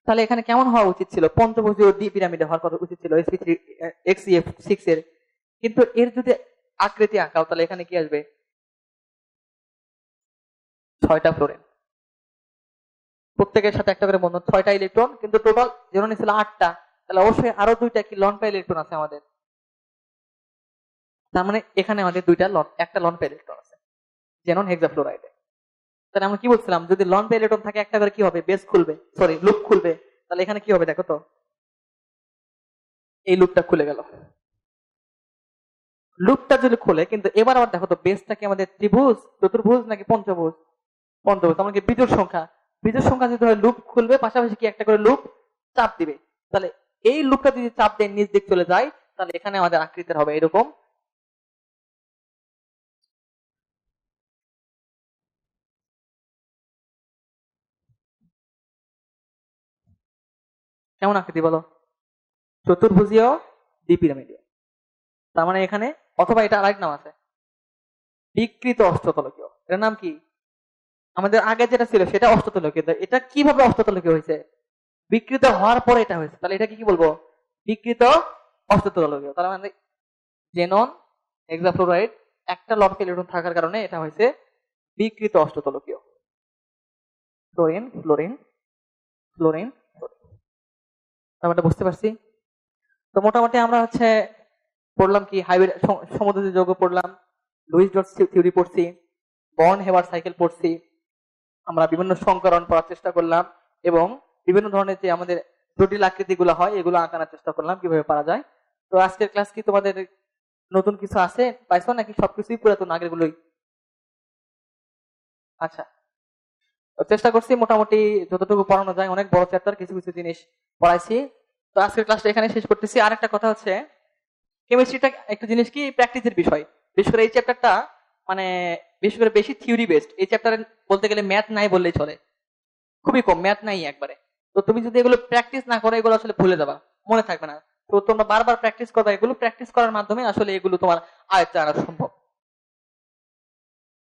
তাহলে এখানে কেমন হওয়া উচিত ছিল, পঞ্চভুজীয় ডি পিরামিডে হওয়ার কথা উচিত ছিল sp3 XeF6 এর, কিন্তু এর যদি আকৃতি আঁকাও তাহলে এখানে কি আসবে, 6টা ফ্লোরিন, প্রত্যেকের সাথে একটা করে বন্ধন, 6টা ইলেকট্রন, কিন্তু টোটাল জেনন ছিল 8টা, তাহলে অবশ্যই আরো 2টা কি লন পেয়ার ইলেকট্রন আছে আমাদের। তার মানে এখানে আমাদের একটা লন পেয়ার ইলেকট্রন আছে জেনন হেক্সাফ্লোরাইডে। তাহলে আমরা কি বলছিলাম, যদি লন পেয়ার ইলেকট্রন থাকে একটা করে কি হবে, বেস খুলবে, সরি লুপ খুলবে। তাহলে এখানে কি হবে দেখো তো, এই লুপটা খুলে গেল, লুপটা যদি খুলে, কিন্তু এবার আবার দেখো তো বেসটা কি আমাদের ত্রিভুজ, চতুর্ভুজ নাকি পঞ্চভুজ, পঞ্চভুজ। আমাকে বিজোড় সংখ্যা, বিজোড় সংখ্যা যদি হয় লুপ খুলবে, পাশাপাশি কি একটা করে লুপ চাপ দিবে। তাহলে এই লুপটা যদি চাপ দিয়ে নিচ দিক চলে যায়, তাহলে এখানে আমাদের আকৃতির হবে এরকম। কেমন আকৃতি বলো, চতুর্ভুজীয় দ্বিপিরামিডীয়। তার মানে এখানে, অথবা এটা আরেক নাম আছে, বিকৃত অষ্টতলকীয়। এর নাম কি, আমাদের আগে যেটা ছিল সেটা অষ্টতলকীয়, এটা কিভাবে অষ্টতলকীয় হয়েছে, বিকৃত হওয়ার পরে এটা হয়েছে, তাহলে এটা কি বলবো, বিকৃত অষ্টতলকীয়। তার মানে জেনন হেক্সাফ্লোরাইড একটা লন পেয়ার ইলেকট্রন থাকার কারণে এটা হয়েছে বিকৃত অষ্টতলকীয়। Fluorine fluorine fluorine fluorine. ব্যাপারটা বুঝতে পারছি? তো মোটামুটি আমরা হচ্ছে পড়লাম কি, হাইব্রিড সমুদ্র যৌগ পড়লাম, লুইস ডট থিওরি পড়ছি, বর্ন হেবার সাইকেল পড়ছি, আমরা বিভিন্ন সংকরণ পড়ার চেষ্টা করলাম, এবং বিভিন্ন ধরনের যে আমাদের জটিল আকৃতি গুলো হয় এগুলো আঁকানোর চেষ্টা করলাম কিভাবে পারা যায়। তো আজকের ক্লাস কি তোমাদের নতুন কিছু আছে পাইছো, নাকি সবকিছুই পুরাতন আগের গুলোই? আচ্ছা, তো চেষ্টা করছি মোটামুটি যতটুকু পড়ানো যায়, অনেক বড় চ্যাপ্টার, কিছু কিছু জিনিস পড়াইছি। তো আজকের ক্লাসটা এখানে শেষ করতেছি। আরেকটা কথা হচ্ছে, কেমিস্ট্রিটা একটা জিনিস কি প্র্যাকটিসের বিষয়, বিশেষ করে এই চ্যাপ্টারটা মানে বিশেষ করে বেশি থিওরি বেসড। এই চ্যাপ্টারে বলতে গেলে ম্যাথ নাই বললেই চলে, খুবই কম, ম্যাথ নাই একবারে। তো তুমি যদি এগুলো প্র্যাকটিস না করো, এগুলো আসলে ভুলে যাবা, মনে থাকবে না। তো তোমরা বারবার প্র্যাকটিস করবা, এগুলো প্র্যাকটিস করার মাধ্যমে আসলে এগুলো তোমার আয়ত্তে আনা সম্ভব।